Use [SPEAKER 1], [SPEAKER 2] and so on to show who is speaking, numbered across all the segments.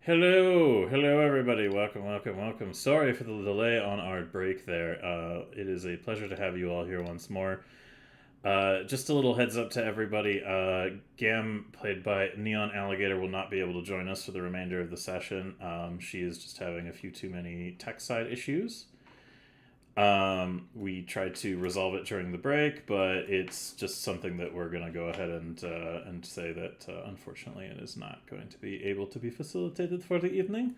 [SPEAKER 1] Hello everybody. Welcome. Sorry for the delay on our break there. It is a pleasure to have you all here once more. Just a little heads up to everybody. Gam, played by Neon Alligator, will not be able to join us for the remainder of the session. She is just having a few too many tech side issues. We tried to resolve it during the break, but it's just something that we're going to go ahead and say that unfortunately it is not going to be able to be facilitated for the evening.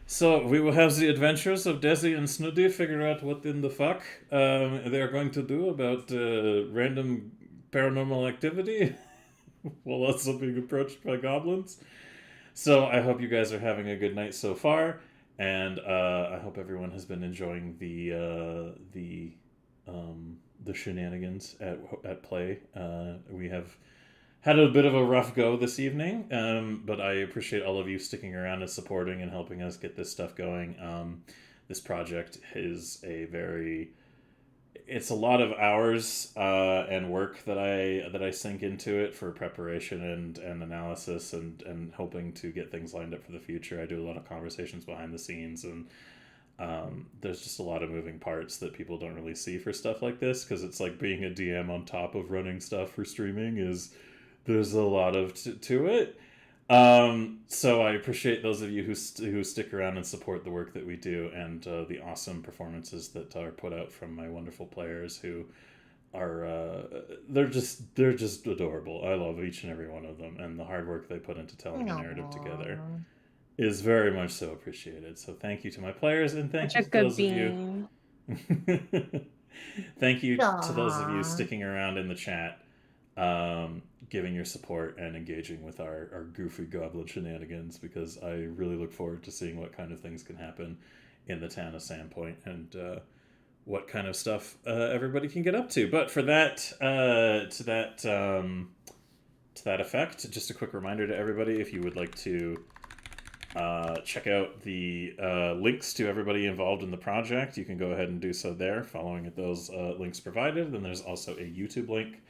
[SPEAKER 1] So we will have the adventures of Desi and Snooty figure out what in the fuck they are going to do about random paranormal activity while also being approached by goblins. So I hope you guys are having a good night so far. And I hope everyone has been enjoying the shenanigans at play. We have had a bit of a rough go this evening, but I appreciate all of you sticking around and supporting and helping us get this stuff going. This project is it's a lot of hours and work that I sink into it for preparation and analysis and hoping to get things lined up for the future. I do a lot of conversations behind the scenes, and there's just a lot of moving parts that people don't really see for stuff like this, because it's like being a DM on top of running stuff for streaming there's a lot to it. So I appreciate those of you who stick around and support the work that we do, and the awesome performances that are put out from my wonderful players who are they're just adorable. I love each and every one of them, and the hard work they put into telling the narrative together is very much so appreciated. So thank you to my players, and thank you to those of you. Thank you to those of you sticking around in the chat, giving your support and engaging with our goofy goblin shenanigans, because I really look forward to seeing what kind of things can happen in the town of Sandpoint, and what kind of stuff everybody can get up to. But for that, to that effect, just a quick reminder to everybody: if you would like to check out the links to everybody involved in the project, you can go ahead and do so there, following those links provided. Then there's also a YouTube link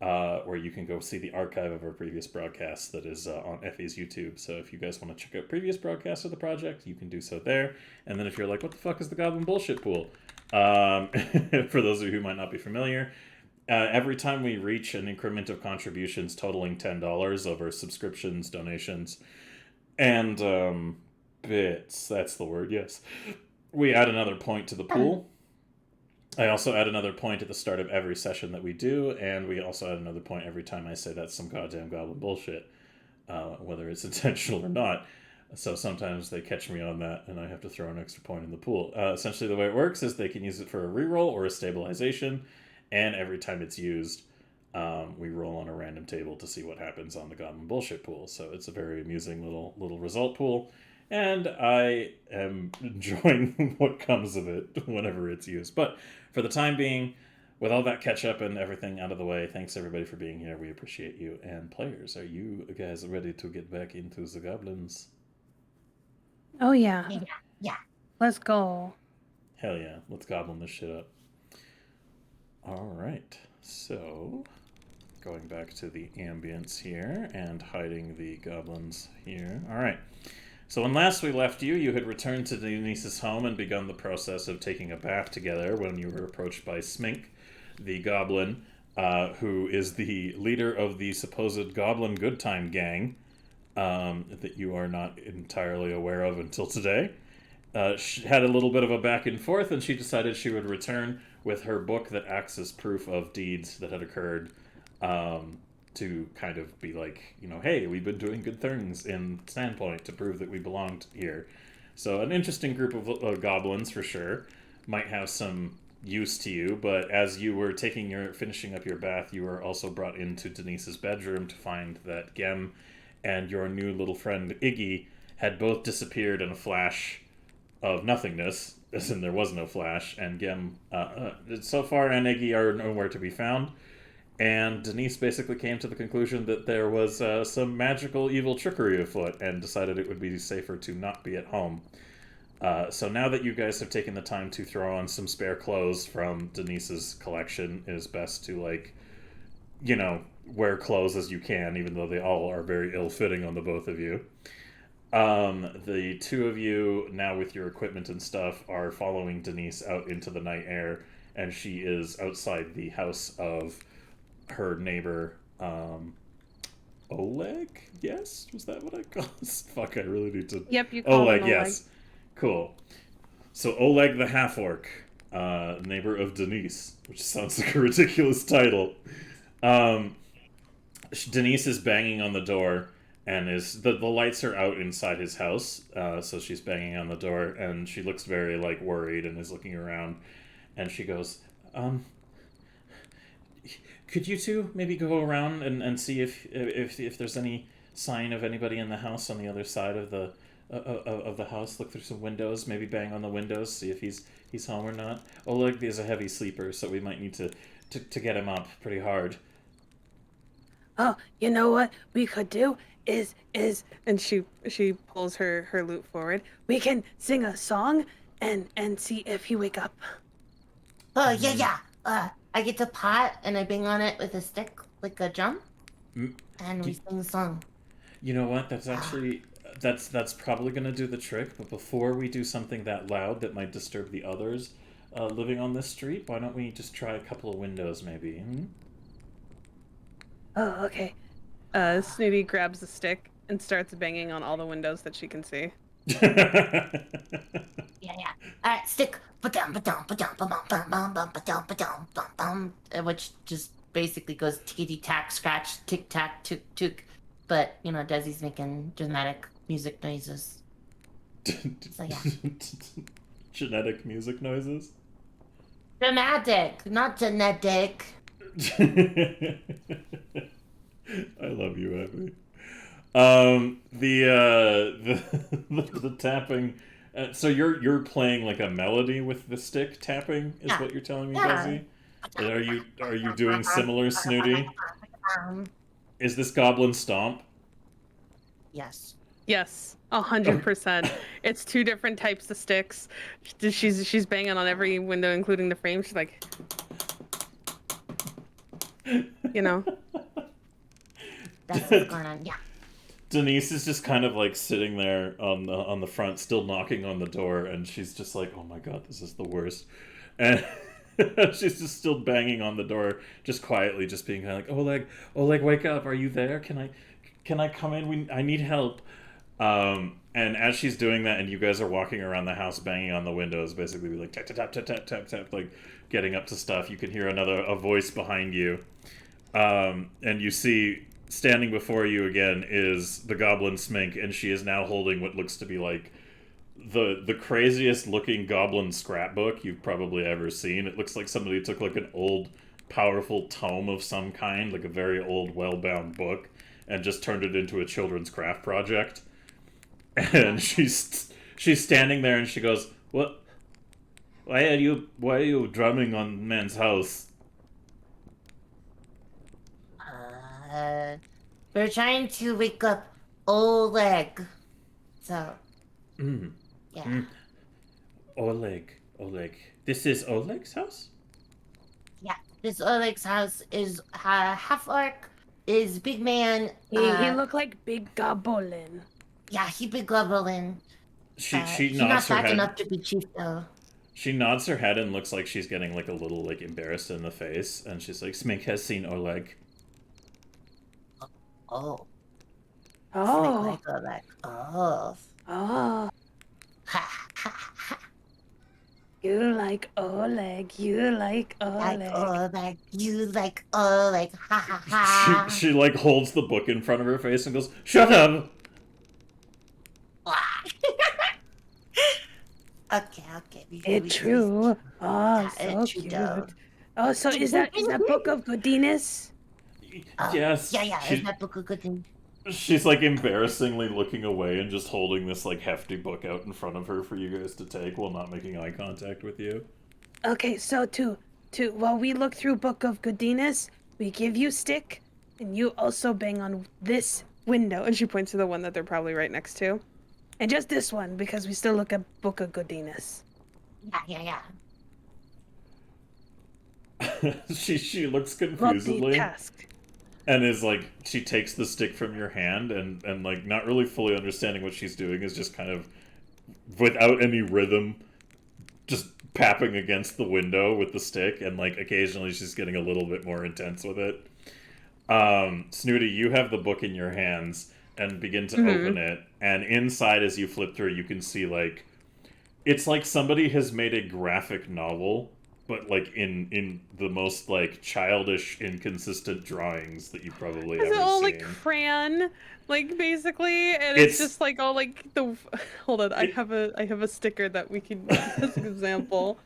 [SPEAKER 1] where you can go see the archive of our previous broadcasts that is on Effie's YouTube. So if you guys want to check out previous broadcasts of the project, you can do so there. And then if you're like, what the fuck is the Goblin Bullshit Pool? For those of you who might not be familiar, every time we reach an increment of contributions totaling $10 over subscriptions, donations, and bits, that's the word, yes, we add another point to the pool. I also add another point at the start of every session that we do, and we also add another point every time I say that's some goddamn goblin bullshit, whether it's intentional or not. So sometimes they catch me on that, and I have to throw an extra point in the pool. Essentially, the way it works is they can use it for a reroll or a stabilization, and every time it's used, we roll on a random table to see what happens on the goblin bullshit pool. So it's a very amusing little result pool, and I am enjoying what comes of it whenever it's used. But for the time being, with all that catch up and everything out of the way, thanks everybody for being here. We appreciate you. And players, are you guys ready to get back into the goblins?
[SPEAKER 2] Oh yeah.
[SPEAKER 3] Yeah.
[SPEAKER 2] Let's go.
[SPEAKER 1] Hell yeah, let's goblin this shit up. All right, so going back to the ambience here and hiding the goblins here. All right. So when last we left you, you had returned to Denise's home and begun the process of taking a bath together when you were approached by Smink, the goblin, who is the leader of the supposed Goblin Good Time gang that you are not entirely aware of until today. She had a little bit of a back and forth, and she decided she would return with her book that acts as proof of deeds that had occurred, to kind of be like, hey, we've been doing good things in Sandpoint to prove that we belonged here. So an interesting group of goblins for sure. Might have some use to you, but as you were finishing up your bath, you were also brought into Denise's bedroom to find that Gem and your new little friend Iggy had both disappeared in a flash of nothingness, as in there was no flash, and Gem, so far, and Iggy are nowhere to be found. And Denise basically came to the conclusion that there was some magical evil trickery afoot, and decided it would be safer to not be at home. So now that you guys have taken the time to throw on some spare clothes from Denise's collection, it is best to, wear clothes as you can, even though they all are very ill-fitting on the both of you. The two of you, now with your equipment and stuff, are following Denise out into the night air, and she is outside the house of her neighbor, Oleg? Yes? Was that what I called? Fuck, I really need to.
[SPEAKER 2] Yep, you called him
[SPEAKER 1] Oleg,
[SPEAKER 2] Oleg.
[SPEAKER 1] yes. Cool. So, Oleg the half orc, neighbor of Denise, which sounds like a ridiculous title. Um, Denise is banging on the door, and the lights are out inside his house, so she's banging on the door, and she looks very like worried and is looking around, and she goes, "Could you two maybe go around and see if there's any sign of anybody in the house on the other side of the house? Look through some windows, maybe bang on the windows, see if he's home or not. Oleg is a heavy sleeper, so we might need to get him up pretty hard."
[SPEAKER 2] Oh, you know what we could do is and she pulls her lute forward. We can sing a song and see if he wake up.
[SPEAKER 3] Oh, yeah. I get the pot and I bang on it with a stick, like a drum, and we sing a song.
[SPEAKER 1] You know what? That's actually that's probably gonna do the trick. But before we do something that loud that might disturb the others living on this street, why don't we just try a couple of windows, maybe? Hmm?
[SPEAKER 2] Oh, okay. Snooty grabs the stick and starts banging on all the windows that she can see.
[SPEAKER 3] Yeah. All right, stick. Ba-dum, ba-dum, ba-dum, ba-bum, ba-bum, bum, ba-dum, ba-dum, bum, bum, which just basically goes tickety-tack, scratch, tick-tack, tuk-tuk. But, Desi's making dramatic music noises. So, yeah.
[SPEAKER 1] Genetic music noises.
[SPEAKER 3] Dramatic, not genetic.
[SPEAKER 1] I love you, Abby. The tapping. So you're playing like a melody with the stick tapping, is what you're telling me, Desi? And are you doing similar, Snooty? Is this Goblin Stomp?
[SPEAKER 3] Yes.
[SPEAKER 2] Yes, 100%. It's two different types of sticks. She's banging on every window, including the frame. She's like,
[SPEAKER 3] That's what's going on. Yeah.
[SPEAKER 1] Denise is just kind of like sitting there on the front, still knocking on the door, and she's just like, "Oh my god, this is the worst," and she's just still banging on the door, just quietly, just being kind of like, Oleg, wake up! Are you there? Can I come in? I need help." And as she's doing that, and you guys are walking around the house, banging on the windows, basically like tap tap tap tap tap tap tap, like getting up to stuff. You can hear a voice behind you, and you see. Standing before you again is the Goblin Smink, and she is now holding what looks to be like the craziest looking goblin scrapbook you've probably ever seen. It looks like somebody took like an old, powerful tome of some kind, like a very old, well-bound book, and just turned it into a children's craft project. And she's standing there, and she goes, "What? Why are you drumming on man's house?"
[SPEAKER 3] We're trying to wake up Oleg. So, yeah.
[SPEAKER 1] Oleg. This is Oleg's house?
[SPEAKER 3] Yeah, this Oleg's house is half orc, is big man.
[SPEAKER 2] he look like big goblin.
[SPEAKER 3] Yeah, he big goblin.
[SPEAKER 1] She
[SPEAKER 3] He's
[SPEAKER 1] nods
[SPEAKER 3] not
[SPEAKER 1] her
[SPEAKER 3] fat
[SPEAKER 1] head.
[SPEAKER 3] enough to be chief though.
[SPEAKER 1] She nods her head and looks like she's getting like a little like embarrassed in the face, and she's like, "Smink has seen Oleg."
[SPEAKER 3] Oh.
[SPEAKER 2] Oh.
[SPEAKER 3] Like, oh.
[SPEAKER 2] Oh.
[SPEAKER 3] Ha ha ha.
[SPEAKER 2] You like Oleg. You like Oleg.
[SPEAKER 3] Like Oleg. You like Oleg. Ha ha ha.
[SPEAKER 1] She like holds the book in front of her face and goes, "Shut up."
[SPEAKER 3] Okay.
[SPEAKER 2] It's true. Oh,
[SPEAKER 3] Yeah,
[SPEAKER 2] so
[SPEAKER 3] it's true,
[SPEAKER 2] cute.
[SPEAKER 3] though.
[SPEAKER 2] Oh, so is that Book of Goodiness?
[SPEAKER 1] Yes.
[SPEAKER 3] Yeah. Is that book a good thing?
[SPEAKER 1] She's like embarrassingly looking away and just holding this like hefty book out in front of her for you guys to take while not making eye contact with you.
[SPEAKER 2] Okay, so to while we look through Book of Goodiness, we give you stick, and you also bang on this window. And she points to the one that they're probably right next to. And just this one, because we still look at Book of Goodiness.
[SPEAKER 3] Yeah.
[SPEAKER 1] She looks confusedly.
[SPEAKER 2] Multitask.
[SPEAKER 1] and is like, she takes the stick from your hand and like not really fully understanding what she's doing, is just kind of without any rhythm, just papping against the window with the stick, and like occasionally she's getting a little bit more intense with it. Snooty, you have the book in your hands and begin to open it, and inside, as you flip through, you can see like it's like somebody has made a graphic novel, but like in the most like childish, inconsistent drawings that you've probably
[SPEAKER 2] Is
[SPEAKER 1] ever
[SPEAKER 2] it all
[SPEAKER 1] seen.
[SPEAKER 2] like crayon, like basically, and it's just like all like the. Hold on, I have a sticker that we can use as an example.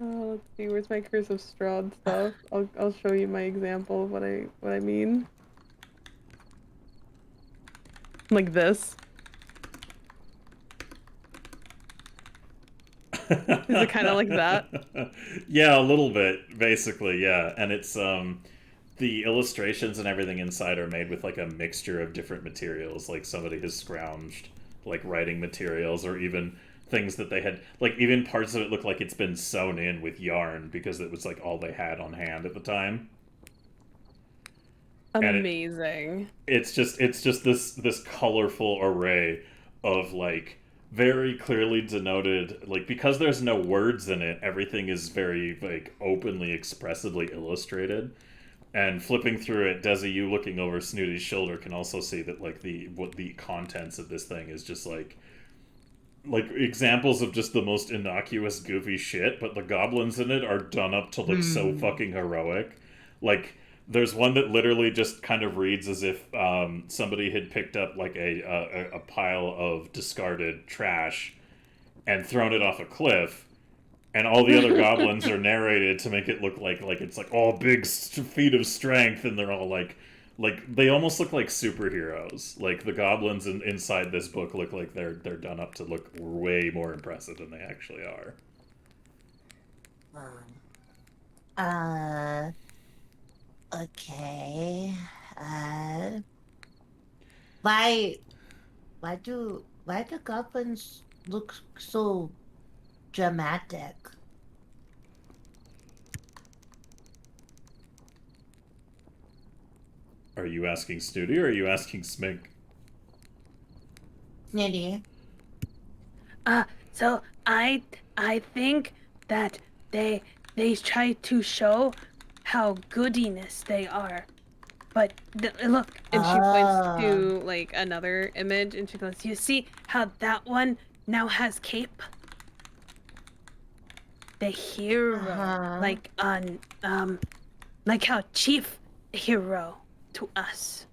[SPEAKER 2] Let's see, where's my cursive Strahd stuff? I'll show you my example of what I mean. Like this. Is it kind of like that?
[SPEAKER 1] Yeah, a little bit, basically, yeah. And it's the illustrations and everything inside are made with like a mixture of different materials. Like somebody has scrounged like writing materials, or even things that they had, like even parts of it look like it's been sewn in with yarn because it was like all they had on hand at the time.
[SPEAKER 2] Amazing.
[SPEAKER 1] It's just this colorful array of like very clearly denoted, like, because there's no words in it, everything is very like openly expressively illustrated. And flipping through it, Desi, you looking over Snooty's shoulder can also see that like what the contents of this thing is just like examples of just the most innocuous goofy shit, but the goblins in it are done up to look so fucking heroic. Like there's one that literally just kind of reads as if somebody had picked up like a pile of discarded trash and thrown it off a cliff, and all the other goblins are narrated to make it look like it's like all big feat of strength, and they're all like they almost look like superheroes. Like the goblins inside this book look like they're done up to look way more impressive than they actually are.
[SPEAKER 3] Okay. Why do goblins look so dramatic?
[SPEAKER 1] Are you asking Snooty or are you asking Smink?
[SPEAKER 3] Snitty.
[SPEAKER 2] So I think that they try to show how goodiness they are. But look, and she points to like another image, and she goes, "You see how that one now has cape? The hero, like how chief hero to us.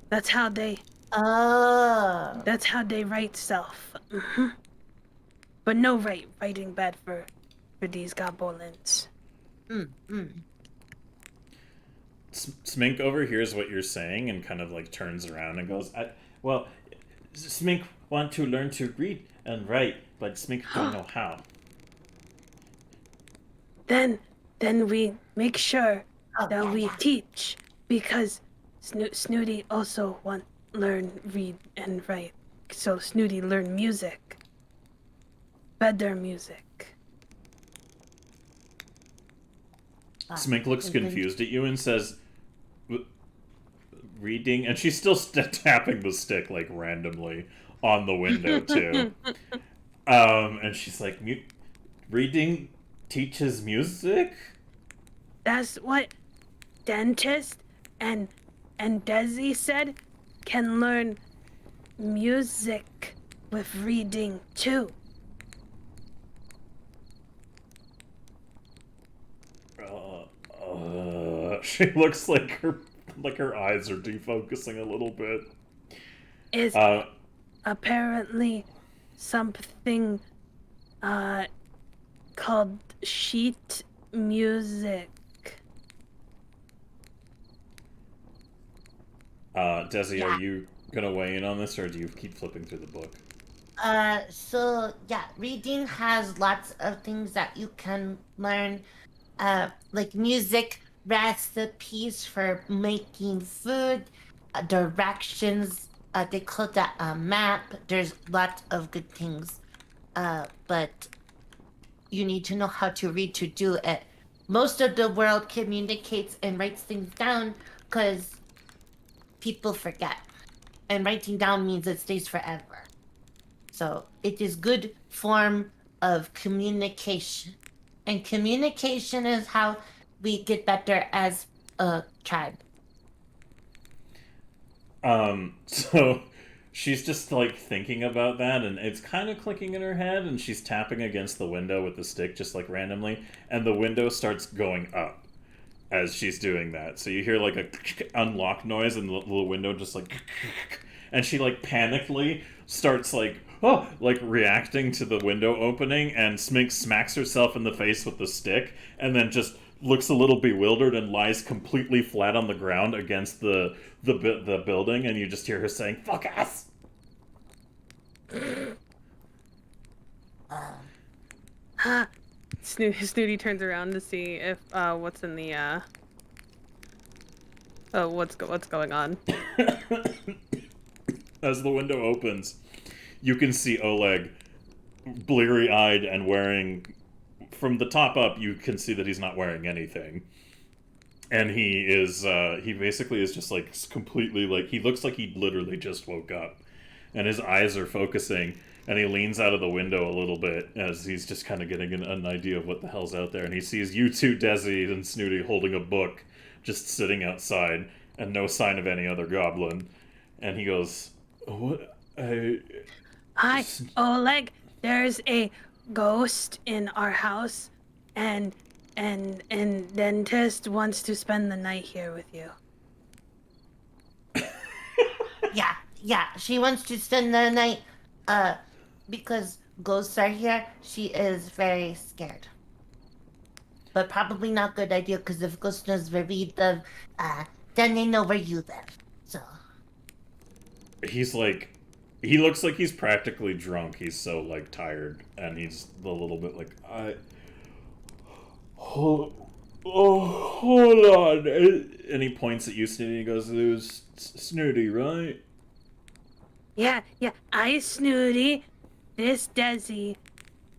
[SPEAKER 2] That's how they. That's how they write self. But no writing bad for these goblins."
[SPEAKER 1] Smink overhears what you're saying and kind of like turns around and goes, well, Smink want to learn to read and write, but Smink don't know how.
[SPEAKER 2] Then we make sure that we teach, because Snooty also want learn read and write. So Snooty learn music. Better music.
[SPEAKER 1] Smink looks confused at you and says, reading, and she's still tapping the stick like randomly on the window too. And she's like, reading teaches music?
[SPEAKER 2] That's what Dentist and Desi said, can learn music with reading too.
[SPEAKER 1] She looks like her eyes are defocusing a little bit.
[SPEAKER 2] Is apparently something called sheet music.
[SPEAKER 1] Desi, are you gonna weigh in on this, or do you keep flipping through the book?
[SPEAKER 3] So yeah, reading has lots of things that you can learn, like music, recipes for making food, directions. They call that a map. There's lots of good things, but you need to know how to read to do it. most of the world communicates and writes things down because people forget. And writing down means it stays forever. So it is good form of communication. And communication is how we get better as a tribe.
[SPEAKER 1] So she's just like thinking about that, and it's kind of clicking in her head, and she's tapping against the window with the stick just like randomly, and the window starts going up as she's doing that. So you hear like a unlock noise, and the little window just like, and she like panically starts like reacting to the window opening, and Smink smacks herself in the face with the stick, and then just looks a little bewildered and lies completely flat on the ground against the building, and you just hear her saying "fuck ass."
[SPEAKER 2] Snooty turns around to see if what's in the what's going on.
[SPEAKER 1] As the window opens, you can see Oleg bleary-eyed and wearing, from the top up, you can see that he's not wearing anything. And he basically is just like completely like, he looks like he literally just woke up. And his eyes are focusing, and he leans out of the window a little bit as he's just kind of getting an idea of what the hell's out there. And he sees you two, Desi and Snooty, holding a book, just sitting outside, and no sign of any other goblin. And he goes, "What?
[SPEAKER 2] Hi, Oleg. There's a ghost in our house, and dentist wants to spend the night here with you."
[SPEAKER 3] Yeah, she wants to spend the night, because ghosts are here. She is very scared. But probably not good idea, because if ghost knows where we live, then they know where you live. So.
[SPEAKER 1] He's like, he looks like he's practically drunk. He's so like tired, and he's a little bit like, hold on. And he points at you, Snooty, and he goes, "It was Snooty, right?"
[SPEAKER 2] Yeah, I Snooty, this Desi,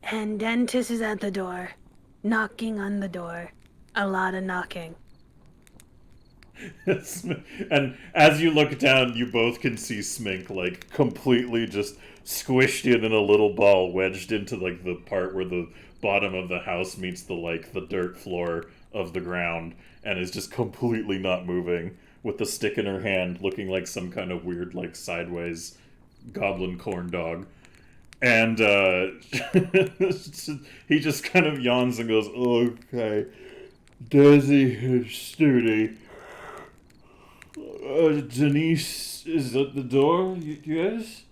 [SPEAKER 2] and dentist is at the door, knocking on the door. A lot of knocking.
[SPEAKER 1] And as you look down, you both can see Smink like completely just squished in a little ball, wedged into like the part where the bottom of the house meets the dirt floor of the ground, and is just completely not moving, with the stick in her hand, looking like some kind of weird like sideways goblin corn dog. And he just kind of yawns and goes, "Okay, Desi and Snooty. Denise is at the door, yes?"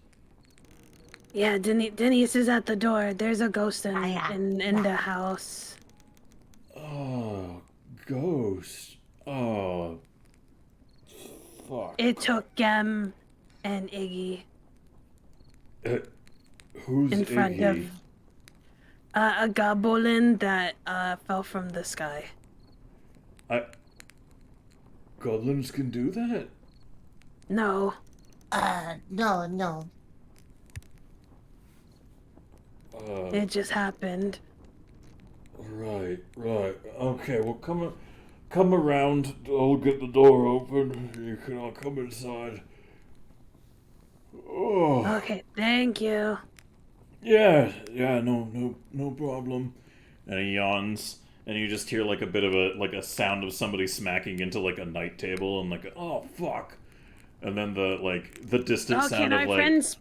[SPEAKER 2] Yeah, Denise is at the door. There's a ghost in the house.
[SPEAKER 1] Oh, ghost. Oh, fuck.
[SPEAKER 2] It took Gem and Iggy.
[SPEAKER 1] Who's
[SPEAKER 2] in front
[SPEAKER 1] Iggy?
[SPEAKER 2] of a goblin that fell from the sky.
[SPEAKER 1] Goblins can do that?
[SPEAKER 2] No.
[SPEAKER 3] No.
[SPEAKER 2] It just happened.
[SPEAKER 1] Right. Okay, well, come around. I'll get the door open. You can all come inside. Oh.
[SPEAKER 2] Okay, thank you.
[SPEAKER 1] Yeah, no problem. And he yawns, and you just hear like a bit of a sound of somebody smacking into like a night table, and like, oh fuck. And then the distant sound
[SPEAKER 2] can
[SPEAKER 1] of
[SPEAKER 2] our
[SPEAKER 1] like,
[SPEAKER 2] friends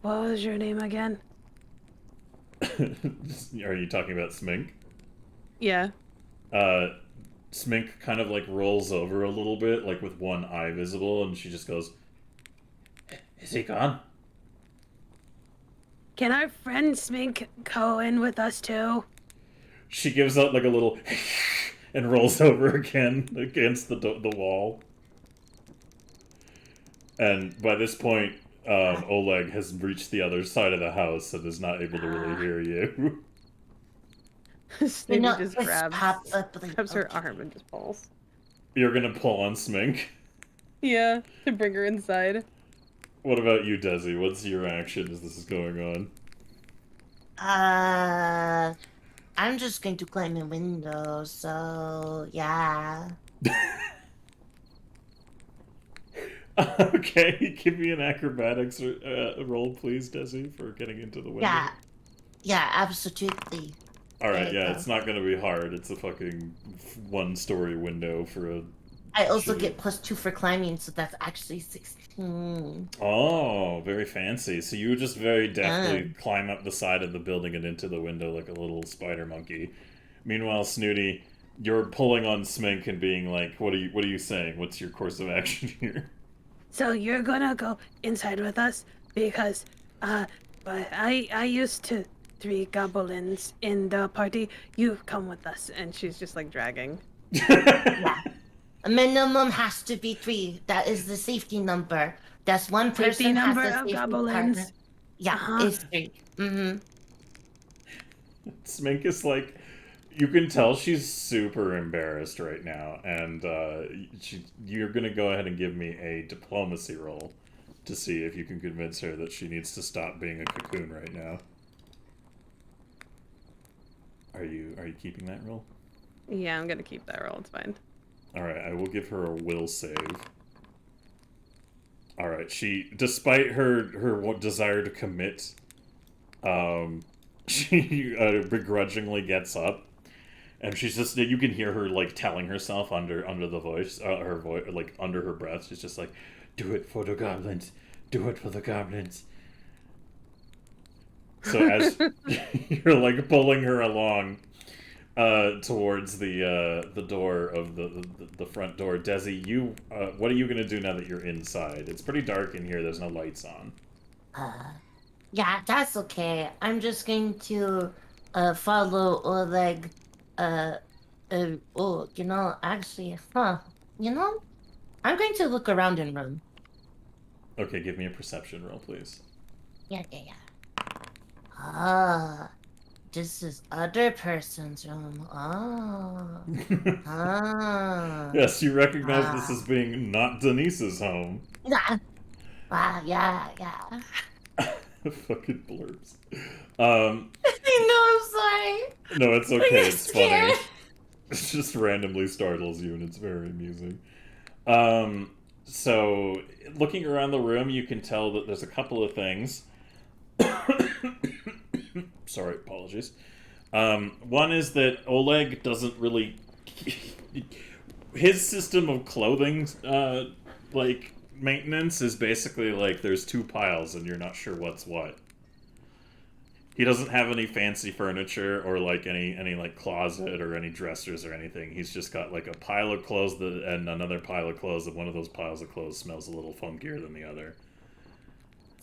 [SPEAKER 2] what was your name again?
[SPEAKER 1] Are you talking about Smink?
[SPEAKER 2] Yeah.
[SPEAKER 1] Smink kind of like rolls over a little bit, like with one eye visible, and she just goes, "Is he gone?"
[SPEAKER 2] Can our friend Smink go in with us too?
[SPEAKER 1] She gives out like a little and rolls over again against the wall. And by this point, Oleg has reached the other side of the house and is not able to really hear you.
[SPEAKER 2] Snoopy just grabs her
[SPEAKER 3] okay.
[SPEAKER 2] arm and just pulls.
[SPEAKER 1] You're gonna pull on Smink?
[SPEAKER 2] Yeah, to bring her inside.
[SPEAKER 1] What about you, Desi? What's your action as this is going on?
[SPEAKER 3] I'm just going to climb a window, so yeah.
[SPEAKER 1] Okay, give me an acrobatics roll, please, Desi, for getting into the window.
[SPEAKER 3] Yeah. Yeah, absolutely.
[SPEAKER 1] All
[SPEAKER 3] There
[SPEAKER 1] right,
[SPEAKER 3] you
[SPEAKER 1] yeah,
[SPEAKER 3] go.
[SPEAKER 1] it's not gonna be hard. It's a fucking one-story window for a.
[SPEAKER 3] I also
[SPEAKER 1] shitty-
[SPEAKER 3] get +2 for climbing, so that's actually 16.
[SPEAKER 1] Oh, very fancy. So you just very deftly
[SPEAKER 3] Um,
[SPEAKER 1] climb up the side of the building and into the window like a little spider monkey. Meanwhile, Snooty, you're pulling on Smink and being like, what are you saying? What's your course of action here?"
[SPEAKER 2] So you're gonna go inside with us because, but I used to 3 goblins in the party. You come with us, and she's just like dragging.
[SPEAKER 3] yeah. A minimum has to be 3. That is the safety number. That's one
[SPEAKER 2] Safety
[SPEAKER 3] person has
[SPEAKER 2] number
[SPEAKER 3] a
[SPEAKER 2] of
[SPEAKER 3] safety partner.
[SPEAKER 2] goblins.
[SPEAKER 3] Yeah,
[SPEAKER 2] Uh-huh.
[SPEAKER 3] it's 3. Mm-hmm.
[SPEAKER 1] Smink is like, you can tell she's super embarrassed right now, and you're gonna go ahead and give me a diplomacy roll to see if you can convince her that she needs to stop being a cocoon right now. Are you keeping that roll?
[SPEAKER 2] Yeah, I'm gonna keep that roll. It's fine.
[SPEAKER 1] All right, I will give her a will save. All right, she, despite her desire to commit, she begrudgingly gets up, and she's just, you can hear her like telling herself under the voice, her voice, like under her breath. She's just like, "Do it for the goblins, do it for the goblins." So as you're like pulling her along towards the door of the front door, Desi, you what are you gonna do now that you're inside? It's pretty dark in here. There's no lights on.
[SPEAKER 3] Yeah, that's okay. I'm just going to follow Oleg. Oh, actually, I'm going to look around in room.
[SPEAKER 1] Okay, give me a perception roll, please.
[SPEAKER 3] Yeah. Ah, this is other person's room. Oh. Ah.
[SPEAKER 1] Yes, you recognize this
[SPEAKER 3] Ah.
[SPEAKER 1] as being not Denise's home.
[SPEAKER 3] Yeah. Yeah.
[SPEAKER 1] Fucking blurbs. Um,
[SPEAKER 3] I know, I'm sorry.
[SPEAKER 1] no, it's
[SPEAKER 3] I
[SPEAKER 1] okay.
[SPEAKER 3] get
[SPEAKER 1] It's funny.
[SPEAKER 3] scared.
[SPEAKER 1] It just randomly startles you, and it's very amusing. So looking around the room, you can tell that there's a couple of things. Sorry, apologies. One is that Oleg doesn't really. His system of clothing, like maintenance, is basically like there's 2 piles and you're not sure what's what. He doesn't have any fancy furniture or like any like closet or any dressers or anything. He's just got like a pile of clothes and another pile of clothes, and one of those piles of clothes smells a little funkier than the other.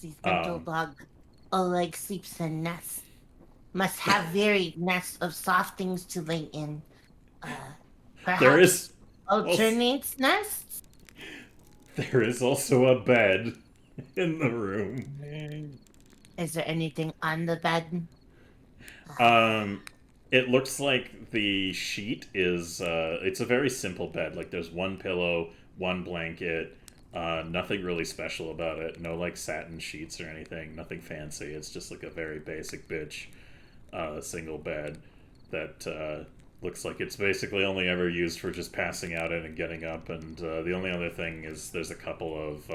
[SPEAKER 3] These mental bug. Oleg sleeps in nests. Must have varied nests of soft things to lay in. Perhaps
[SPEAKER 1] There is
[SPEAKER 3] alternates nests?
[SPEAKER 1] there is also a bed in the room.
[SPEAKER 3] Is there anything on the bed?
[SPEAKER 1] It looks like the sheet is it's a very simple bed. Like there's one pillow, one blanket, nothing really special about it. No like satin sheets or anything, nothing fancy. It's just like a very basic bitch single bed that looks like it's basically only ever used for just passing out in and getting up. And the only other thing is there's a couple of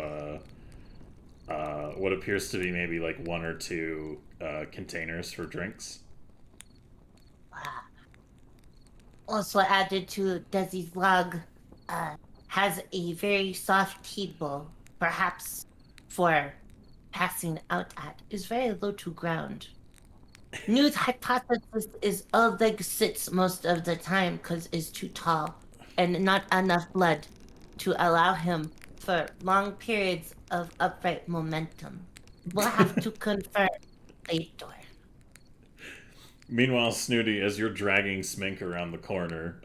[SPEAKER 1] what appears to be maybe like 1 or 2 containers for drinks.
[SPEAKER 3] Also added to Desi's log, has a very soft table, perhaps for passing out at, is very low to ground. New's hypothesis is Oleg sits most of the time because is too tall and not enough blood to allow him for long periods of upright momentum. We'll have to confirm later.
[SPEAKER 1] Meanwhile, Snooty, as you're dragging Smink around the corner,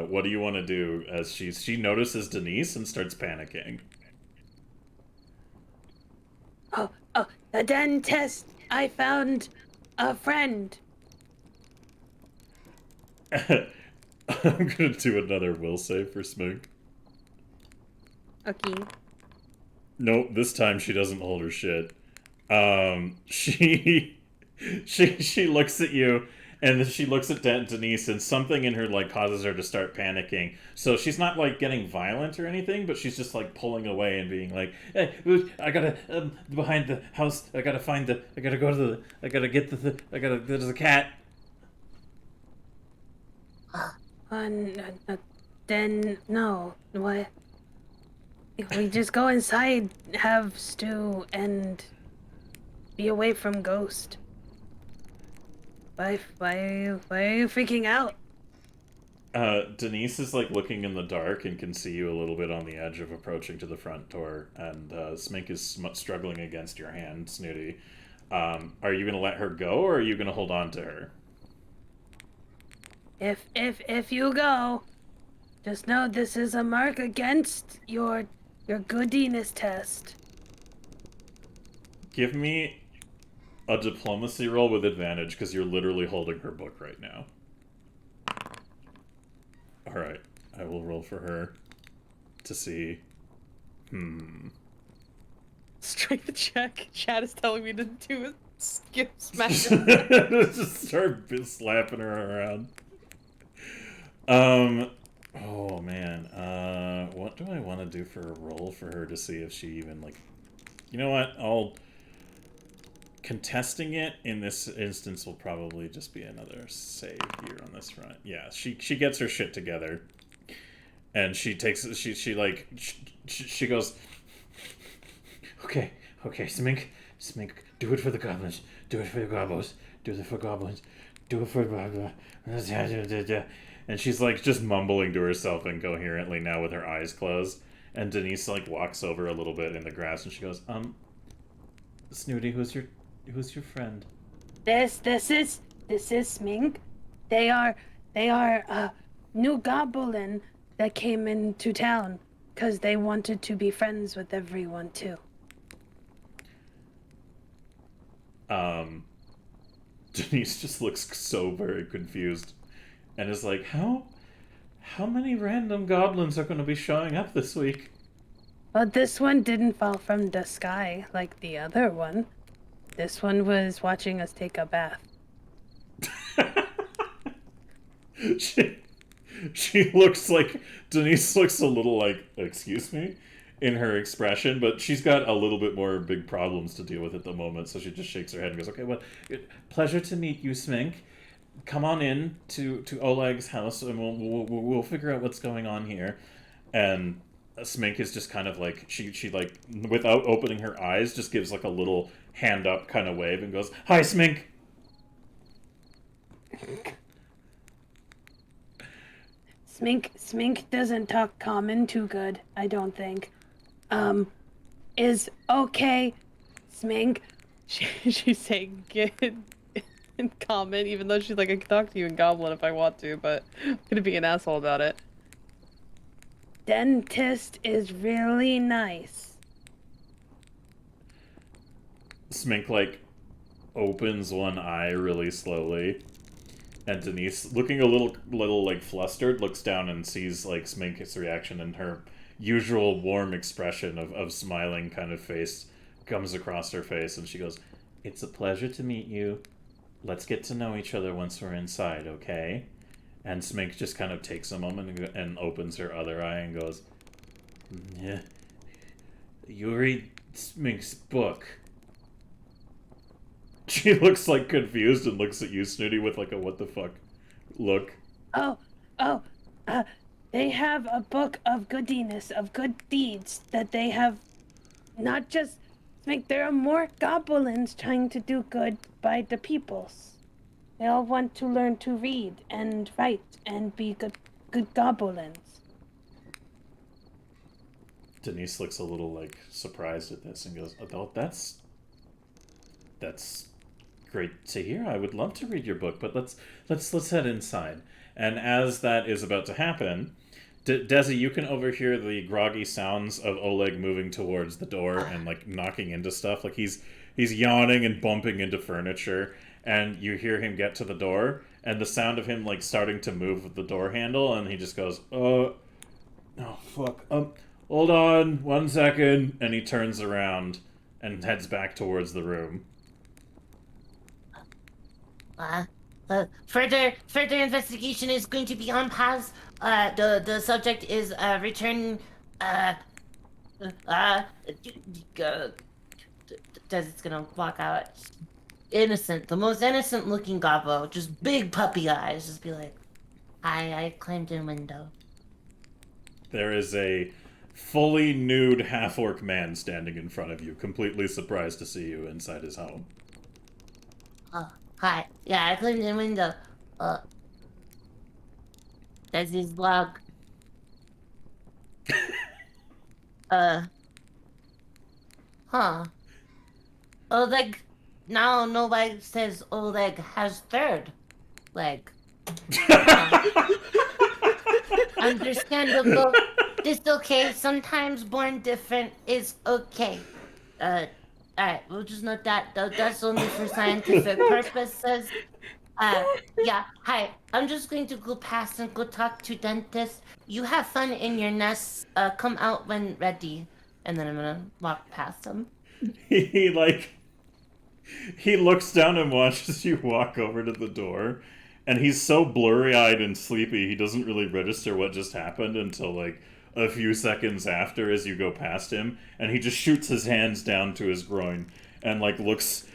[SPEAKER 1] what do you want to do as she notices Denise and starts panicking?
[SPEAKER 2] Oh, the dentist! I found a friend.
[SPEAKER 1] I'm gonna do another will save for Smink.
[SPEAKER 2] Okay.
[SPEAKER 1] Nope, this time she doesn't hold her shit. She looks at you And then she looks at Denise, and something in her like causes her to start panicking. So she's not like getting violent or anything, but she's just like pulling away and being like, "Hey, I gotta behind the house. I gotta find the. I gotta go to the. I gotta get the. I gotta. There's a cat."
[SPEAKER 2] Then no. What? We just go inside, have stew, and be away from Ghost. Why are you freaking out?
[SPEAKER 1] Denise is like looking in the dark and can see you a little bit on the edge of approaching to the front door, and Smink is struggling against your hand, Snooty. Are you gonna let her go, or are you gonna hold on to her?
[SPEAKER 2] If you go, just know this is a mark against your goodiness test.
[SPEAKER 1] Give me a diplomacy roll with advantage, because you're literally holding her book right now. Alright, I will roll for her to see.
[SPEAKER 2] Strength check. Chad is telling me to do a skip smash.
[SPEAKER 1] Just start slapping her around. Oh man, what do I want to do for a roll for her to see if she even, like... You know what, contesting it in this instance will probably just be another save here on this front. Yeah, she gets her shit together, and she takes she goes, okay, Smink, do it for the goblins, do it for the goblins, do it for goblins, do it for blah blah, and she's like just mumbling to herself incoherently now with her eyes closed. And Denise like walks over a little bit in the grass and she goes, Snooty, who's your friend?
[SPEAKER 2] This is Smink. They are a new goblin that came into town because they wanted to be friends with everyone too.
[SPEAKER 1] Denise just looks so very confused and is like, how many random goblins are going to be showing up this week?
[SPEAKER 2] Well, this one didn't fall from the sky like the other one. This one was watching us take a bath.
[SPEAKER 1] She looks like... Denise looks a little like, excuse me, in her expression, but she's got a little bit more big problems to deal with at the moment, so she just shakes her head and goes, okay, well, pleasure to meet you, Smink. Come on in to Oleg's house, and we'll figure out what's going on here. And Smink is just kind of like, she like, without opening her eyes, just gives like a little hand up kind of wave and goes, hi, Smink!
[SPEAKER 2] Smink doesn't talk common too good, I don't think. Is okay, Smink. She's saying good in common, even though she's like, I can talk to you in goblin if I want to, but I'm gonna be an asshole about it. Dentist is really nice.
[SPEAKER 1] Smink, like, opens one eye really slowly. And Denise, looking a little like, flustered, looks down and sees, like, Smink's reaction, and her usual warm expression of smiling kind of face comes across her face, and she goes, it's a pleasure to meet you. Let's get to know each other once we're inside, okay? And Smink just kind of takes a moment and opens her other eye and goes, yeah, you read Smink's book. She looks like confused and looks at you, Snooty, with like a what the fuck look.
[SPEAKER 2] They have a book of goodiness, of good deeds that they have not just Smink, there are more goblins trying to do good by the peoples. They all want to learn to read and write and be good goblins.
[SPEAKER 1] Denise looks a little like surprised at this and goes, "Oh, that's great to hear. I would love to read your book, but let's head inside." And as that is about to happen, Desi, you can overhear the groggy sounds of Oleg moving towards the door and like knocking into stuff. Like he's yawning and bumping into furniture, and you hear him get to the door, and the sound of him like starting to move with the door handle, and he just goes, "Oh fuck, hold on 1 second," and he turns around and heads back towards the room.
[SPEAKER 3] Further investigation is going to be on pause. The subject is returning. Uh, Des is gonna walk out. Innocent, the most innocent looking gobbo, just big puppy eyes, just be like, "Hi, I climbed in window."
[SPEAKER 1] There is a fully nude half-orc man standing in front of you, completely surprised to see you inside his home.
[SPEAKER 3] Oh, hi. Yeah, I climbed in window. Uh, There's his vlog. Uh, huh. Oleg. Now nobody says Oleg has third leg. Understandable. It's okay. Sometimes born different is okay. Alright, we'll just note that. That's only for scientific purposes. Yeah. Hi. I'm just going to go past and go talk to dentist. You have fun in your nest. Come out when ready. And then I'm gonna walk past him.
[SPEAKER 1] he like he looks down and watches you walk over to the door, and he's so blurry-eyed and sleepy he doesn't really register what just happened until like a few seconds after, as you go past him, and he just shoots his hands down to his groin and like looks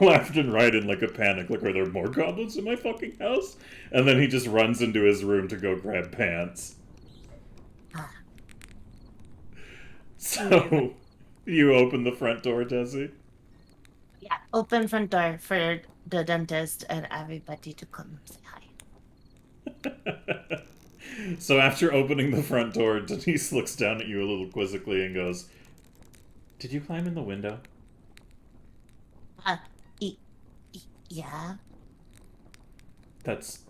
[SPEAKER 1] left and right in like a panic, like, are there more goblins in my fucking house? And then he just runs into his room to go grab pants. So you open the front door, Desi?
[SPEAKER 3] Yeah, open front door for the dentist and everybody to come say hi.
[SPEAKER 1] So after opening the front door, Denise looks down at you a little quizzically and goes, "Did you climb in the window?"
[SPEAKER 3] Uh, e- yeah.
[SPEAKER 1] That's...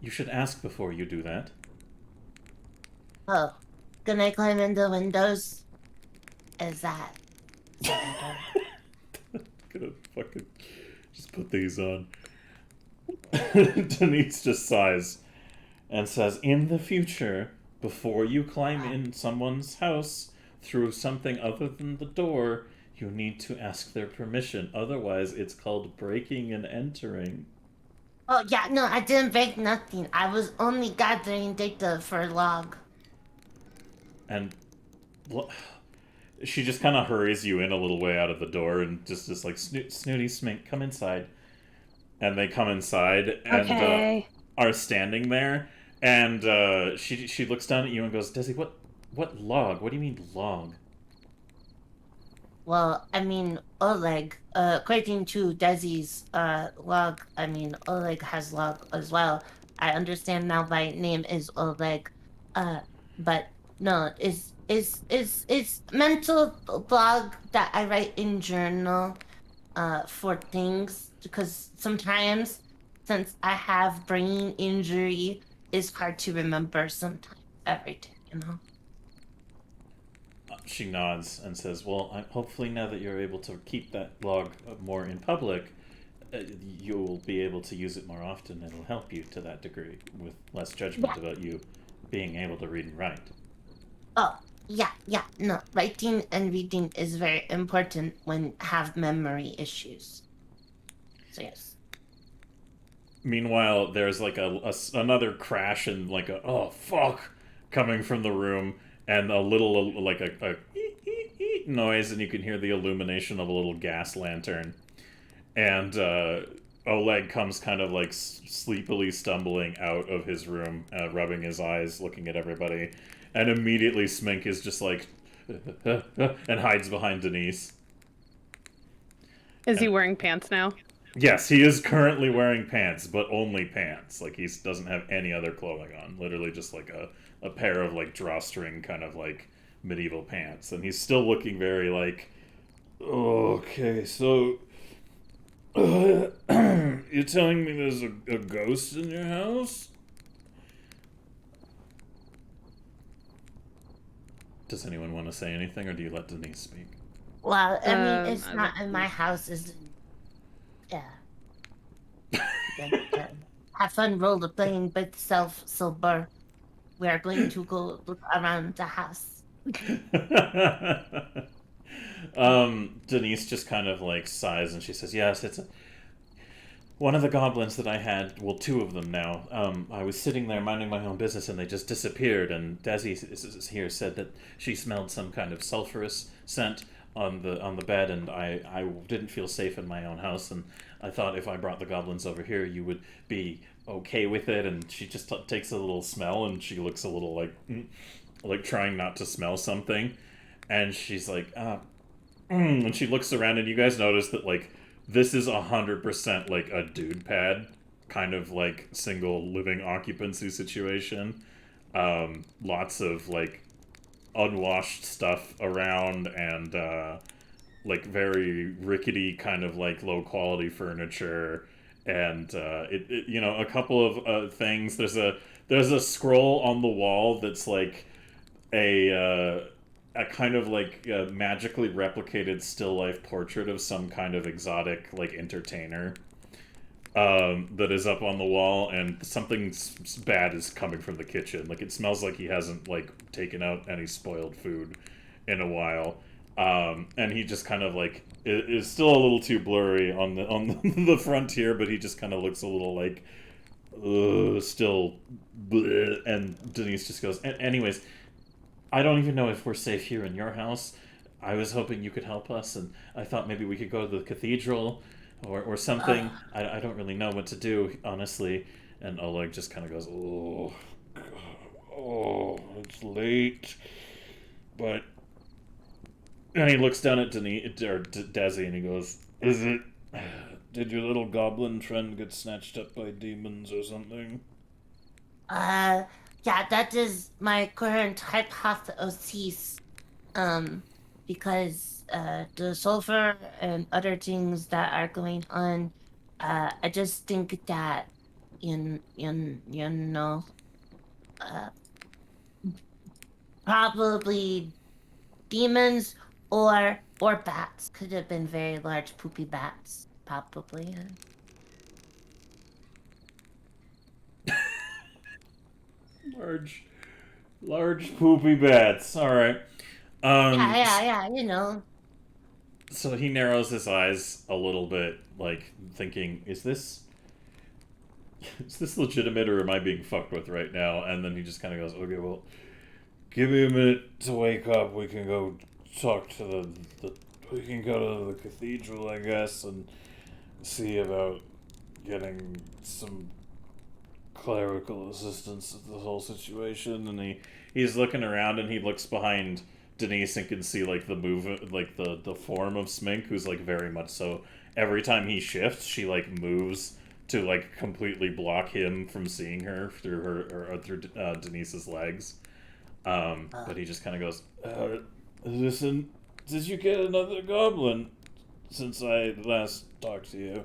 [SPEAKER 1] You should ask before you do that.
[SPEAKER 3] Oh, can I climb in the windows? Is that?
[SPEAKER 1] Gonna fucking just put these on. Denise just sighs and says, "In the future, before you climb in someone's house through something other than the door, you need to ask their permission. Otherwise, it's called breaking and entering."
[SPEAKER 3] Oh yeah, no, I didn't break nothing. I was only gathering data for log.
[SPEAKER 1] And she just kind of hurries you in a little way out of the door and just like, Snooty, Smink, come inside. And they come inside and
[SPEAKER 2] Okay.
[SPEAKER 1] are standing there. And she looks down at you and goes, "Desi, what log? What do you mean log?"
[SPEAKER 3] Well, I mean, Oleg, according to Desi's log, I mean, Oleg has log as well. I understand now my name is Oleg, but no, it's mental blog that I write in journal, for things, because sometimes, since I have brain injury, it's hard to remember sometimes everything, you know?
[SPEAKER 1] She nods and says, "Well, hopefully now that you're able to keep that log more in public, you'll be able to use it more often. It'll help you to that degree, with less judgment
[SPEAKER 3] Yeah.
[SPEAKER 1] about you being able to read and write."
[SPEAKER 3] Oh, yeah, no. Writing and reading is very important when have memory issues. So yes.
[SPEAKER 1] Meanwhile, there's like another crash and like a "oh fuck" coming from the room, and a little like a noise, and you can hear the illumination of a little gas lantern. And Oleg comes kind of like sleepily stumbling out of his room, rubbing his eyes, looking at everybody, and immediately Smink is just like and hides behind Denise.
[SPEAKER 2] Is he wearing pants now?
[SPEAKER 1] Yes, he is currently wearing pants, but only pants. Like, he doesn't have any other clothing on. Literally just like a pair of like drawstring kind of like medieval pants. And he's still looking very like, "Okay, so you're telling me there's a ghost in your house?" Does anyone want to say anything, or do you let Denise speak?
[SPEAKER 3] Well, I mean, it's
[SPEAKER 2] I
[SPEAKER 3] not
[SPEAKER 2] like
[SPEAKER 3] in my house. Is yeah. Have fun role-playing with self-sober. We are going to go look around the house.
[SPEAKER 1] Denise just kind of like sighs and she says, "Yes, one of the goblins that I had, well, two of them now, I was sitting there minding my own business and they just disappeared. And Desi here said that she smelled some kind of sulfurous scent on the bed, and I didn't feel safe in my own house. And I thought if I brought the goblins over here, you would be okay with it. And she just takes a little smell, and she looks a little like trying not to smell something. And she's like, and she looks around, and you guys notice that like this is 100% like a dude pad, kind of like single living occupancy situation. Lots of like unwashed stuff around, and like very rickety kind of like low quality furniture, and a couple of things. There's a scroll on the wall that's like a kind of like magically replicated still life portrait of some kind of exotic like entertainer that is up on the wall, and something bad is coming from the kitchen. Like it smells like he hasn't like taken out any spoiled food in a while, and he just kind of like is still a little too blurry on the frontier, but he just kind of looks a little like still bleh. And Denise just goes, anyways, I don't even know if we're safe here in your house. I was hoping you could help us, and I thought maybe we could go to the cathedral or something. I don't really know what to do, honestly. And Oleg just kind of goes, oh, it's late. But... And he looks down at Desi, and he goes, is it... Did your little goblin friend get snatched up by demons or something?
[SPEAKER 3] Yeah, that is my current hypothesis. Because the sulfur and other things that are going on, I just think that probably demons or bats. Could have been very large poopy bats, probably.
[SPEAKER 1] Large poopy bats. All right.
[SPEAKER 3] Yeah.
[SPEAKER 1] So he narrows his eyes a little bit, like thinking, is this legitimate, or am I being fucked with right now? And then he just kind of goes, okay, well, give me a minute to wake up. We can go talk to we can go to the cathedral, I guess, and see about getting some clerical assistance to the whole situation. And he's looking around, and he looks behind Denise and can see like the movement, like the form of Smink, who's like very much so. Every time he shifts, she like moves to like completely block him from seeing her through Denise's legs. But he just kind of goes, listen, did you get another goblin since I last talked to you?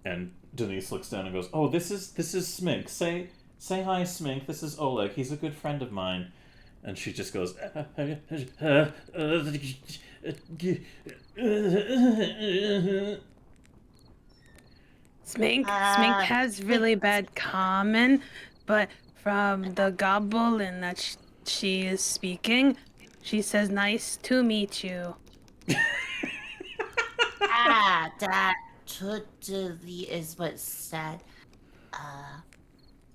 [SPEAKER 1] And Denise looks down and goes, oh, this is Smink. Say hi, Smink. This is Oleg. He's a good friend of mine. And she just goes,
[SPEAKER 2] Smink has really bad common, but from the goblin that she is speaking, she says, nice to meet you.
[SPEAKER 3] That totally is what's said.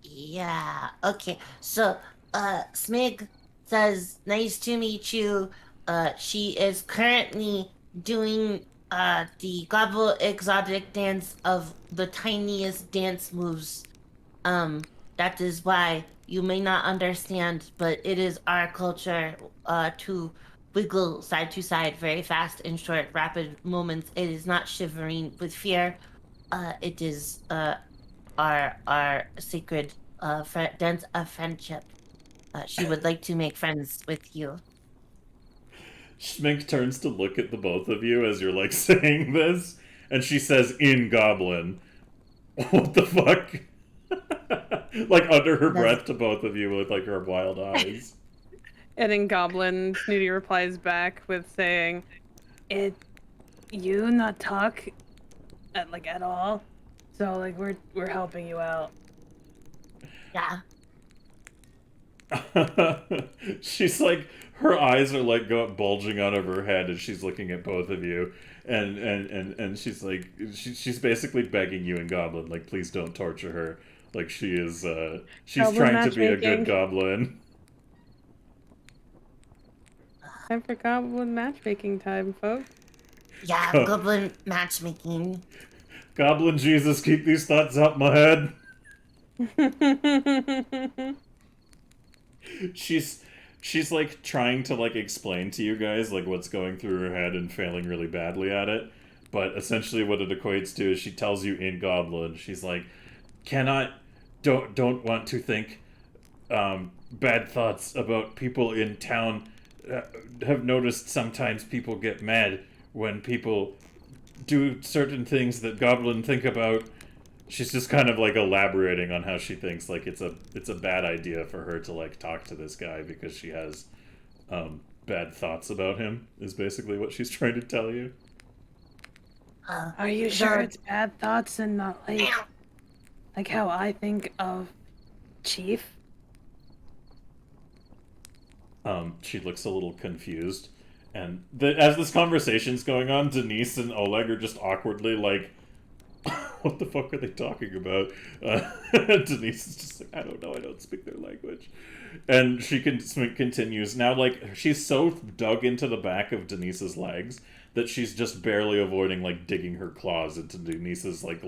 [SPEAKER 3] Yeah. Okay. So, Smig says, nice to meet you. She is currently doing the gobble exotic dance of the tiniest dance moves. That is why you may not understand, but it is our culture to wiggle side to side very fast in short, rapid moments. It is not shivering with fear. It is our sacred dance of friendship. She would like to make friends with you.
[SPEAKER 1] Schmink turns to look at the both of you as you're like saying this, and she says in Goblin, what the fuck? Like under her breath to both of you with like her wild eyes.
[SPEAKER 2] And in Goblin, Snooty replies back with saying, you not talk at all? So like we're helping you out.
[SPEAKER 3] Yeah.
[SPEAKER 1] She's like her eyes are like bulging out of her head as she's looking at both of you, and she's like, she's basically begging you in Goblin, like, please don't torture her. Like she is, she's
[SPEAKER 2] Goblin
[SPEAKER 1] trying to be a good
[SPEAKER 2] matchmaking.
[SPEAKER 1] goblin.
[SPEAKER 2] Time for goblin matchmaking time, folks.
[SPEAKER 3] Yeah, goblin matchmaking.
[SPEAKER 1] Goblin Jesus, keep these thoughts out my head. She's like trying to like explain to you guys like what's going through her head and failing really badly at it. But essentially what it equates to is she tells you in Goblin, she's like, don't want to think bad thoughts about people in town. Have noticed sometimes people get mad when people do certain things that Goblin think about. She's just kind of like elaborating on how she thinks like it's a bad idea for her to like talk to this guy because she has bad thoughts about him, is basically what she's trying to tell you.
[SPEAKER 2] Are you sure it's bad thoughts and not like how I think of Chief?
[SPEAKER 1] She looks a little confused, and as this conversation's going on, Denise and Oleg are just awkwardly like, what the fuck are they talking about? Denise is just like, I don't know, I don't speak their language. And she continues. Now, like, she's so dug into the back of Denise's legs that she's just barely avoiding, like, digging her claws into Denise's, like,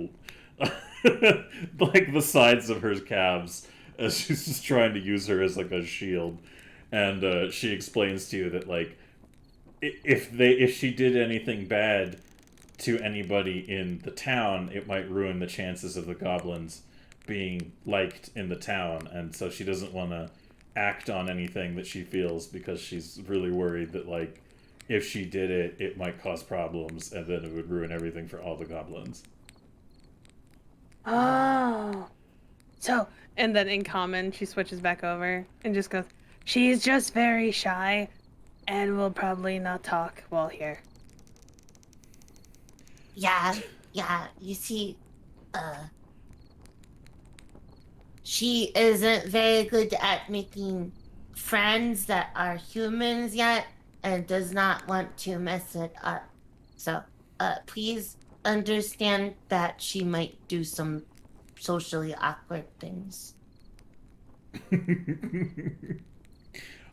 [SPEAKER 1] like the sides of her calves as she's just trying to use her as, like, a shield. And she explains to you that, like, if she did anything bad to anybody in the town, it might ruin the chances of the goblins being liked in the town, and so she doesn't want to act on anything that she feels because she's really worried that, like, if she did it, it might cause problems, and then it would ruin everything for all the goblins.
[SPEAKER 2] Oh. So, and then in common, she switches back over and just goes, she's just very shy and will probably not talk while here.
[SPEAKER 3] Yeah, you see, she isn't very good at making friends that are humans yet and does not want to mess it up. So, please understand that she might do some socially awkward things.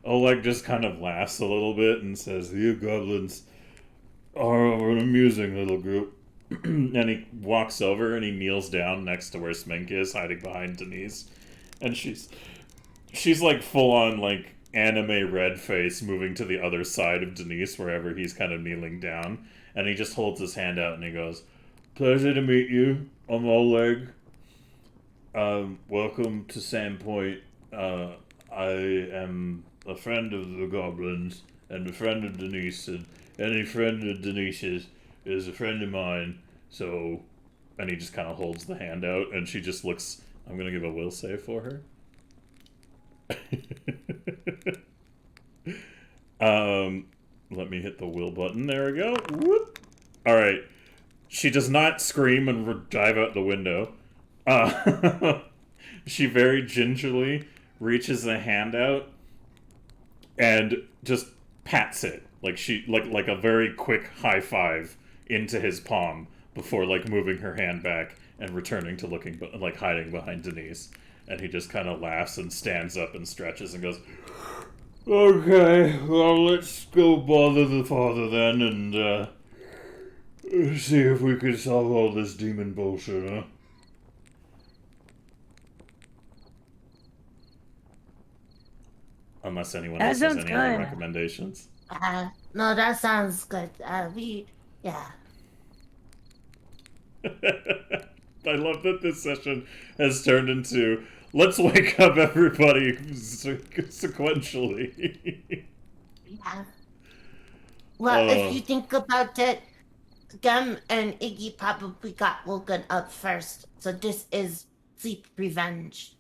[SPEAKER 1] Oleg just kind of laughs a little bit and says, you goblins are an amusing little group. And he walks over and he kneels down next to where Smink is, hiding behind Denise. And she's like full on like anime red face, moving to the other side of Denise wherever he's kind of kneeling down. And he just holds his hand out and he goes, pleasure to meet you. I'm Oleg. Welcome to Sandpoint. I am a friend of the goblins and a friend of Denise, and any friend of Denise's is a friend of mine. So, and he just kind of holds the hand out, and she just looks. I'm gonna give a will save for her. Let me hit the will button. There we go. Whoop. All right. She does not scream and dive out the window. She very gingerly reaches a hand out and just pats it, like she like a very quick high five into his palm before like moving her hand back and returning to looking like hiding behind Denise. And he just kind of laughs and stands up and stretches and goes, okay, well, let's go bother the father then and see if we can solve all this demon bullshit, huh? Unless anyone else has any other recommendations.
[SPEAKER 3] No, that sounds good. Yeah.
[SPEAKER 1] I love that this session has turned into, let's wake up everybody sequentially.
[SPEAKER 3] Yeah. Well, if you think about it, Gum and Iggy probably got woken up first, so this is sleep revenge.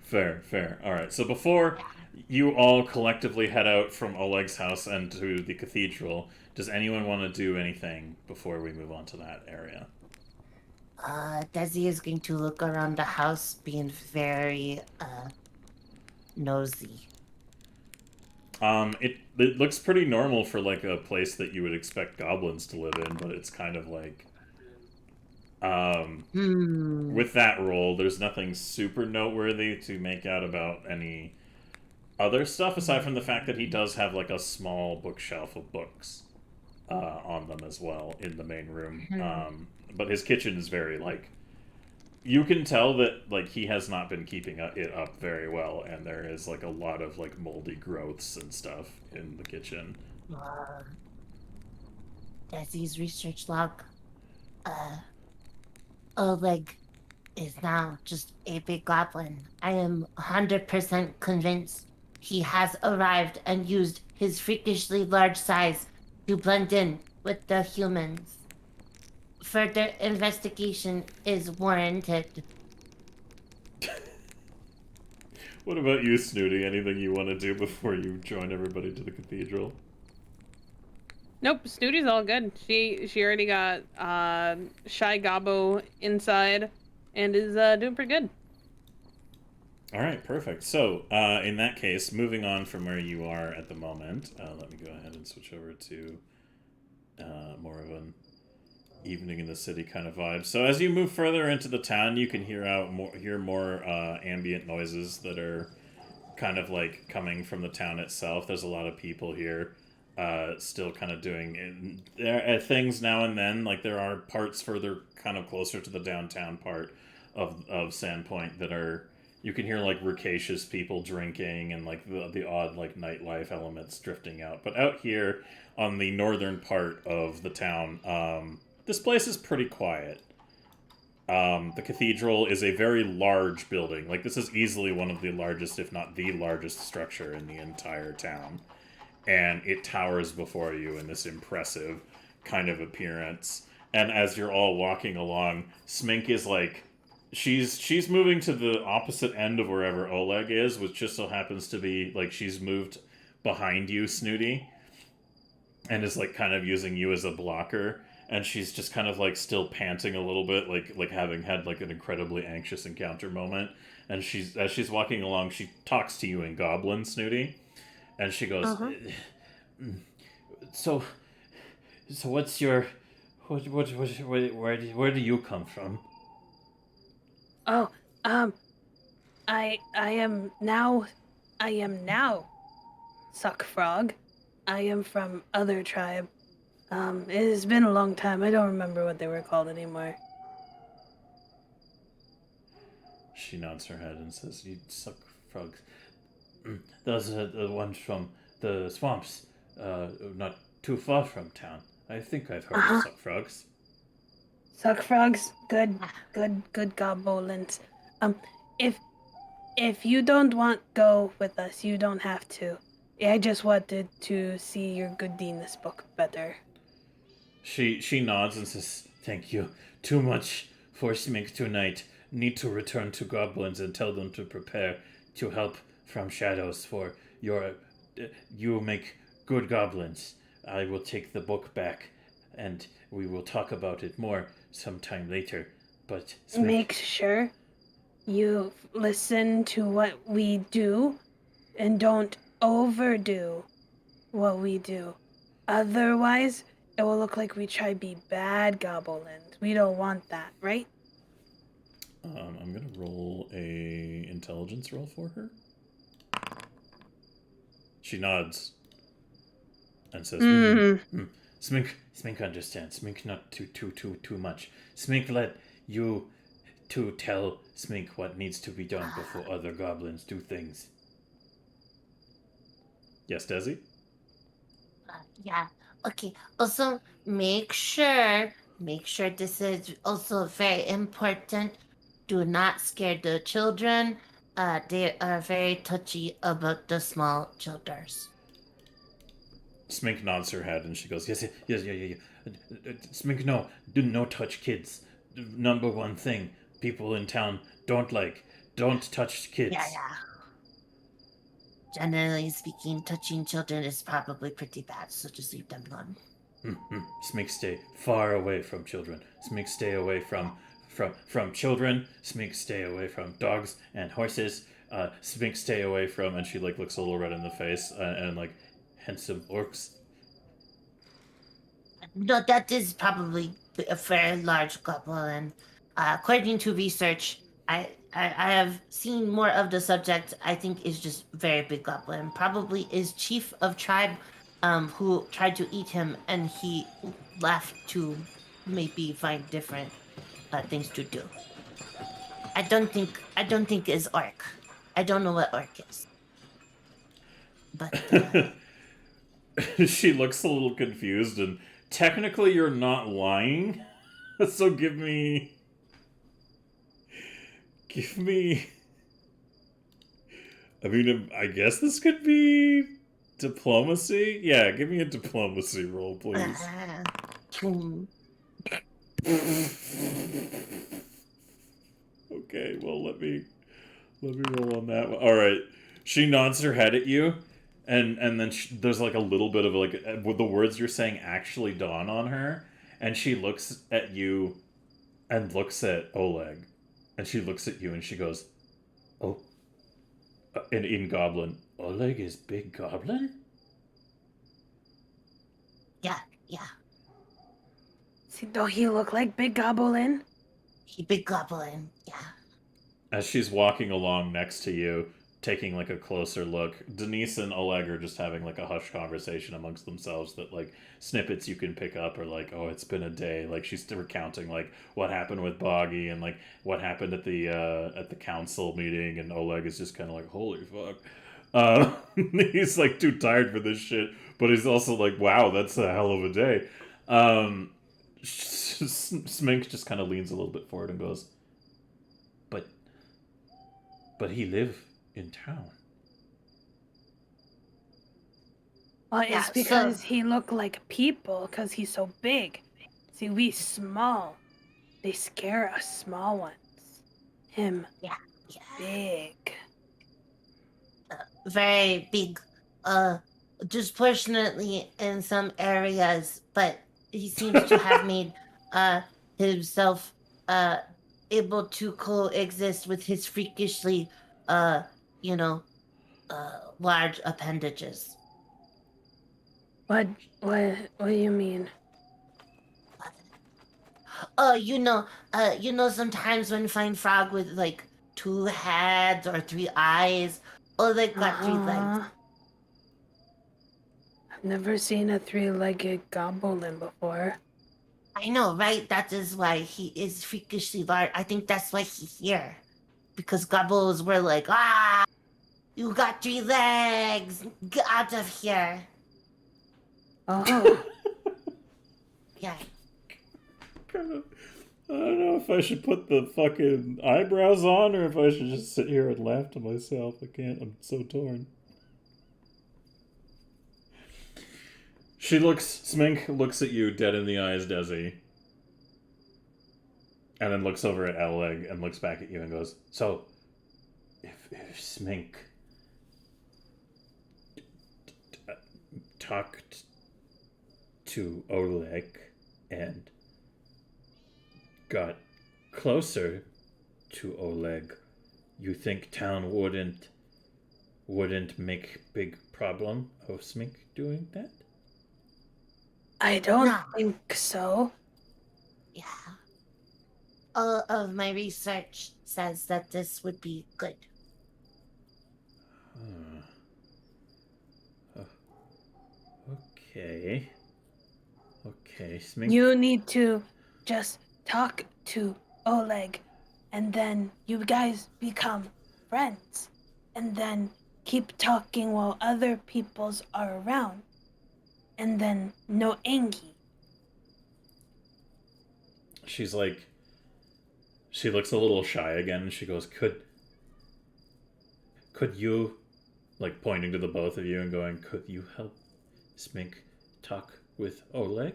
[SPEAKER 1] Fair. All right. So before you all collectively head out from Oleg's house and to the cathedral, does anyone want to do anything before we move on to that area?
[SPEAKER 3] Desi is going to look around the house, being very, nosy.
[SPEAKER 1] It looks pretty normal for like a place that you would expect goblins to live in, but it's kind of like with that roll, there's nothing super noteworthy to make out about any other stuff aside from the fact that he does have like a small bookshelf of books on them as well in the main room. But his kitchen is very like you can tell that like he has not been keeping it up very well, and there is like a lot of like moldy growths and stuff in the kitchen.
[SPEAKER 3] Desi's research log. Oleg is now just a big goblin. I am 100% convinced he has arrived and used his freakishly large size to blend in with the humans. Further investigation is warranted.
[SPEAKER 1] What about you, Snooty? Anything you want to do before you join everybody to the cathedral?
[SPEAKER 2] Nope, Snooty's all good. She already got Shy Gobbo inside and is doing pretty good.
[SPEAKER 1] All right, perfect. So, in that case, moving on from where you are at the moment, let me go ahead and switch over to more of an evening in the city kind of vibe. So, as you move further into the town, you can hear more ambient noises that are kind of like coming from the town itself. There's a lot of people here, still kind of doing there are things now and then. Like there are parts further, kind of closer to the downtown part of Sandpoint that are. You can hear like rapacious people drinking and like the odd like nightlife elements drifting out. But out here on the northern part of the town, this place is pretty quiet. The cathedral is a very large building. Like this is easily one of the largest, if not the largest structure in the entire town. And it towers before you in this impressive kind of appearance. And as you're all walking along, Smink is like she's moving to the opposite end of wherever Oleg is, which just so happens to be like she's moved behind you, Snooty, and is like kind of using you as a blocker. And she's just kind of like still panting a little bit, like having had like an incredibly anxious encounter moment. And as she's walking along, she talks to you in Goblin, Snooty, and she goes, "So what's your where do you come from?"
[SPEAKER 2] Oh, I am now Suck Frog. I am from other tribe. It has been a long time. I don't remember what they were called anymore.
[SPEAKER 1] She nods her head and says, "You suck frogs. Those are the ones from the swamps, not too far from town. I think I've heard of suck frogs."
[SPEAKER 2] Suck Frogs, good Gobbolins. If you don't want go with us, you don't have to. I just wanted to see your goodiness book better.
[SPEAKER 1] She nods and says, "Thank you. Too much for Smink tonight. Need to return to goblins and tell them to prepare to help from shadows for you make good goblins. I will take the book back and we will talk about it more sometime later. But Smink,
[SPEAKER 2] make sure you listen to what we do and don't overdo what we do. Otherwise, it will look like we try to be bad goblins. We don't want that, right?"
[SPEAKER 1] I'm gonna roll a intelligence roll for her. She nods and says, Smink understands. Smink not too much. Smink let you to tell Smink what needs to be done before other goblins do things." Yes, Desi?
[SPEAKER 3] Yeah. Okay. Also, make sure this is also very important. Do not scare the children. They are very touchy about the small children.
[SPEAKER 1] Smink nods her head and she goes, yes. Smink, no. Do no touch kids. Number one thing people in town don't touch kids.
[SPEAKER 3] Yeah. Generally speaking, touching children is probably pretty bad, so just leave them alone.
[SPEAKER 1] Smink, stay far away from children. Smink, stay away from children. Smink, stay away from dogs and horses. Sphinx, stay away from, and she like looks a little red in the face, and like, handsome orcs.
[SPEAKER 3] No, that is probably a very large goblin. According to research, I have seen more of the subject. I think is just very big goblin. Probably is chief of tribe, who tried to eat him, and he left to maybe find different things to do. I don't think is orc. I don't know what orc is, but
[SPEAKER 1] She looks a little confused, and technically you're not lying. So give me. I mean, I guess this could be diplomacy. Yeah, give me a diplomacy roll, please. Okay, well let me roll on that one. All right, she nods her head at you, and then there's like a little bit of like the words you're saying actually dawn on her, and she looks at you, and looks at Oleg, and she looks at you, and she goes, "Oh," in Goblin. Oleg is big Goblin.
[SPEAKER 3] yeah, yeah,
[SPEAKER 2] See, don't he look like Big Goblin?
[SPEAKER 3] he big goblin. Yeah.
[SPEAKER 1] As she's walking along next to you, taking like a closer look, Denise and Oleg are just having like a hush conversation amongst themselves that like snippets you can pick up are like, oh, it's been a day. Like she's recounting like what happened with Boggy and like what happened at the council meeting, and Oleg is just kind of like, holy fuck. He's like too tired for this shit, but he's also like, wow, that's a hell of a day. Smink just kind of leans a little bit forward and goes, but he live in town.
[SPEAKER 2] Well,
[SPEAKER 3] Yeah,
[SPEAKER 2] it's because he look like people, because he's so big. See, we small. They scare us small ones. Him
[SPEAKER 3] Yeah.
[SPEAKER 2] big.
[SPEAKER 3] Very big, disproportionately in some areas, but he seems to have made himself able to coexist with his freakishly, uh, you know, large appendages.
[SPEAKER 2] What do you mean?
[SPEAKER 3] You know, sometimes when you find frog with like 2 heads or 3 eyes, or they got 3 legs.
[SPEAKER 2] I've never seen a 3-legged goblin before.
[SPEAKER 3] I know, right? That is why he is freakishly large. I think that's why he's here. Because gobbles were like, you got 3 legs. Get out of here.
[SPEAKER 2] Oh,
[SPEAKER 1] I
[SPEAKER 3] Yeah.
[SPEAKER 1] don't know if I should put the fucking eyebrows on or if I should just sit here and laugh to myself. I can't. I'm so torn. Smink looks at you dead in the eyes, Desi. And then looks over at Oleg and looks back at you and goes, so, if Smink talked to Oleg and got closer to Oleg, you think town wouldn't make big problem of Smink doing that?
[SPEAKER 2] I don't
[SPEAKER 3] No.
[SPEAKER 2] think so.
[SPEAKER 3] Yeah. All of my research says that this would be good.
[SPEAKER 1] Okay. Okay, Smink.
[SPEAKER 2] You need to just talk to Oleg, and then you guys become friends, and then keep talking while other peoples are around, and then no Angie.
[SPEAKER 1] She's like, she looks a little shy again, and she goes, could you, like pointing to the both of you and going, could you help Smink talk with Oleg?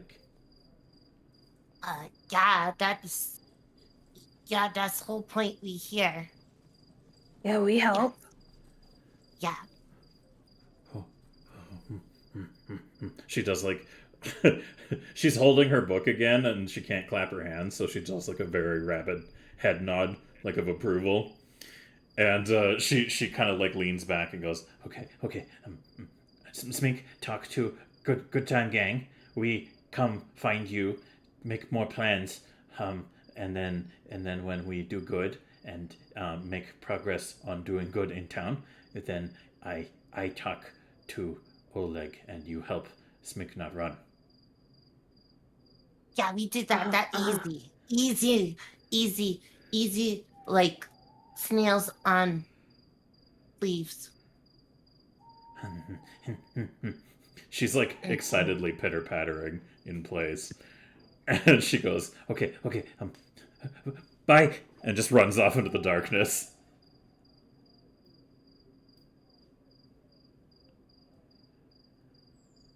[SPEAKER 3] That's the whole point we hear.
[SPEAKER 2] Yeah, we help.
[SPEAKER 3] Yeah.
[SPEAKER 1] She does like, she's holding her book again, and she can't clap her hands, so she does like a very rapid head nod, like of approval. And she kind of like leans back and goes, okay, Smink, talk to good time gang. We come find you, make more plans, and then when we do good and make progress on doing good in town, then I talk to Oleg and you help Smink not run.
[SPEAKER 3] Yeah, we did that. That easy. Easy. Easy. Easy. Like snails on leaves.
[SPEAKER 1] She's like excitedly pitter pattering in place. And she goes, okay, bye, and just runs off into the darkness.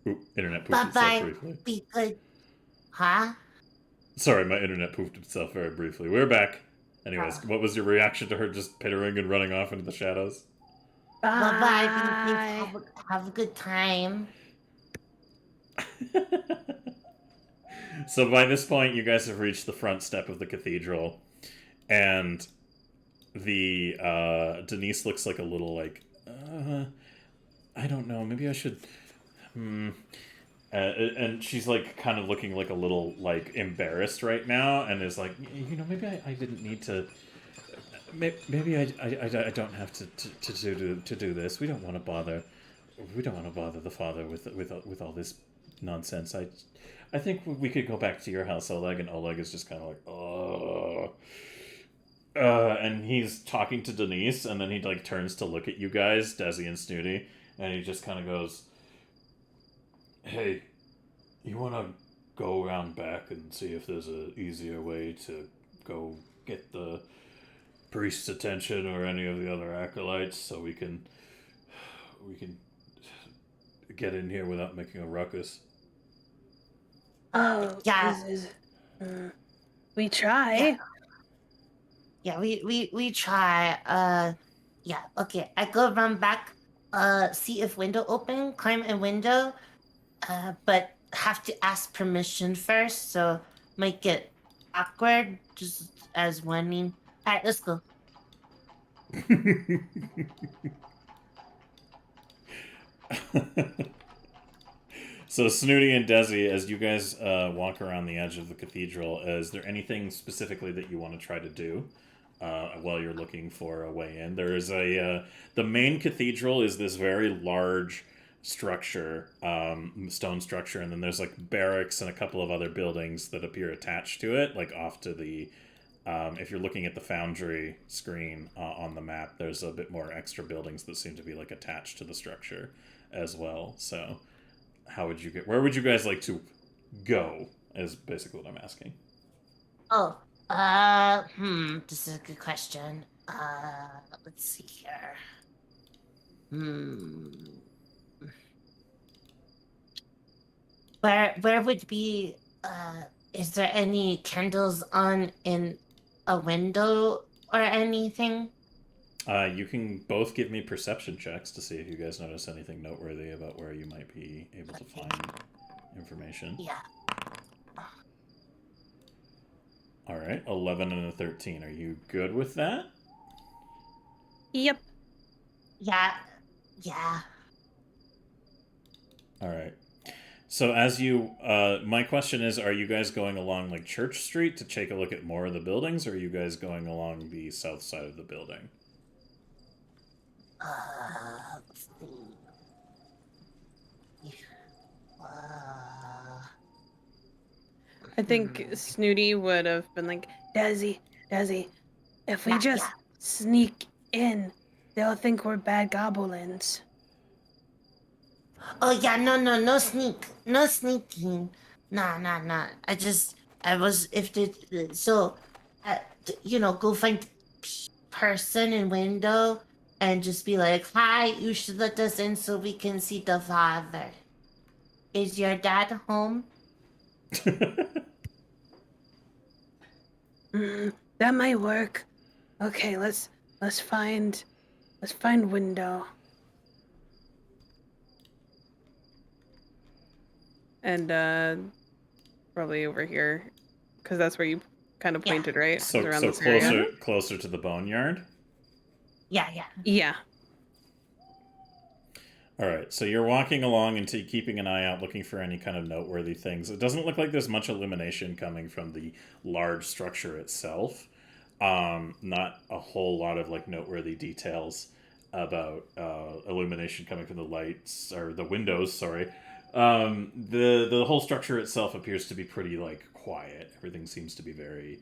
[SPEAKER 1] Oop, internet poofed
[SPEAKER 3] Bye
[SPEAKER 1] itself
[SPEAKER 3] bye.
[SPEAKER 1] briefly.
[SPEAKER 3] Be good. Huh?
[SPEAKER 1] Sorry, my internet poofed itself very briefly. We're back. Anyways, what was your reaction to her just pittering and running off into the shadows?
[SPEAKER 3] Bye bye. Be safe.
[SPEAKER 2] Bye.
[SPEAKER 3] Have a good time.
[SPEAKER 1] So by this point, you guys have reached the front step of the cathedral, and the Denise looks like a little like, I don't know, maybe I should. And she's like kind of looking like a little like embarrassed right now, and is like, maybe I didn't need to. Maybe I don't have to do this. We don't want to bother. We don't want to bother the father with all this nonsense. I think we could go back to your house, Oleg. And Oleg is just kind of like, oh. And he's talking to Denise, and then he like turns to look at you guys, Desi and Snooty, and he just kind of goes, "Hey, you want to go around back and see if there's a easier way to go get the priest's attention or any of the other acolytes, so we can get in here without making a ruckus?"
[SPEAKER 2] Oh,
[SPEAKER 3] Yeah.
[SPEAKER 2] we try.
[SPEAKER 3] Yeah, we try. Yeah, okay. I go run back, see if window open, climb a window, but have to ask permission first, so might get awkward just as warning. Alright, let's go.
[SPEAKER 1] So Snooty and Desi, as you guys walk around the edge of the cathedral, is there anything specifically that you want to try to do while you're looking for a way in? There is the main cathedral is this very large structure, stone structure, and then there's like barracks and a couple of other buildings that appear attached to it, like off to the. If you're looking at the Foundry screen on the map, there's a bit more extra buildings that seem to be like attached to the structure as well. So. Where would you guys like to go is basically what I'm asking.
[SPEAKER 3] Oh, this is a good question. Let's see here. Where would be, is there any candles on in a window or anything?
[SPEAKER 1] You can both give me perception checks to see if you guys notice anything noteworthy about where you might be able to find information.
[SPEAKER 3] Yeah.
[SPEAKER 1] All right, 11 and a 13. Are you good with that?
[SPEAKER 2] Yep.
[SPEAKER 3] Yeah. Yeah.
[SPEAKER 1] All right. So as you, my question is, are you guys going along like Church Street to take a look at more of the buildings, or are you guys going along the south side of the building?
[SPEAKER 3] Let's see.
[SPEAKER 2] I think Snooty would have been like, Desi, if we
[SPEAKER 3] Yeah,
[SPEAKER 2] just
[SPEAKER 3] yeah.
[SPEAKER 2] sneak in, they'll think we're bad goblins.
[SPEAKER 3] Oh yeah, no sneaking. Nah. I was if the so, go find person in window and just be like, hi, you should let us in so we can see the father. Is your dad home?
[SPEAKER 2] That might work. Okay, let's find window. And probably over here, because that's where you kind of pointed, right?
[SPEAKER 1] So
[SPEAKER 2] Around
[SPEAKER 1] so
[SPEAKER 2] this area.
[SPEAKER 1] closer to the boneyard.
[SPEAKER 3] Yeah, yeah.
[SPEAKER 2] Yeah.
[SPEAKER 1] All right, so you're walking along and keeping an eye out, looking for any kind of noteworthy things. It doesn't look like there's much illumination coming from the large structure itself. Not a whole lot of like noteworthy details about illumination coming from the lights or the windows. Sorry. The whole structure itself appears to be pretty like quiet. Everything seems to be very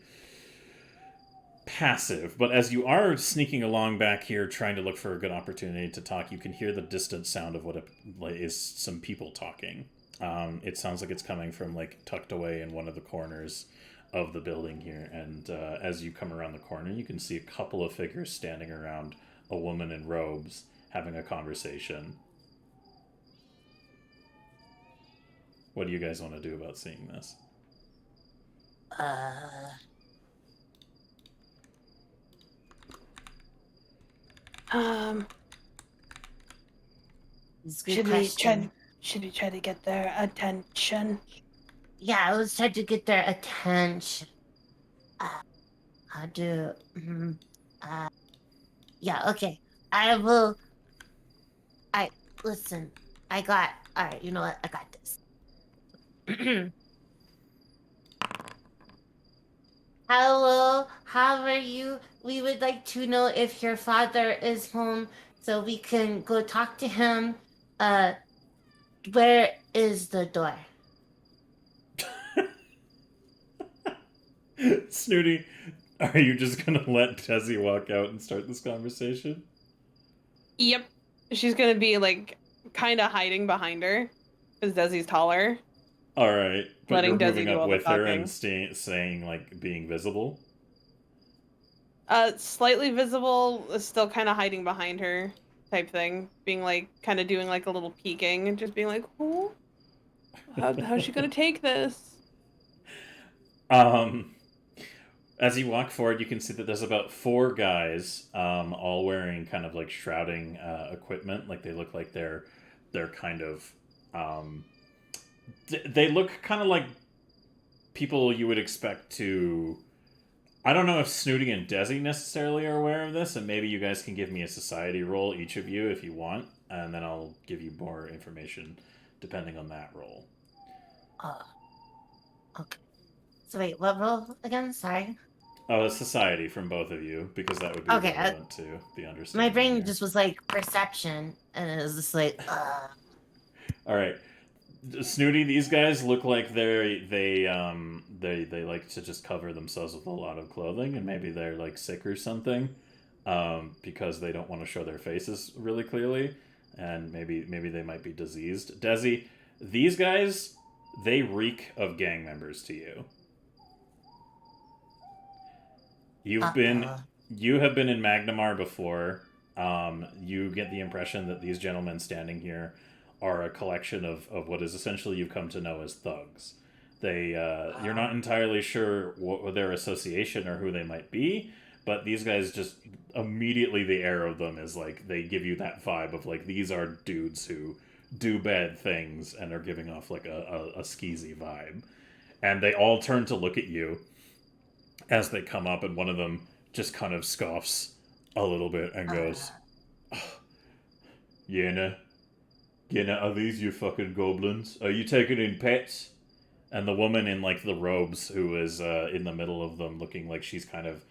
[SPEAKER 1] passive, but as you are sneaking along back here trying to look for a good opportunity to talk, you can hear the distant sound of what is some people talking. It sounds like it's coming from like tucked away in one of the corners of the building here, and as you come around the corner you can see a couple of figures standing around a woman in robes having a conversation. What do you guys want to do about seeing this?
[SPEAKER 3] Uh,
[SPEAKER 2] Um,
[SPEAKER 3] it's a good
[SPEAKER 2] should we
[SPEAKER 3] question.
[SPEAKER 2] try to get their attention?
[SPEAKER 3] Yeah, I was trying to get their attention. How do? Uh, yeah. Okay. I will. I listen. I got. All right. You know what? I got this. Hello. How are you? We would like to know if your father is home, so we can go talk to him. Uh, where is the door?
[SPEAKER 1] Snooty, are you just gonna let Desi walk out and start this conversation?
[SPEAKER 2] Yep. She's gonna be like kind of hiding behind her because Desi's taller,
[SPEAKER 1] All right, but you're
[SPEAKER 2] letting Desi
[SPEAKER 1] moving
[SPEAKER 2] do
[SPEAKER 1] up
[SPEAKER 2] all the
[SPEAKER 1] with her and
[SPEAKER 2] talking.
[SPEAKER 1] saying like being visible.
[SPEAKER 2] Slightly visible, still kind of hiding behind her, type thing. Being like, kind of doing like a little peeking and just being like, "Oh, how's she gonna take this?"
[SPEAKER 1] um, as you walk forward, you can see that there's about four guys, all wearing kind of like shrouding equipment. Like they look like they're kind of they look kind of like people you would expect to. I don't know if Snooty and Desi necessarily are aware of this, and maybe you guys can give me a society roll, each of you, if you want, and then I'll give you more information depending on that roll.
[SPEAKER 3] Oh, okay. So wait, what role again? Sorry.
[SPEAKER 1] Oh, society from both of you, because that would be
[SPEAKER 3] Okay.
[SPEAKER 1] relevant to the
[SPEAKER 3] My
[SPEAKER 1] understanding
[SPEAKER 3] brain
[SPEAKER 1] here.
[SPEAKER 3] just was like perception, and it was just like,
[SPEAKER 1] All right, Snooty, these guys look like they like to just cover themselves with a lot of clothing, and maybe they're like sick or something, because they don't want to show their faces really clearly, and maybe they might be diseased. Desi, these guys, they reek of gang members to you. You've been
[SPEAKER 3] uh,
[SPEAKER 1] you have been in Magnamar before. You get the impression that these gentlemen standing here are a collection of what is essentially you've come to know as thugs. They you're not entirely sure what their association or who they might be, but these guys just immediately the air of them is like they give you that vibe of like these are dudes who do bad things and are giving off like a skeezy vibe. And they all turn to look at you as they come up, and one of them just kind of scoffs a little bit and goes,
[SPEAKER 3] uh,
[SPEAKER 1] oh, Yena, Yena, are these your fucking goblins? Are you taking in pets? And the woman in like the robes, who is in the middle of them, looking like she's kind of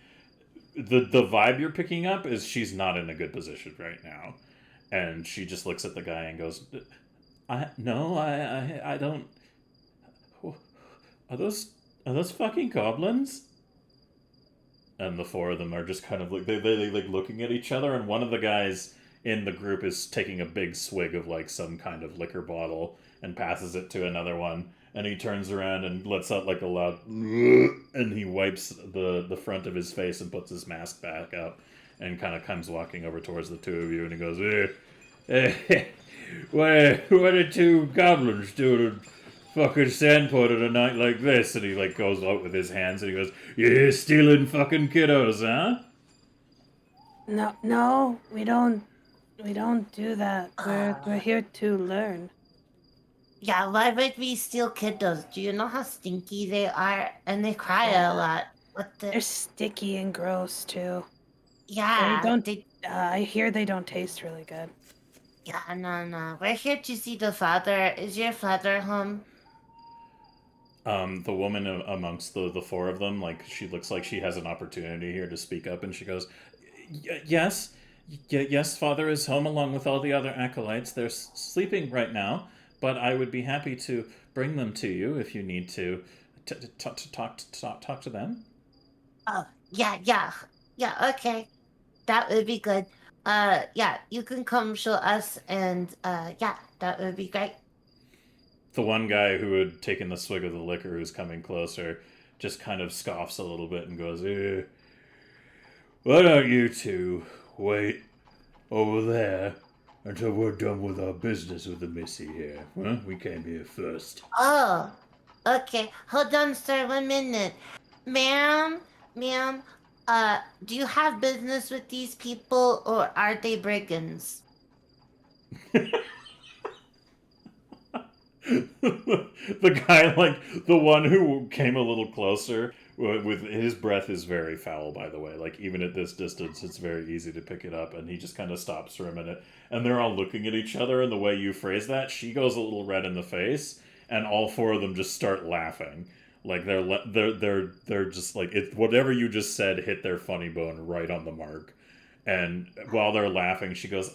[SPEAKER 1] the vibe you're picking up is she's not in a good position right now, and she just looks at the guy and goes, "I no, I don't. Are those fucking goblins?" And the four of them are just kind of like they like looking at each other, and one of the guys in the group is taking a big swig of like some kind of liquor bottle and passes it to another one, and he turns around and lets out like a loud and he wipes the front of his face and puts his mask back up and kind of comes walking over towards the two of you, and he goes, what are two goblins doing fucking Sandport at a night like this?" And he like goes out with his hands and he goes, "Yeah, stealing fucking kiddos, huh?"
[SPEAKER 2] No, no, we don't do that. We're
[SPEAKER 3] uh,
[SPEAKER 2] here to learn.
[SPEAKER 3] yeah, why would we steal kiddos? Do you know how stinky they are? And they cry a
[SPEAKER 2] Yeah,
[SPEAKER 3] lot. What the?
[SPEAKER 2] they're sticky and gross too. They
[SPEAKER 3] Yeah,
[SPEAKER 2] don't.
[SPEAKER 3] they.
[SPEAKER 2] I hear they don't taste really good.
[SPEAKER 3] Yeah, no, no. We're here to see the father. Is your father home?
[SPEAKER 1] The woman amongst the four of them, like, she looks like she has an opportunity here to speak up, and she goes, Yes, yes, father is home along with all the other acolytes. They're sleeping right now, but I would be happy to bring them to you if you need to talk to them.
[SPEAKER 3] Oh, yeah, yeah, yeah. Okay, that would be good. Yeah, you can come show us, and yeah, that would be great.
[SPEAKER 1] The one guy who had taken the swig of the liquor, who's coming closer, just kind of scoffs a little bit and goes, Why don't you two wait over there until we're done with our business with the missy here? Huh? We came here first.
[SPEAKER 3] Oh, okay. Hold on, sir. 1 minute, ma'am, ma'am. Do you have business with these people, or are they brigands?
[SPEAKER 1] The guy, like, the one who came a little closer, with his breath is very foul, by the way. Like, even at this distance, it's very easy to pick it up, and he just kind of stops for a minute. And they're all looking at each other, and the way you phrase that, she goes a little red in the face, and all four of them just start laughing. Like, they're just like, it, whatever you just said hit their funny bone right on the mark. And while they're laughing, she goes,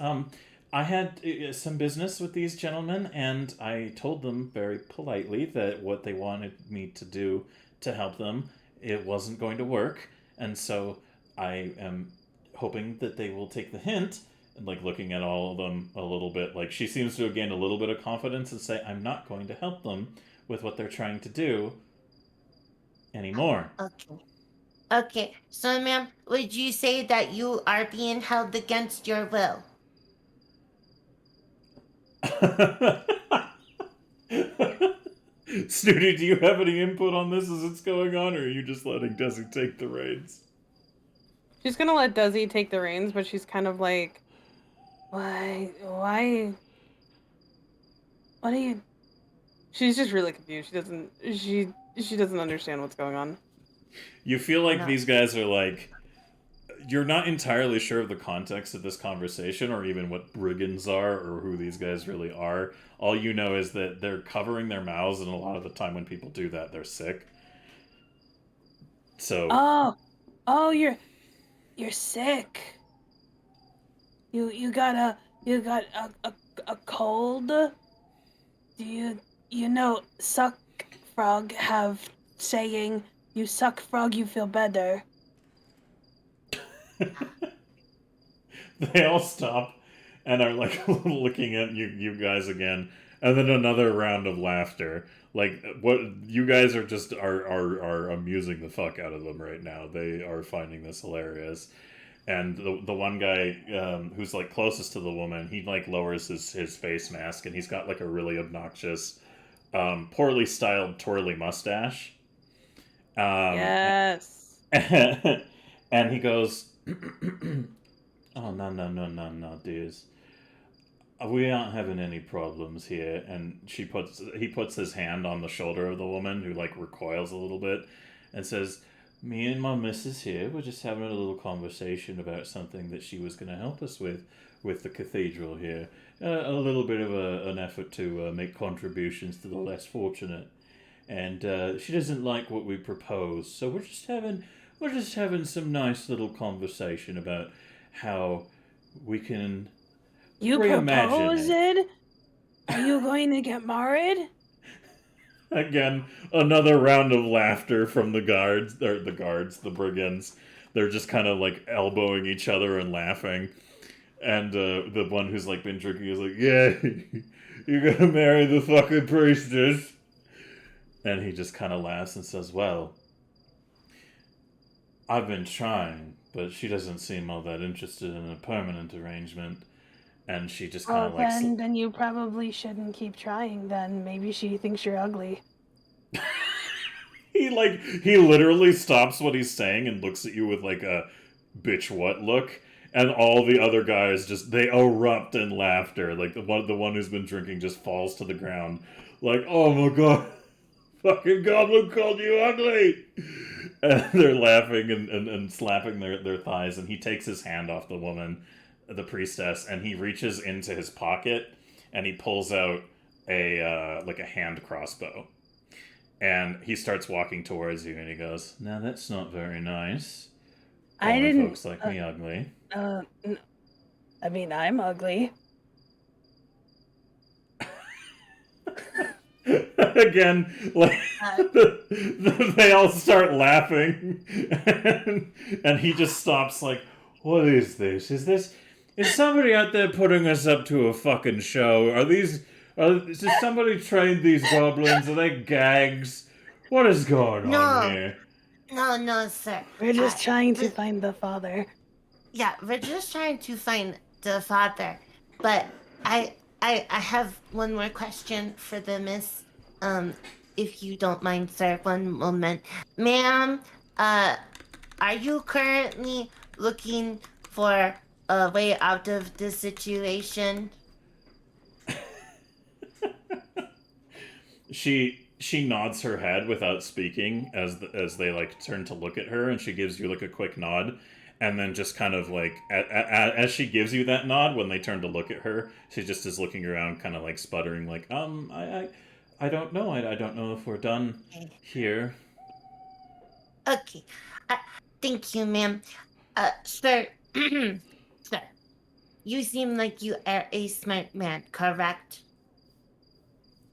[SPEAKER 1] I had some business with these gentlemen, and I told them very politely that what they wanted me to do to help them, it wasn't going to work, and so I am hoping that they will take the hint. And, like, looking at all of them a little bit, like, she seems to have gained a little bit of confidence and say, I'm not going to help them with what they're trying to do anymore.
[SPEAKER 3] Okay. Okay. So, ma'am, would you say that you are being held against your will?
[SPEAKER 1] Snooty, do you have any input on this as it's going on, or are you just letting Desi take the reins?
[SPEAKER 2] She's gonna let Desi take the reins, but she's kind of like, why, what are you? She's just really confused. She doesn't understand what's going on.
[SPEAKER 1] You feel like
[SPEAKER 3] No.
[SPEAKER 1] these guys are like, you're not entirely sure of the context of this conversation or even what brigands are or who these guys really are. All you know is that they're covering their mouths, and a lot of the time when people do that, they're sick. So,
[SPEAKER 2] Oh, you're sick. You got a cold. Do you know suck frog have saying you suck frog you feel better.
[SPEAKER 1] they all stop and are like looking at you guys again, and then another round of laughter. Like, what you guys are just are amusing the fuck out of them right now. They are finding this hilarious. And the one guy, who's like closest to the woman, he like lowers his face mask, and he's got like a really obnoxious, poorly styled twirly mustache.
[SPEAKER 2] Yes.
[SPEAKER 1] And he goes, "Oh, no, dears. We aren't having any problems here." And he puts his hand on the shoulder of the woman, who like recoils a little bit, and says, "Me and my missus here were just having a little conversation about something that she was going to help us with the cathedral here. A little bit of an effort to make contributions to the less fortunate. And she doesn't like what we propose, so we're just having some nice little conversation about how we can
[SPEAKER 2] You
[SPEAKER 1] reimagine
[SPEAKER 2] propose
[SPEAKER 1] it."
[SPEAKER 2] it? Are you going to get married?
[SPEAKER 1] Again, another round of laughter from the brigands. They're just kind of like elbowing each other and laughing. And the one who's like been drinking is like, "Yeah, you're gonna marry the fucking priestess." And he just kind of laughs and says, "Well, I've been trying, but she doesn't seem all that interested in a permanent arrangement." And she just kind
[SPEAKER 2] Well,
[SPEAKER 1] of like,
[SPEAKER 2] then you probably shouldn't keep trying. Then maybe she thinks you're ugly.
[SPEAKER 1] he literally stops what he's saying and looks at you with like a bitch what look. And all the other guys just, they erupt in laughter. Like the one who's been drinking just falls to the ground, like, "Oh my god, Fucking goblin called you ugly! And they're laughing and slapping their thighs, and he takes his hand off the woman, the priestess, and he reaches into his pocket and he pulls out a like a hand crossbow. And he starts walking towards you, and he goes, "Now that's not very nice.
[SPEAKER 2] I
[SPEAKER 1] Calling
[SPEAKER 2] didn't.
[SPEAKER 1] folks like me ugly."
[SPEAKER 2] I mean, I'm ugly.
[SPEAKER 1] Again, like they all start laughing, and he just stops. Like, what is this? Is somebody out there putting us up to a fucking show? Is somebody trained these goblins? Are they gags? What is going on here?
[SPEAKER 3] No, sir.
[SPEAKER 2] We're just trying to find the father.
[SPEAKER 3] Yeah, we're just trying to find the father. But I have one more question for the miss. If you don't mind, sir, one moment. Ma'am, are you currently looking for a way out of this situation?
[SPEAKER 1] She nods her head without speaking as they like turn to look at her, and she gives you like a quick nod, and then just kind of like as she gives you that nod, when they turn to look at her, she just is looking around, kind of like sputtering, like I don't know, I don't know if we're done here.
[SPEAKER 3] Okay, thank you, ma'am. Sir, sir, you seem like you are a smart man, correct?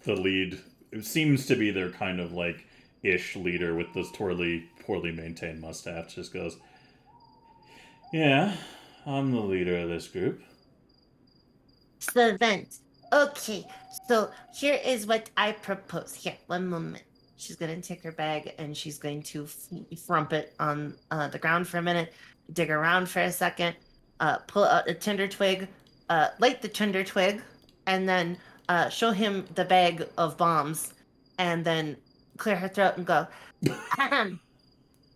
[SPEAKER 1] The lead, it seems to be their kind of like ish leader with this poorly maintained mustache, just goes, "Yeah, I'm the leader of this group."
[SPEAKER 3] So then, okay, so here is what I propose. Here, one moment. She's going to take her bag and she's going to frump it on the ground for a minute, dig around for a second, pull out a tinder twig, light the tinder twig, and then show him the bag of bombs, and then clear her throat and go, "Ahem.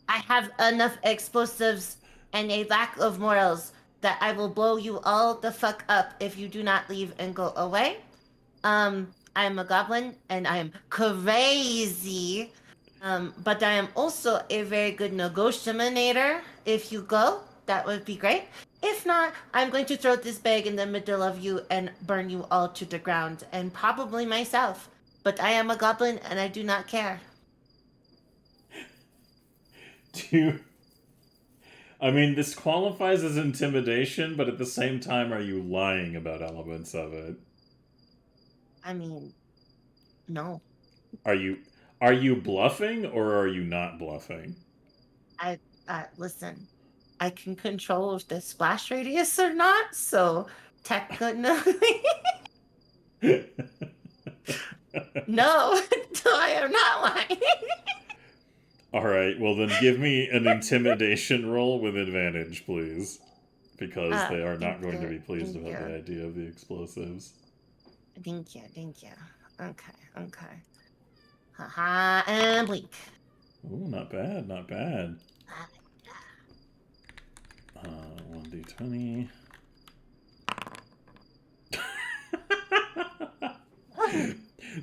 [SPEAKER 3] I have enough explosives and a lack of morals that I will blow you all the fuck up if you do not leave and go away. I am a goblin and I am crazy. But I am also a very good negotiator. If you go, that would be great. If not, I'm going to throw this bag in the middle of you and burn you all to the ground, and probably myself. But I am a goblin and I do not care."
[SPEAKER 1] I mean, this qualifies as intimidation, but at the same time, are you lying about elements of it?
[SPEAKER 3] I mean, no.
[SPEAKER 1] Are you bluffing, or are you not bluffing?
[SPEAKER 3] Listen, I can control if the splash radius or not, so technically, no, I am not lying.
[SPEAKER 1] All right, well then give me an intimidation roll with advantage, please. Because they are not going to be pleased about the idea of the explosives.
[SPEAKER 3] Thank you. Okay. Haha, and blink.
[SPEAKER 1] Ooh, not bad. 1d20.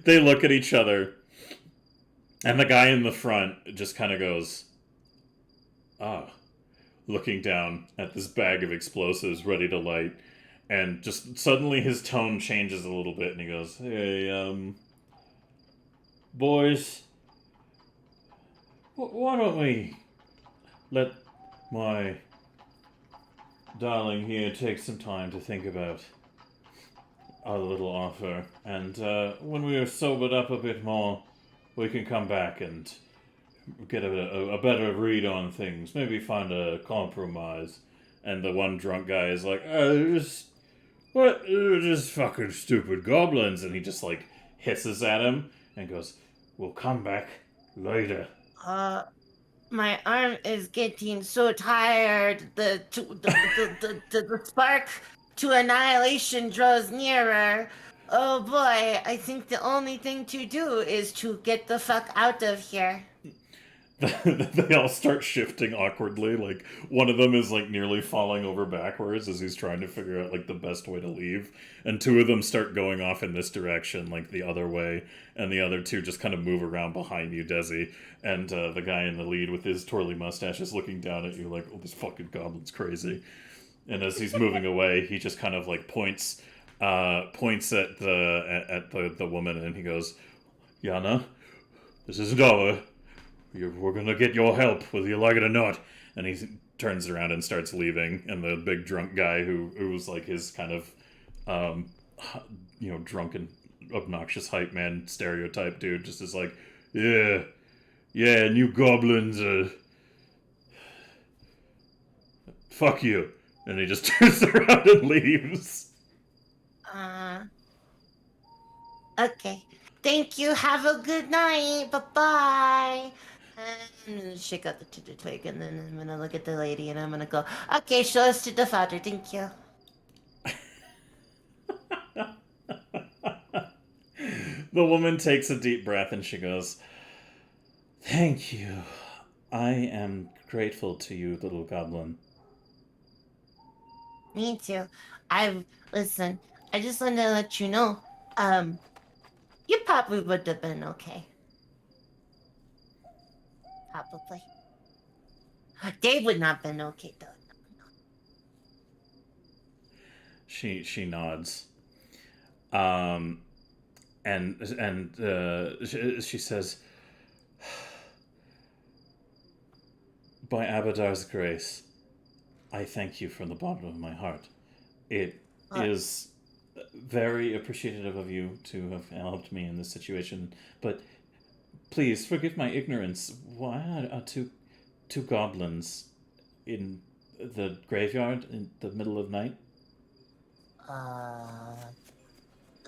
[SPEAKER 1] They look at each other, and the guy in the front just kind of goes, "Ah," looking down at this bag of explosives ready to light, and just suddenly his tone changes a little bit, and he goes, "Hey, boys, why don't we let my darling here take some time to think about our little offer, and when we are sobered up a bit more, we can come back and get a better read on things, maybe find a compromise." And the one drunk guy is like, just fucking stupid goblins," and he just like hisses at him and goes, "We'll come back later."
[SPEAKER 3] My arm is getting so tired. The spark to annihilation draws nearer. Oh boy, I think the only thing to do is to get the fuck out of here.
[SPEAKER 1] they all start shifting awkwardly. Like one of them is like nearly falling over backwards as he's trying to figure out like the best way to leave, and two of them start going off in this direction, like the other way, and the other two just kind of move around behind you, Desi. And the guy in the lead with his twirly mustache is looking down at you like, "Oh, this fucking goblin's crazy." And as he's moving away, he just kind of like points at the woman, and he goes, "Yana, this isn't over. We're gonna get your help, whether you like it or not." And he turns around and starts leaving. And the big drunk guy, who was like his kind of, drunken, obnoxious hype man stereotype dude, just is like, "Yeah, yeah, new goblins. Fuck you." And he just turns around and leaves.
[SPEAKER 3] Okay. Thank you. Have a good night. Bye-bye. I'm gonna shake out the twig, and then I'm gonna look at the lady, and I'm gonna go, okay, show us to the father. Thank you.
[SPEAKER 1] The woman takes a deep breath and she goes, "Thank you. I am grateful to you, little goblin."
[SPEAKER 3] Me too. Listen, I just wanted to let you know, you probably would have been okay. Probably. Dave would not have been okay, though.
[SPEAKER 1] She nods. She says, "By Abadar's grace, I thank you from the bottom of my heart. It is very appreciative of you to have helped me in this situation, but please forgive my ignorance. Why are two goblins in the graveyard in the middle of night?"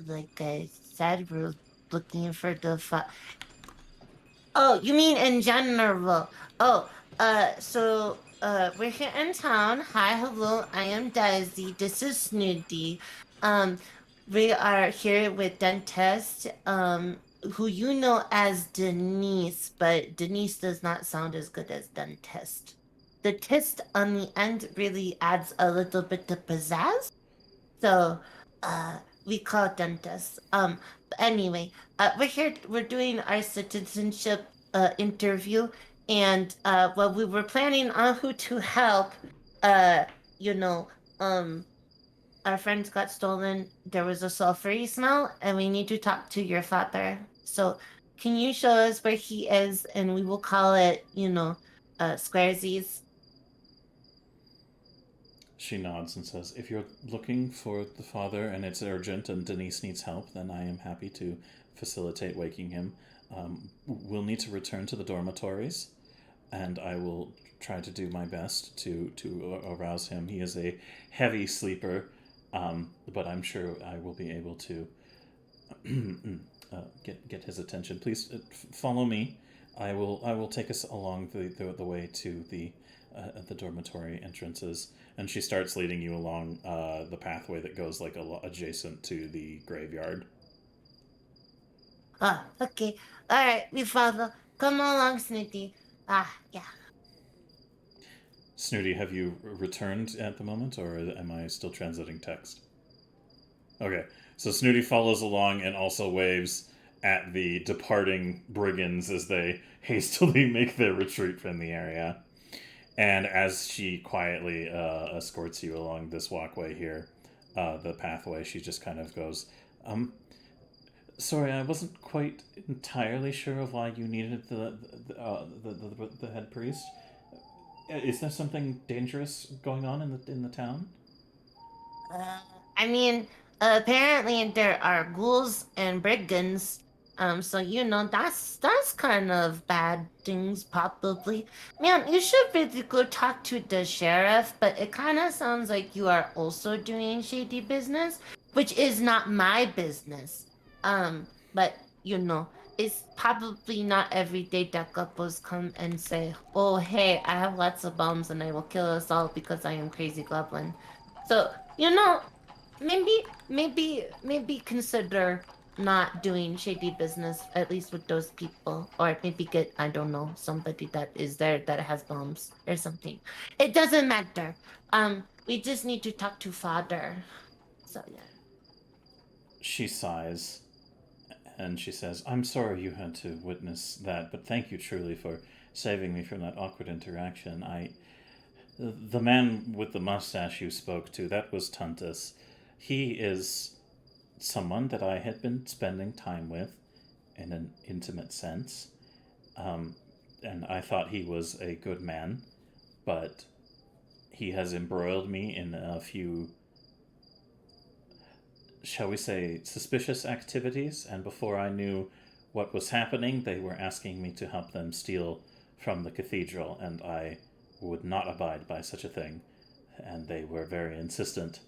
[SPEAKER 3] Like I said, we're looking for the Oh, you mean in general? Oh, we're here in town. Hi, hello, I am Daisy. This is Snooty. We are here with dentist, who you know as Denise, but Denise does not sound as good as dentist. The tist on the end really adds a little bit of pizzazz. So, we call it dentist. But anyway, we're here. We're doing our citizenship interview, and well, we were planning on who to help. Uh, you know, our friends got stolen. There was a sulfury smell, and we need to talk to your father. So, can you show us where he is, and we will call it, Squaresies.
[SPEAKER 1] She nods and says, "If you're looking for the father and it's urgent and Denise needs help, then I am happy to facilitate waking him. We'll need to return to the dormitories, and I will try to do my best to arouse him. He is a heavy sleeper, but I'm sure I will be able to get his attention. Please follow me. I will take us along the way to the dormitory entrances." And she starts leading you along the pathway that goes like adjacent to the graveyard.
[SPEAKER 3] Oh, okay. All right, we follow. Come along, Snooty. Yeah.
[SPEAKER 1] Snooty, have you returned at the moment, or am I still translating text? Okay, so Snooty follows along and also waves at the departing brigands as they hastily make their retreat from the area. And as she quietly escorts you along this walkway here, the pathway, she just kind of goes, "Sorry, I wasn't quite entirely sure of why you needed the head priest. Is there something dangerous going on in the town?"
[SPEAKER 3] I mean, apparently there are ghouls and brigands. So that's kind of bad things, probably. Man, you should really go talk to the sheriff, but it kind of sounds like you are also doing shady business, which is not my business. But it's probably not every day that couples come and say, "Oh, hey, I have lots of bombs and I will kill us all because I am crazy goblin." So, maybe consider not doing shady business, at least with those people. Or maybe get, I don't know, somebody that is there that has bombs or something. It doesn't matter. We just need to talk to father. So yeah.
[SPEAKER 1] She sighs and she says, I'm sorry you had to witness that, but thank you truly for saving me from that awkward interaction. The man with the mustache you spoke to, that was Tuntus. He is someone that I had been spending time with in an intimate sense. And I thought he was a good man, but he has embroiled me in a few, shall we say, suspicious activities, and before I knew what was happening, they were asking me to help them steal from the cathedral, and I would not abide by such a thing, and they were very insistent.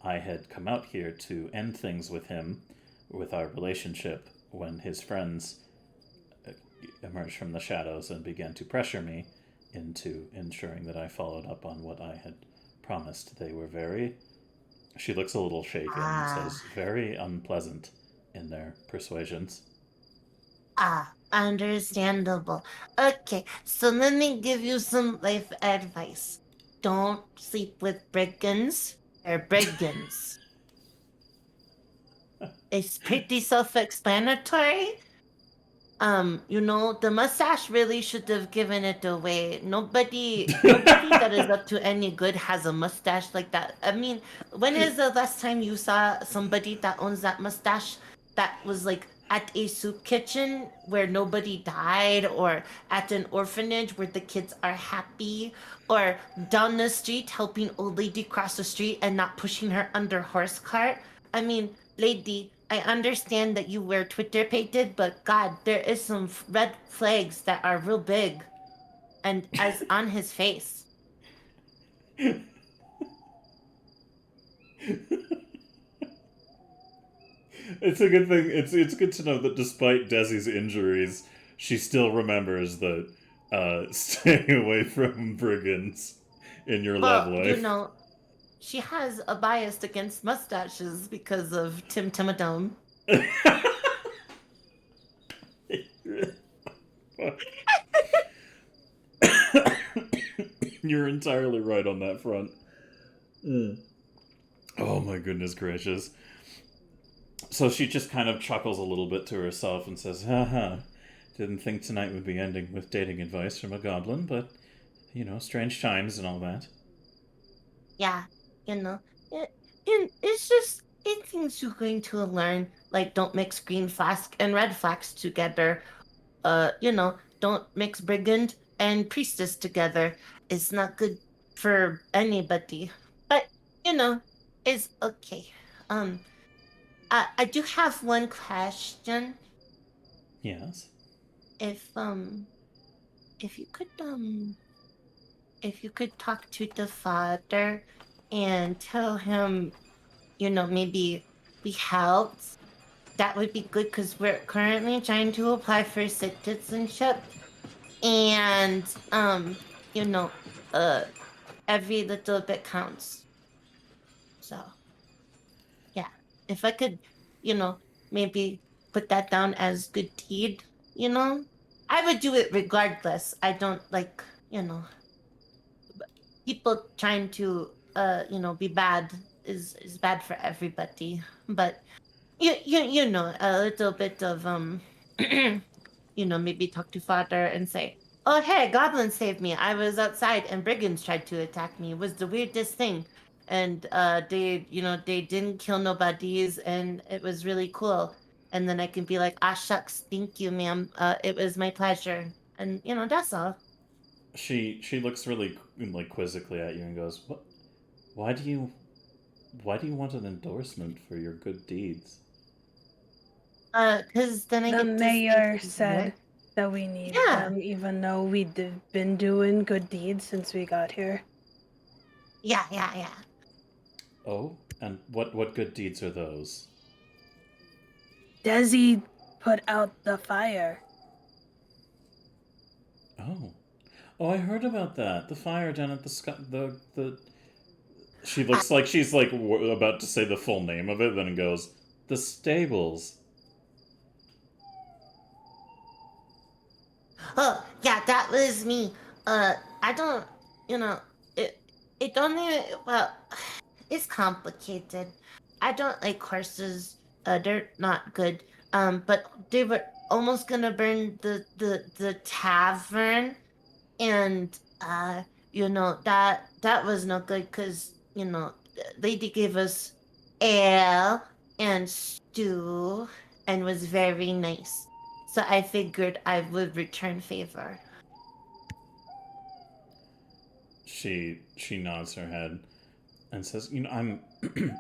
[SPEAKER 1] I had come out here to end things with him, with our relationship, when his friends emerged from the shadows and began to pressure me into ensuring that I followed up on what I had promised. They were very, she looks a little shaken and says, very unpleasant in their persuasions.
[SPEAKER 3] Understandable. Okay, so let me give you some life advice. Don't sleep with brigands. They're brigands. It's pretty self-explanatory. The mustache really should have given it away. Nobody that is up to any good has a mustache like that. I mean, when is the last time you saw somebody that owns that mustache that was like at a soup kitchen where nobody died, or at an orphanage where the kids are happy, or down the street helping old lady cross the street and not pushing her under horse cart? I mean, lady, I understand that you wear Twitter pated, but God, there is some red flags that are real big, and as on his face.
[SPEAKER 1] It's a good thing. It's good to know that despite Desi's injuries, she still remembers that staying away from brigands in your love
[SPEAKER 3] Well,
[SPEAKER 1] life.
[SPEAKER 3] she has a bias against mustaches because of Tim Timadome.
[SPEAKER 1] You're entirely right on that front. Oh my goodness gracious. So she just kind of chuckles a little bit to herself and says, haha, didn't think tonight would be ending with dating advice from a goblin, but, strange times and all that.
[SPEAKER 3] Yeah, it's just things you're going to learn. Like, don't mix green flask and red flax together. Don't mix brigand and priestess together. It's not good for anybody. But you know, it's okay. Um, I do have one question.
[SPEAKER 1] Yes.
[SPEAKER 3] If if you could if you could talk to the father and tell him, maybe we helped, that would be good because we're currently trying to apply for citizenship, and you know, uh, every little bit counts. So yeah, if I could, you know, maybe put that down as good deed, I would do it regardless. I don't like, people trying to, be bad is bad for everybody. But a little bit of maybe talk to father and say, "Oh, hey, goblin saved me. I was outside and brigands tried to attack me. It was the weirdest thing." And they didn't kill nobodies, and it was really cool. And then I can be like, "Ah, shucks, thank you, ma'am. It was my pleasure." And that's all.
[SPEAKER 1] She looks really like quizzically at you and goes, "What? Why do you why do you want an endorsement for your good deeds?"
[SPEAKER 3] Because then I
[SPEAKER 2] The
[SPEAKER 3] get to
[SPEAKER 2] mayor
[SPEAKER 3] speak
[SPEAKER 2] said
[SPEAKER 3] it.
[SPEAKER 2] that we need
[SPEAKER 3] Yeah.
[SPEAKER 2] them, even though we've been doing good deeds since we got here.
[SPEAKER 3] Yeah, yeah, yeah.
[SPEAKER 1] Oh, and what good deeds are those?
[SPEAKER 2] Desi put out the fire.
[SPEAKER 1] Oh, oh, I heard about that. The fire down at the sky. The. She looks like she's like about to say the full name of it, then goes, the stables.
[SPEAKER 3] Oh, yeah, that was me. I don't, you know, it, it don't even, well, it's complicated. I don't like horses. They're not good. But they were almost gonna burn the tavern, and that was not good because the lady gave us ale and stew and was very nice. So I figured I would return favor.
[SPEAKER 1] She nods her head and says, "You know, I'm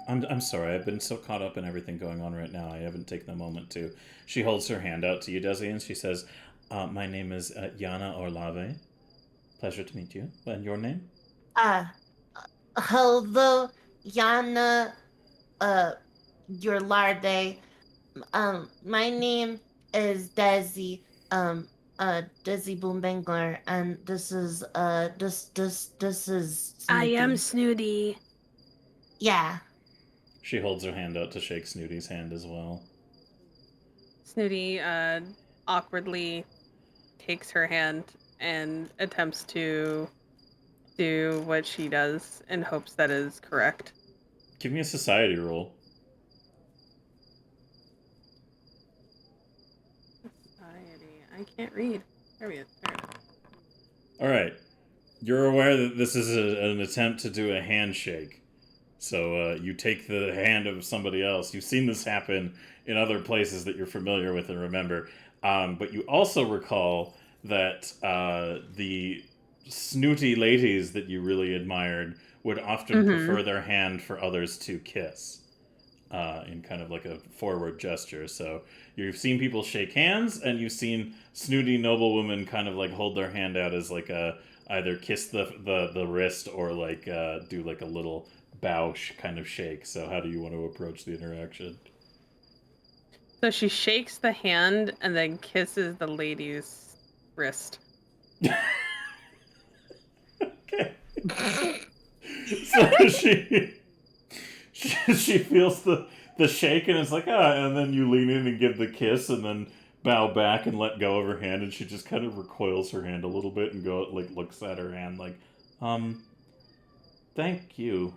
[SPEAKER 1] I'm sorry. I've been so caught up in everything going on right now. I haven't taken a moment to." She holds her hand out to you, Desi, and she says, "My name is Yana Orlave. Pleasure to meet you. And your name?"
[SPEAKER 3] Uh, Hello, Yana, uh, your larde. My name is Desi, Desi Boombangler, and this is
[SPEAKER 2] I am
[SPEAKER 3] Snooty.
[SPEAKER 2] Snooty.
[SPEAKER 3] Yeah.
[SPEAKER 1] She holds her hand out to shake Snooty's hand as well.
[SPEAKER 2] Snooty awkwardly takes her hand and attempts to do what she does in hopes that is correct.
[SPEAKER 1] Give me a society roll.
[SPEAKER 2] Society. I can't read. There we go. There it is.
[SPEAKER 1] All right. You're aware that this is an attempt to do a handshake. So you take the hand of somebody else. You've seen this happen in other places that you're familiar with and remember. But you also recall that the snooty ladies that you really admired would often prefer their hand for others to kiss in kind of like a forward gesture. So you've seen people shake hands, and you've seen snooty noblewomen kind of like hold their hand out as like a either kiss the wrist or like do like a little bow kind of shake. So how do you want to approach the interaction?
[SPEAKER 2] So she shakes the hand and then kisses the lady's wrist.
[SPEAKER 1] Okay. So she feels the shake and it's like and then you lean in and give the kiss and then bow back and let go of her hand, and she just kind of recoils her hand a little bit and go like looks at her hand like thank you.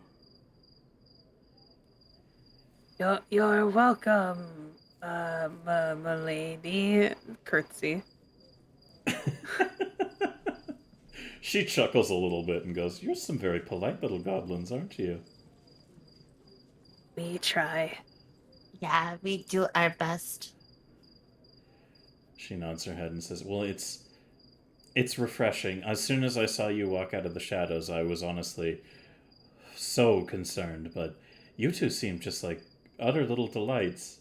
[SPEAKER 2] You're welcome, my lady. Curtsy.
[SPEAKER 1] She chuckles a little bit and goes, "You're some very polite little goblins, aren't you?"
[SPEAKER 2] We try.
[SPEAKER 3] Yeah, we do our best.
[SPEAKER 1] She nods her head and says, "Well, it's refreshing. As soon as I saw you walk out of the shadows, I was honestly so concerned, but you two seem just like utter little delights."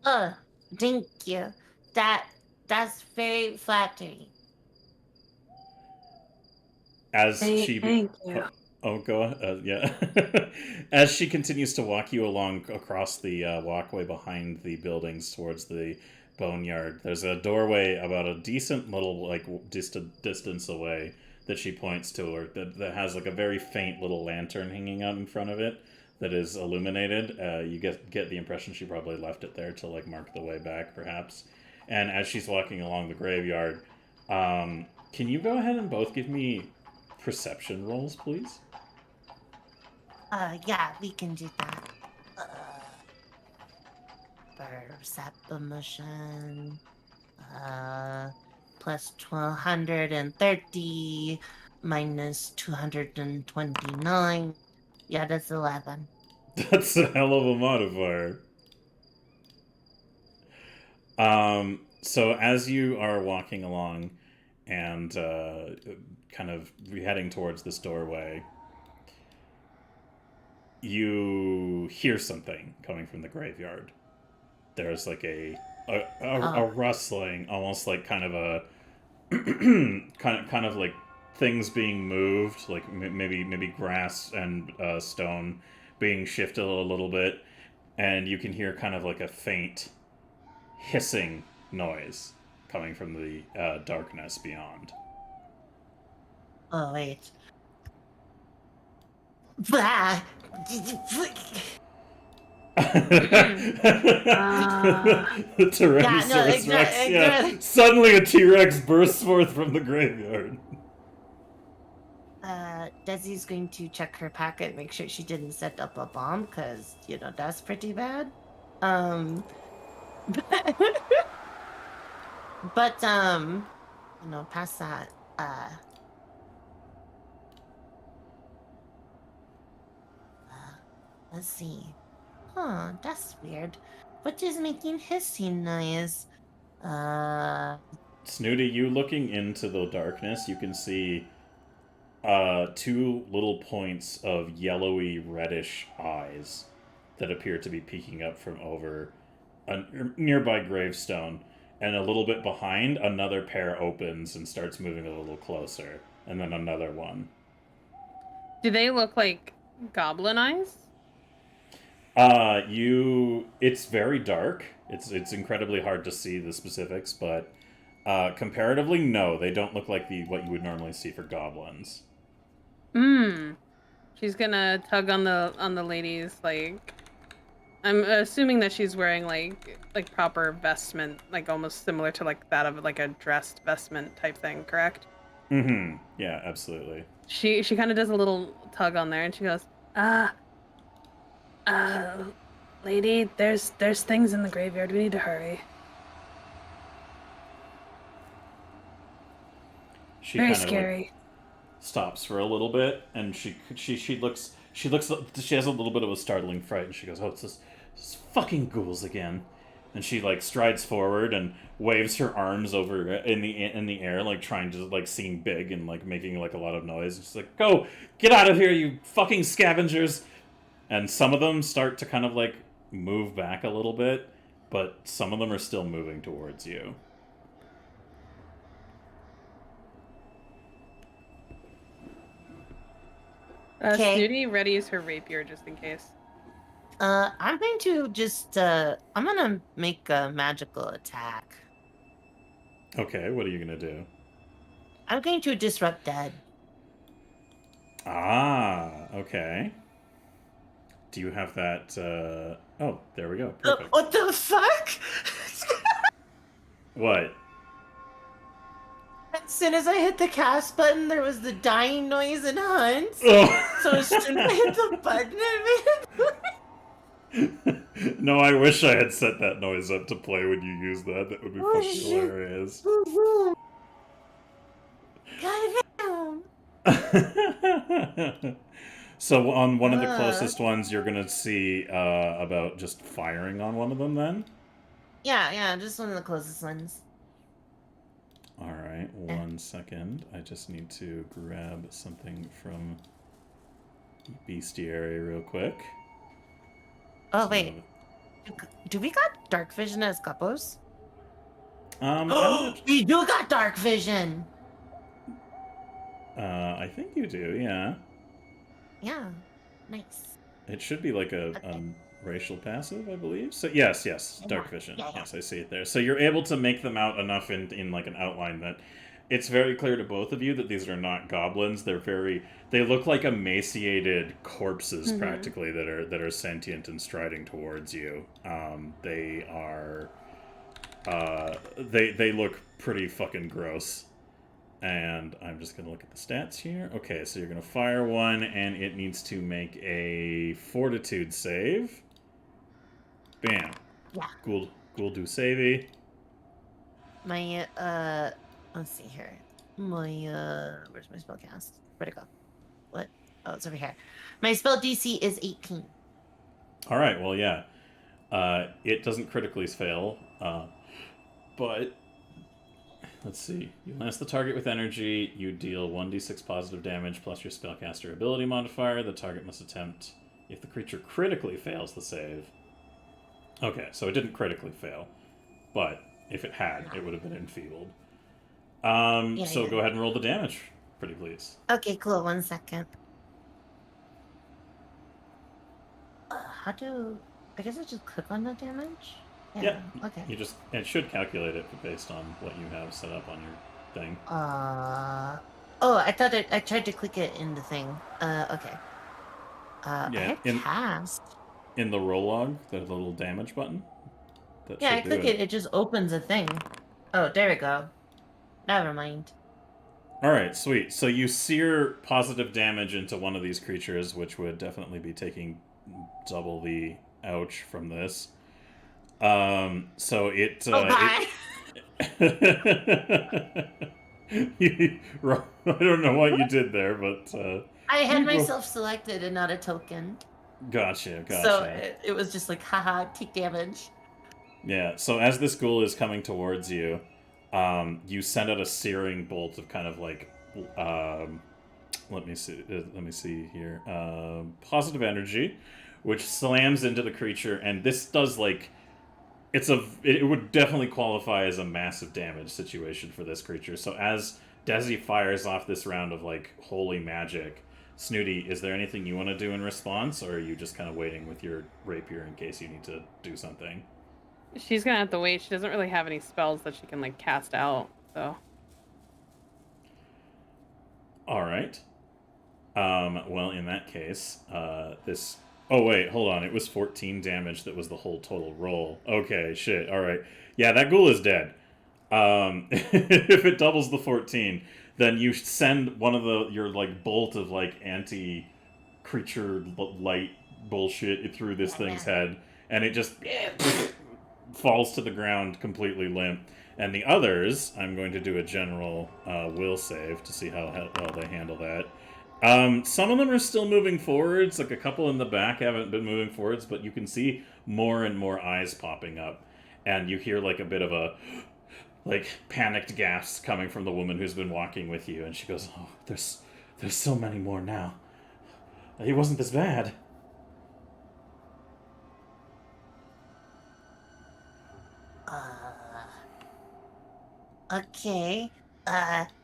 [SPEAKER 3] Oh, thank you. That's very flattering.
[SPEAKER 1] As she
[SPEAKER 2] Thank you.
[SPEAKER 1] go yeah. As she continues to walk you along across the walkway behind the buildings towards the boneyard, there's a doorway about a decent little like distance away that she points to, or that has like a very faint little lantern hanging out in front of it that is illuminated. You get the impression she probably left it there to like mark the way back, perhaps. And as she's walking along the graveyard, can you go ahead and both give me perception rolls, please?
[SPEAKER 3] Yeah, we can do that. Perception. Plus 1230 minus 229. Yeah, that's 11.
[SPEAKER 1] That's a hell of a modifier. So as you are walking along and kind of heading towards this doorway, you hear something coming from the graveyard. There's like a rustling, almost like kind of a kind of like things being moved, like maybe grass and stone being shifted a little bit, and you can hear kind of like a faint hissing noise coming from the darkness beyond.
[SPEAKER 3] Oh, wait. Bah!
[SPEAKER 1] The Tyrannosaurus Rex. Yeah. Suddenly a T-Rex bursts forth from the graveyard.
[SPEAKER 3] Desi's going to check her packet, make sure she didn't set up a bomb, because, that's pretty bad. But, past that, let's see. Huh, that's weird. What is making hissing noise?
[SPEAKER 1] Snooty, you looking into the darkness, you can see two little points of yellowy reddish eyes that appear to be peeking up from over a nearby gravestone, and a little bit behind another pair opens and starts moving a little closer, and then another one.
[SPEAKER 2] Do they look like goblin eyes?
[SPEAKER 1] It's very dark. It's incredibly hard to see the specifics, but comparatively, no, they don't look like what you would normally see for goblins.
[SPEAKER 2] She's gonna tug on the lady's, like, I'm assuming that she's wearing like proper vestment, like almost similar to like that of like a dressed vestment type thing, correct?
[SPEAKER 1] Mm-hmm. Yeah, absolutely.
[SPEAKER 2] She kind of does a little tug on there, and she goes, lady, there's things in the graveyard. We need to hurry.
[SPEAKER 1] She
[SPEAKER 2] Very
[SPEAKER 1] kind of
[SPEAKER 2] scary.
[SPEAKER 1] Stops for a little bit, and she looks she has a little bit of a startling fright, and she goes, "Oh, it's this fucking ghouls again." And she like strides forward and waves her arms over in the air, like trying to like seem big and like making like a lot of noise. And she's like, "Go, get out of here, you fucking scavengers!" And some of them start to kind of like move back a little bit, but some of them are still moving towards you.
[SPEAKER 2] Snooty readies her rapier just in case.
[SPEAKER 3] I'm going to just, I'm gonna make a magical attack.
[SPEAKER 1] Okay, what are you gonna do?
[SPEAKER 3] I'm going to disrupt dead.
[SPEAKER 1] Ah, okay. Do you have that, oh, there we go, perfect.
[SPEAKER 3] What the fuck?
[SPEAKER 1] What?
[SPEAKER 3] As soon as I hit the cast button, there was the dying noise in Hunt.
[SPEAKER 1] Oh.
[SPEAKER 3] So as soon as I hit the button, it made it.
[SPEAKER 1] No, I wish I had set that noise up to play when you use that. That would be fucking hilarious.
[SPEAKER 3] Goddamn.
[SPEAKER 1] So on one of the closest ones, you're gonna see about just firing on one of them then?
[SPEAKER 3] Yeah, just one of the closest ones.
[SPEAKER 1] Alright, 1 second. I just need to grab something from bestiary real quick.
[SPEAKER 3] Oh, wait. Do we got dark vision as couples? We do got dark vision!
[SPEAKER 1] I think you do, yeah.
[SPEAKER 3] Yeah, nice.
[SPEAKER 1] It should be like a racial passive, I believe. So yes, dark vision.
[SPEAKER 3] Yeah.
[SPEAKER 1] Yes, I see it there. So you're able to make them out enough in like an outline that it's very clear to both of you that these are not goblins. They look like emaciated corpses practically that are sentient and striding towards you. They are they look pretty fucking gross. And I'm just going to look at the stats here. Okay, so you're going to fire one, and it needs to make a fortitude save. Bam.
[SPEAKER 3] Yeah.
[SPEAKER 1] Ghoul do savey.
[SPEAKER 3] My, let's see here. Where's my spell cast? Where'd it go? What? Oh, it's over here. My spell DC is 18.
[SPEAKER 1] All right, well, yeah. It doesn't critically fail, but... Let's see. You lance the target with energy. You deal 1d6 positive damage plus your spellcaster ability modifier. The target must attempt if the creature critically fails the save. Okay, so it didn't critically fail, but if it had, it would have been enfeebled. So go ahead and roll the damage, pretty please.
[SPEAKER 3] Okay, cool. 1 second. I guess I just click on the damage?
[SPEAKER 1] Yeah.
[SPEAKER 3] Okay.
[SPEAKER 1] It should calculate it based on what you have set up on your thing.
[SPEAKER 3] Oh, I tried to click it in the thing. Okay.
[SPEAKER 1] Yeah,
[SPEAKER 3] I had cast.
[SPEAKER 1] in the roll log, the little damage button. That
[SPEAKER 3] Yeah, I
[SPEAKER 1] should do
[SPEAKER 3] click it. It just opens a thing. Oh, there we go. Never mind.
[SPEAKER 1] Alright, sweet. So you sear positive damage into one of these creatures, which would definitely be taking double the ouch from this. So it...
[SPEAKER 3] Oh, God.
[SPEAKER 1] I don't know what you did there, but...
[SPEAKER 3] I had myself selected and not a token.
[SPEAKER 1] Gotcha.
[SPEAKER 3] So it was just like, haha, take damage.
[SPEAKER 1] Yeah, so as this ghoul is coming towards you, you send out a searing bolt of kind of like, let me see here, positive energy, which slams into the creature, and this does like, it would definitely qualify as a massive damage situation for this creature. So as Desi fires off this round of like holy magic, Snooty, is there anything you want to do in response, or are you just kind of waiting with your rapier in case you need to do something?
[SPEAKER 2] She's gonna have to wait. She doesn't really have any spells that she can like cast out, so.
[SPEAKER 1] All right. Well, in that case, this. Oh wait, hold on. It was 14 damage. That was the whole total roll. Okay, shit. All right. Yeah, that ghoul is dead. If it doubles the 14, then you send one of your like bolt of like anti-creature light bullshit through this thing's head, and it just falls to the ground completely limp. And the others, I'm going to do a general will save to see how well they handle that. Some of them are still moving forwards, like a couple in the back haven't been moving forwards, but you can see more and more eyes popping up. And you hear like a bit of a like panicked gasp coming from the woman who's been walking with you, and she goes, "Oh, there's so many more now. It wasn't this bad."
[SPEAKER 3] Okay.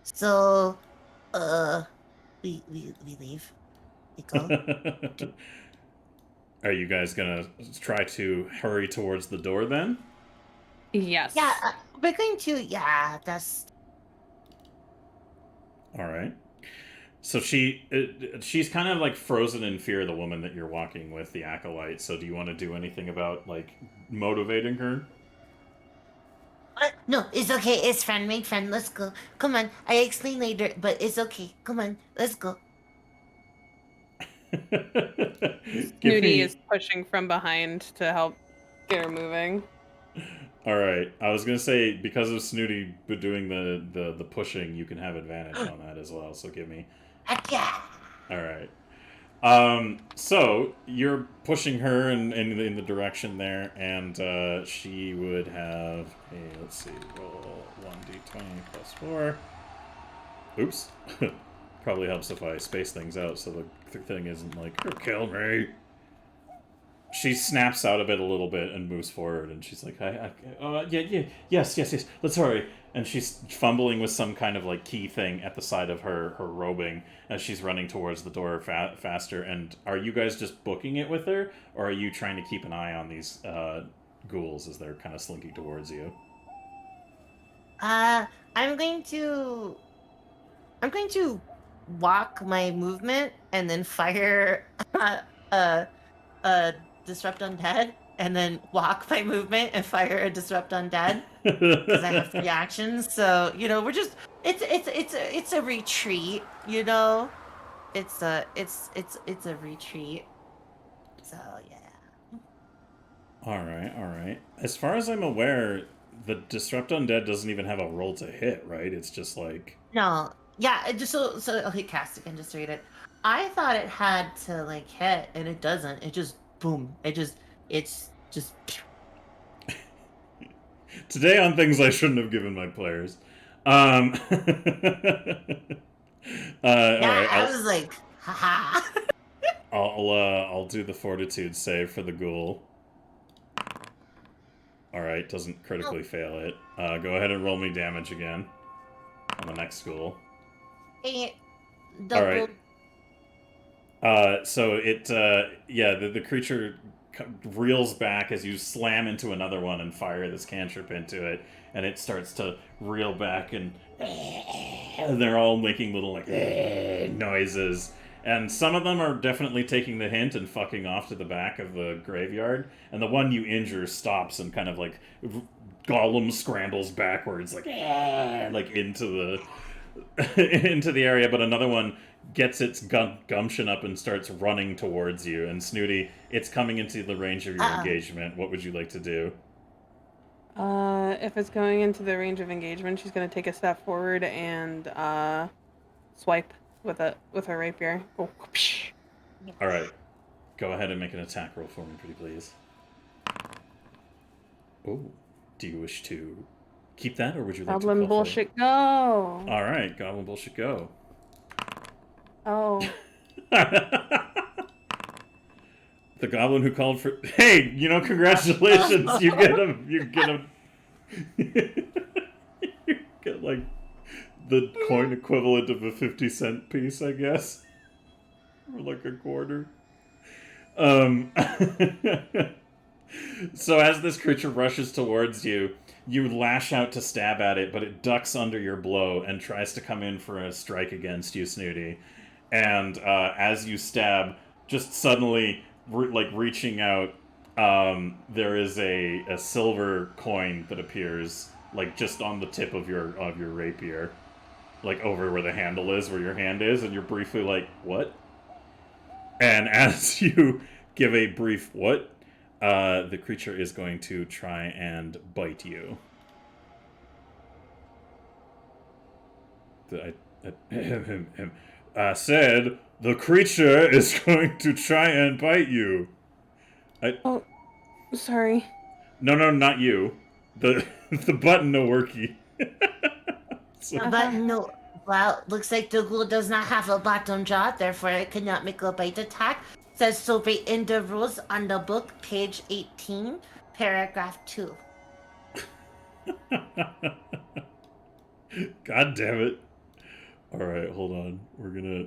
[SPEAKER 3] So, we leave. We go.
[SPEAKER 1] Are you guys gonna try to hurry towards the door then?
[SPEAKER 2] Yes.
[SPEAKER 3] Yeah, we're going to. Yeah, that's.
[SPEAKER 1] All right. So she's kind of like frozen in fear, the woman that you're walking with, the acolyte. So do you want to do anything about like motivating her?
[SPEAKER 3] No, it's okay. It's friend made friend. Let's go. Come on. I explain later, but it's okay. Come on. Let's go.
[SPEAKER 2] Snooty is pushing from behind to help get her moving.
[SPEAKER 1] All right. I was gonna say because of Snooty doing the pushing, you can have advantage on that as well. So give me.
[SPEAKER 3] Yeah.
[SPEAKER 1] All right. So you're pushing her in the direction there, and she would have a, let's see, roll 1d20 plus 4. Oops. Probably helps if I space things out so the thing isn't like, "You kill me." She snaps out of it a little bit and moves forward, and she's like, yes, let's hurry. And she's fumbling with some kind of like key thing at the side of her robing as she's running towards the door faster. And are you guys just booking it with her, or are you trying to keep an eye on these ghouls as they're kind of slinking towards you?
[SPEAKER 3] I'm going to walk my movement and then fire disrupt undead, and then walk my movement and fire a disrupt undead because I have 3 actions. So we're just it's a retreat. It's a retreat. So yeah.
[SPEAKER 1] All right. As far as I'm aware, the disrupt undead doesn't even have a roll to hit, right? It's just like
[SPEAKER 3] No. Yeah, it just so I'll hit cast again just to read it. I thought it had to like hit, and it doesn't. It just boom. It's just.
[SPEAKER 1] Today on things I shouldn't have given my players.
[SPEAKER 3] Yeah,
[SPEAKER 1] all right,
[SPEAKER 3] I was like, haha.
[SPEAKER 1] I'll do the fortitude save for the ghoul. All right, doesn't critically fail it. Go ahead and roll me damage again on the next ghoul. All right. So it, the creature reels back as you slam into another one and fire this cantrip into it, and it starts to reel back, and they're all making little like noises, And some of them are definitely taking the hint and fucking off to the back of the graveyard. And the one you injure stops and kind of like Gollum scrambles backwards, like into the into the area. But another one gets its gumption up and starts running towards you. And Snooty, it's coming into the range of your engagement. What would you like to do?
[SPEAKER 2] If it's going into the range of engagement, she's gonna take a step forward and swipe with her rapier. Oh,
[SPEAKER 1] all right, go ahead and make an attack roll for me, pretty please. Oh, do you wish to keep that, or would you like
[SPEAKER 2] Goblin
[SPEAKER 1] to? Goblin
[SPEAKER 2] bullshit, go!
[SPEAKER 1] All right, goblin bullshit, go.
[SPEAKER 2] Oh.
[SPEAKER 1] The goblin who called for. Hey, congratulations! You get a. You get like the coin equivalent of a 50-cent piece, I guess, or like a quarter. So as this creature rushes towards you, you lash out to stab at it, but it ducks under your blow and tries to come in for a strike against you, Snooty. And as you stab, just suddenly, reaching out, there is a silver coin that appears, like, just on the tip of your rapier. Like, over where the handle is, where your hand is, and you're briefly like, what? And as you give a brief what, the creature is going to try and bite you. I said the creature is going to try and bite you.
[SPEAKER 2] Oh, sorry.
[SPEAKER 1] No, not you. The button no worky.
[SPEAKER 3] The button no. Well, looks like the ghoul does not have a bottom jaw, therefore it cannot make a bite attack. Says so right in the rules on the book, page 18, paragraph 2.
[SPEAKER 1] God damn it. Alright, hold on. We're gonna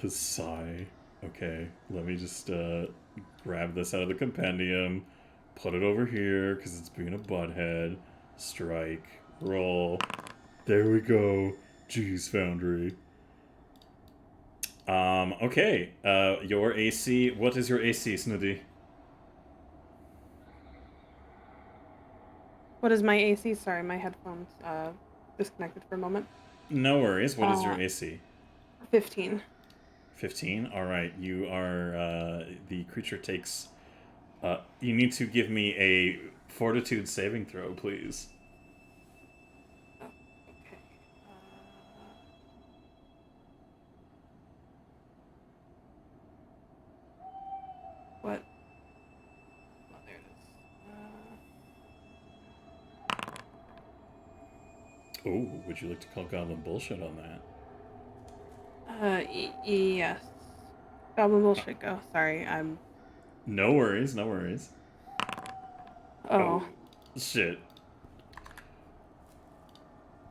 [SPEAKER 1] sigh. Okay, let me just grab this out of the compendium, put it over here, because it's being a butthead. Strike. Roll. There we go. Jeez, Foundry. Okay. Your AC. What is your AC, Snooty?
[SPEAKER 2] What is my AC? Sorry, my headphones disconnected for a moment.
[SPEAKER 1] No worries. What is your AC?
[SPEAKER 2] 15.
[SPEAKER 1] 15? Alright. You are, the creature takes, you need to give me a fortitude saving throw, please.
[SPEAKER 2] What? Oh, there it is.
[SPEAKER 1] Oh, would you like to call Goblin bullshit on that?
[SPEAKER 2] Yes. Goblin bullshit, go. Sorry, I'm...
[SPEAKER 1] No worries, no worries.
[SPEAKER 2] Oh.
[SPEAKER 1] Shit.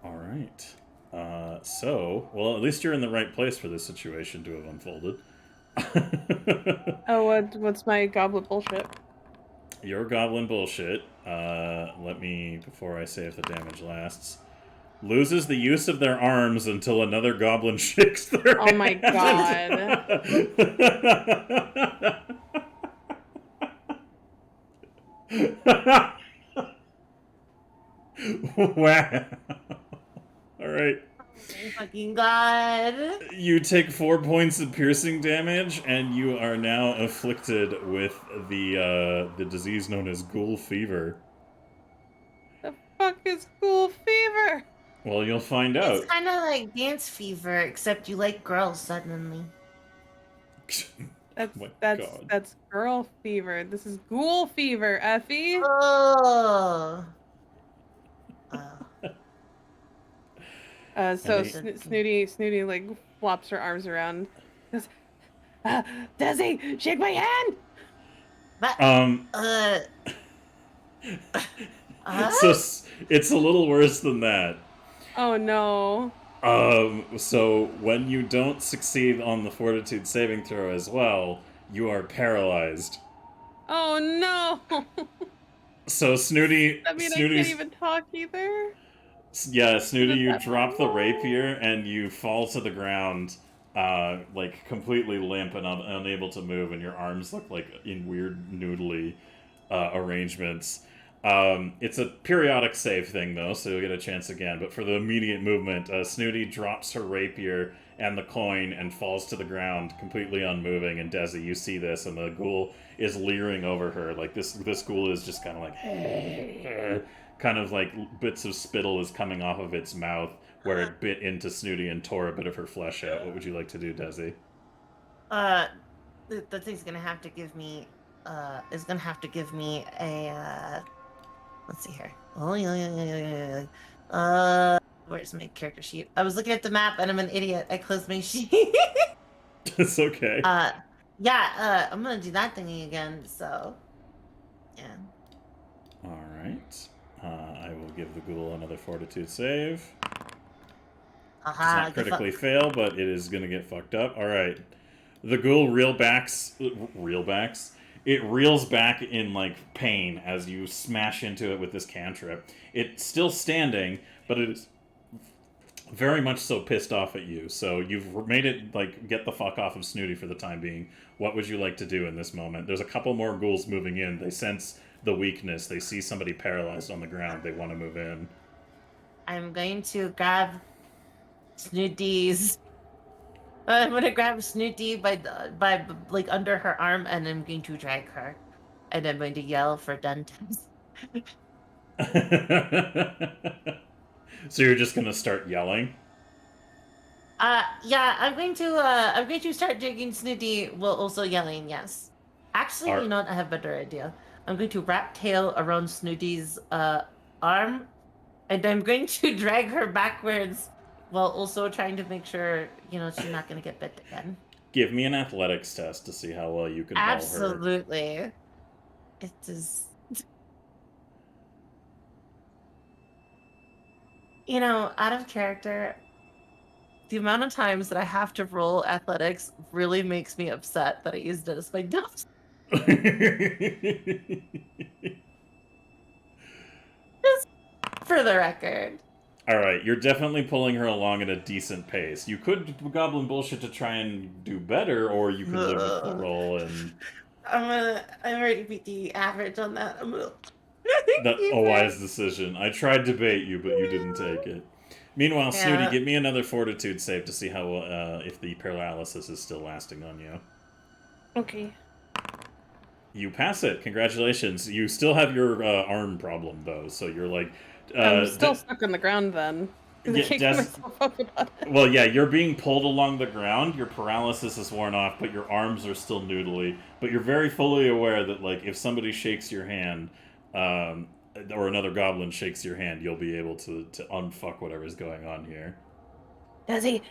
[SPEAKER 1] Alright. So, well, at least you're in the right place for this situation to have unfolded.
[SPEAKER 2] Oh, what's my goblin bullshit?
[SPEAKER 1] Your goblin bullshit, let me, before I say if the damage lasts, loses the use of their arms until another goblin shakes their
[SPEAKER 2] Oh my
[SPEAKER 1] god. Wow. Alright.
[SPEAKER 3] Oh fucking god.
[SPEAKER 1] You take 4 points of piercing damage, and you are now afflicted with the disease known as ghoul fever.
[SPEAKER 2] The fuck is ghoul fever?
[SPEAKER 1] Well, you'll find out.
[SPEAKER 3] It's kind of like dance fever, except you like girls suddenly.
[SPEAKER 2] That's girl fever. This is ghoul fever, Effie.
[SPEAKER 3] Oh.
[SPEAKER 2] So Snooty like flops her arms around. Goes, Desi, shake my hand.
[SPEAKER 3] But,
[SPEAKER 1] So it's a little worse than that.
[SPEAKER 2] Oh no.
[SPEAKER 1] So when you don't succeed on the fortitude saving throw as well, you are paralyzed.
[SPEAKER 2] Oh no.
[SPEAKER 1] So Snooty,
[SPEAKER 2] I mean, I can't even talk either.
[SPEAKER 1] Yeah, Snooty, you drop the rapier and you fall to the ground, like completely limp and unable to move, and your arms look like in weird noodly arrangements. It's a periodic save thing, though, so you'll get a chance again. But for the immediate movement, Snooty drops her rapier and the coin and falls to the ground, completely unmoving. And Desi, you see this, and the ghoul is leering over her. Like, this ghoul is just kind of like, kind of like bits of spittle is coming off of its mouth where it bit into Snooty and tore a bit of her flesh out. What would you like to do, Desi?
[SPEAKER 3] The thing's gonna have to give me, a, let's see here. Oh, yeah. Where's my character sheet? I was looking at the map and I'm an idiot. I closed my sheet.
[SPEAKER 1] It's okay.
[SPEAKER 3] Yeah, I'm gonna do that thingy again, so, yeah.
[SPEAKER 1] Alright. I will give the ghoul another fortitude save. Does
[SPEAKER 3] Aha,
[SPEAKER 1] not critically fail, but it is going to get fucked up. Alright. The ghoul it reels back in, like, pain as you smash into it with this cantrip. It's still standing, but it is very much so pissed off at you. So you've made it, like, get the fuck off of Snooty for the time being. What would you like to do in this moment? There's a couple more ghouls moving in. They sense the weakness. They see somebody paralyzed on the ground. They want to move in.
[SPEAKER 3] I'm going to grab Snooty's. I'm gonna grab Snooty by like under her arm, and I'm going to drag her, and I'm going to yell for Duntas.
[SPEAKER 1] So you're just gonna start yelling?
[SPEAKER 3] Yeah, I'm going to start dragging Snooty while also yelling. Yes, actually, you know what? I have a better idea. I'm going to wrap tail around Snooty's arm, and I'm going to drag her backwards while also trying to make sure, you know, she's not going to get bit again.
[SPEAKER 1] Give me an athletics test to see how well you can haul her.
[SPEAKER 3] Absolutely. It is... You know, out of character, the amount of times that I have to roll athletics really makes me upset that I used it as my notes. Just for the record.
[SPEAKER 1] Alright, you're definitely pulling her along at a decent pace. You could goblin bullshit to try and do better, or you could live with the roll and...
[SPEAKER 3] I already beat the average on that.
[SPEAKER 1] That's a wise decision. I tried to bait you, but you didn't take it. Meanwhile, Snooty, give me another fortitude save to see how if the paralysis is still lasting on you.
[SPEAKER 2] Okay.
[SPEAKER 1] You pass it. Congratulations. You still have your arm problem, though, so you're like...
[SPEAKER 2] I'm still stuck on the ground, then. I can't get myself up about it.
[SPEAKER 1] Well, yeah, you're being pulled along the ground, your paralysis is worn off, but your arms are still noodly. But you're very fully aware that, like, if somebody shakes your hand, or another goblin shakes your hand, you'll be able to unfuck whatever's going on here.
[SPEAKER 2] Desi!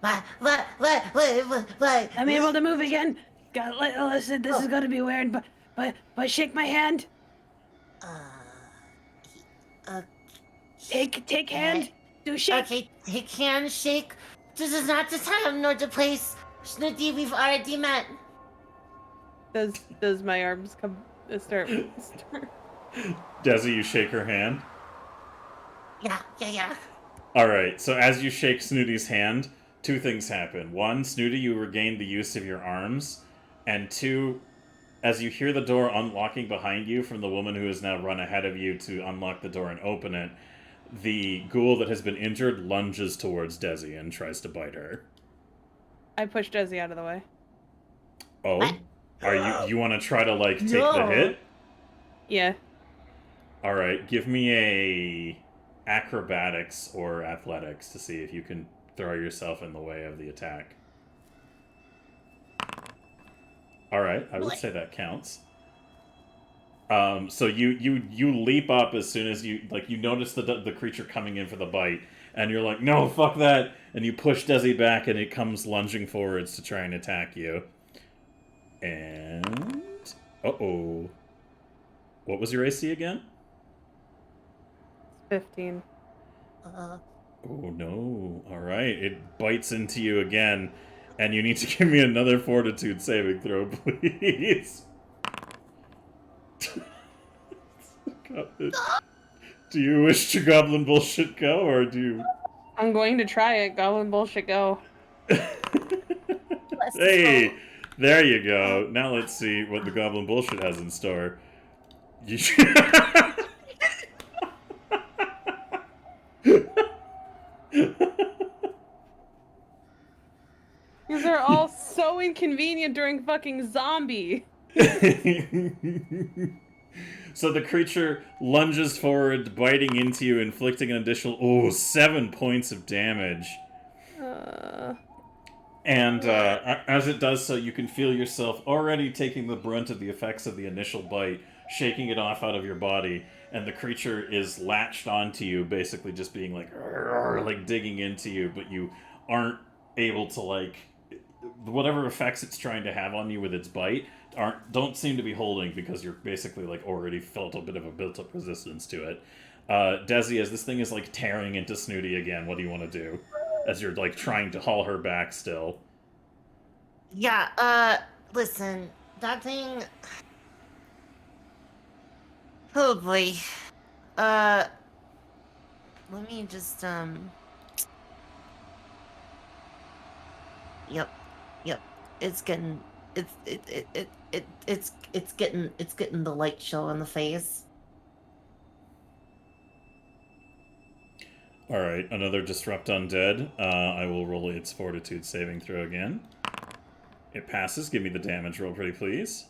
[SPEAKER 3] What?
[SPEAKER 2] I'm able to move again. Listen, this is gonna be weird, but shake my hand. Take hand. Do shake.
[SPEAKER 3] Okay, take hand, shake. This is not the time nor the place. Snooty, we've already met.
[SPEAKER 2] Does my arms start?
[SPEAKER 1] Desi, you shake her hand?
[SPEAKER 3] Yeah.
[SPEAKER 1] Alright, so as you shake Snooty's hand, two things happen. One, Snooty, you regain the use of your arms. And two, as you hear the door unlocking behind you from the woman who has now run ahead of you to unlock the door and open it, the ghoul that has been injured lunges towards Desi and tries to bite her.
[SPEAKER 2] I push Desi out of the way.
[SPEAKER 1] Oh? Are you want to try to, like, take
[SPEAKER 3] No.
[SPEAKER 1] the hit?
[SPEAKER 2] Yeah.
[SPEAKER 1] Alright, give me a acrobatics or athletics to see if you can throw yourself in the way of the attack. Alright, I would say that counts. So you leap up as soon as you notice the creature coming in for the bite, and you're like, no, fuck that, and you push Desi back, and it comes lunging forwards to try and attack you. And... uh-oh. What was your AC again?
[SPEAKER 2] 15.
[SPEAKER 1] Oh no. Alright, it bites into you again, and you need to give me another fortitude saving throw, please. Do you wish to goblin bullshit go, or do you...
[SPEAKER 2] I'm going to try it. Goblin bullshit, go.
[SPEAKER 3] Let's
[SPEAKER 1] Hey,
[SPEAKER 3] go.
[SPEAKER 1] there you go. Now let's see what the goblin bullshit has in store. You
[SPEAKER 2] These are all so inconvenient during fucking zombie.
[SPEAKER 1] So the creature lunges forward, biting into you, inflicting an additional 7 points of damage. And as it does so, you can feel yourself already taking the brunt of the effects of the initial bite, shaking it off out of your body, and the creature is latched onto you, basically just being like digging into you, but you aren't able to whatever effects it's trying to have on you with its bite don't seem to be holding because you're basically already felt a bit of a built-up resistance to it. Desi, as this thing is tearing into Snooty again, what do you want to do? As you're trying to haul her back still.
[SPEAKER 3] Yeah, listen, that thing. Oh boy. Let me just Yep. It's getting it's getting the light show in the face.
[SPEAKER 1] Alright, another Disrupt Undead. I will roll its Fortitude saving throw again. It passes. Give me the damage roll, pretty please.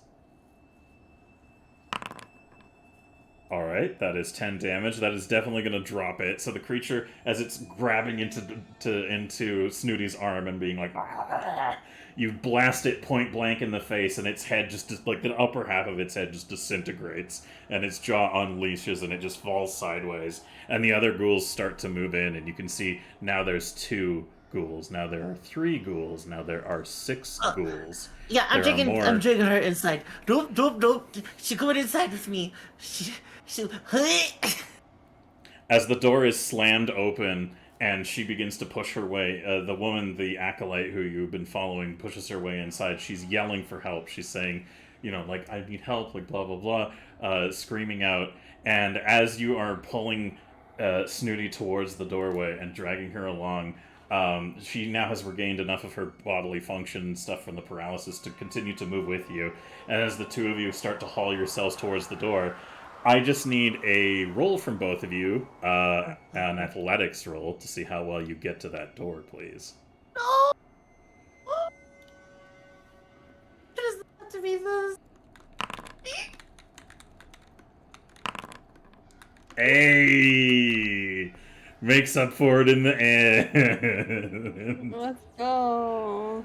[SPEAKER 1] Alright, that is 10 damage. That is definitely going to drop it. So the creature, as it's grabbing into Snooty's arm and being like, you blast it point blank in the face, and its head just the upper half of its head just disintegrates, and its jaw unleashes, and it just falls sideways. And the other ghouls start to move in, and you can see now there's 2 ghouls. Now there are 3 ghouls. Now there are 6 ghouls.
[SPEAKER 3] Yeah, I'm dragging her inside. Nope. She's going inside with me. She
[SPEAKER 1] As the door is slammed open and she begins to push her way, the woman, the acolyte who you've been following, pushes her way inside. She's yelling for help. She's saying, I need help, blah, blah, blah, screaming out. And as you are pulling Snooty towards the doorway and dragging her along, she now has regained enough of her bodily function and stuff from the paralysis to continue to move with you. And as the 2 of you start to haul yourselves towards the door, I just need a roll from both of you, an athletics roll, to see how well you get to that door, please.
[SPEAKER 3] No. It is not to be this.
[SPEAKER 1] Hey! Makes up for it in the end.
[SPEAKER 2] Let's go.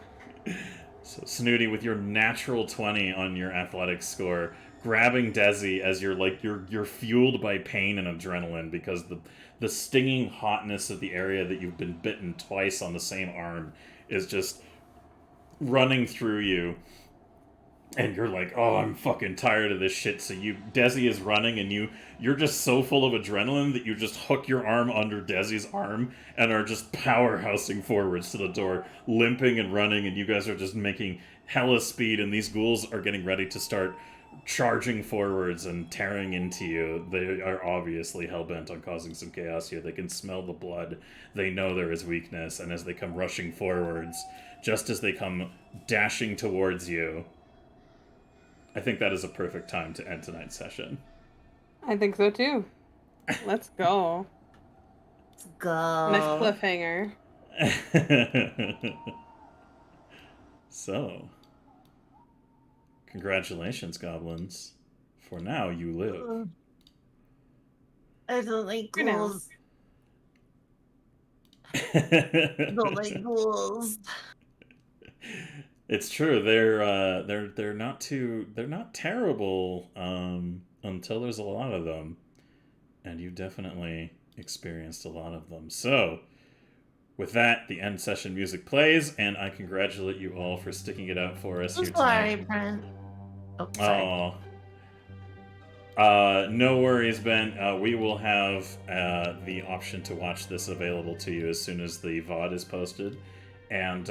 [SPEAKER 1] So Snooty, with your natural 20 on your athletics score, grabbing Desi as you're fueled by pain and adrenaline because the stinging hotness of the area that you've been bitten twice on the same arm is just running through you. And you're like, oh, I'm fucking tired of this shit. So Desi is running, and you're just so full of adrenaline that you just hook your arm under Desi's arm and are just powerhousing forwards to the door, limping and running, and you guys are just making hella speed, and these ghouls are getting ready to start charging forwards and tearing into you. They are obviously hellbent on causing some chaos here. They can smell the blood. They know there is weakness, and as they come rushing forwards, just as they come dashing towards you, I think that is a perfect time to end tonight's session.
[SPEAKER 2] I think so too. Let's go.
[SPEAKER 3] Let's go.
[SPEAKER 2] Nice cliffhanger.
[SPEAKER 1] So, congratulations, goblins. For now, you live.
[SPEAKER 3] I don't like
[SPEAKER 2] For now.
[SPEAKER 3] ghouls. I don't like ghouls.
[SPEAKER 1] It's true. They're not terrible until there's a lot of them, and you've definitely experienced a lot of them. So, with that, the end session music plays, and I congratulate you all for sticking it out for us
[SPEAKER 3] I'm
[SPEAKER 1] here
[SPEAKER 3] sorry,
[SPEAKER 1] tonight.
[SPEAKER 3] Brent. Oh, sorry.
[SPEAKER 1] No worries, Ben. We will have the option to watch this available to you as soon as the VOD is posted, and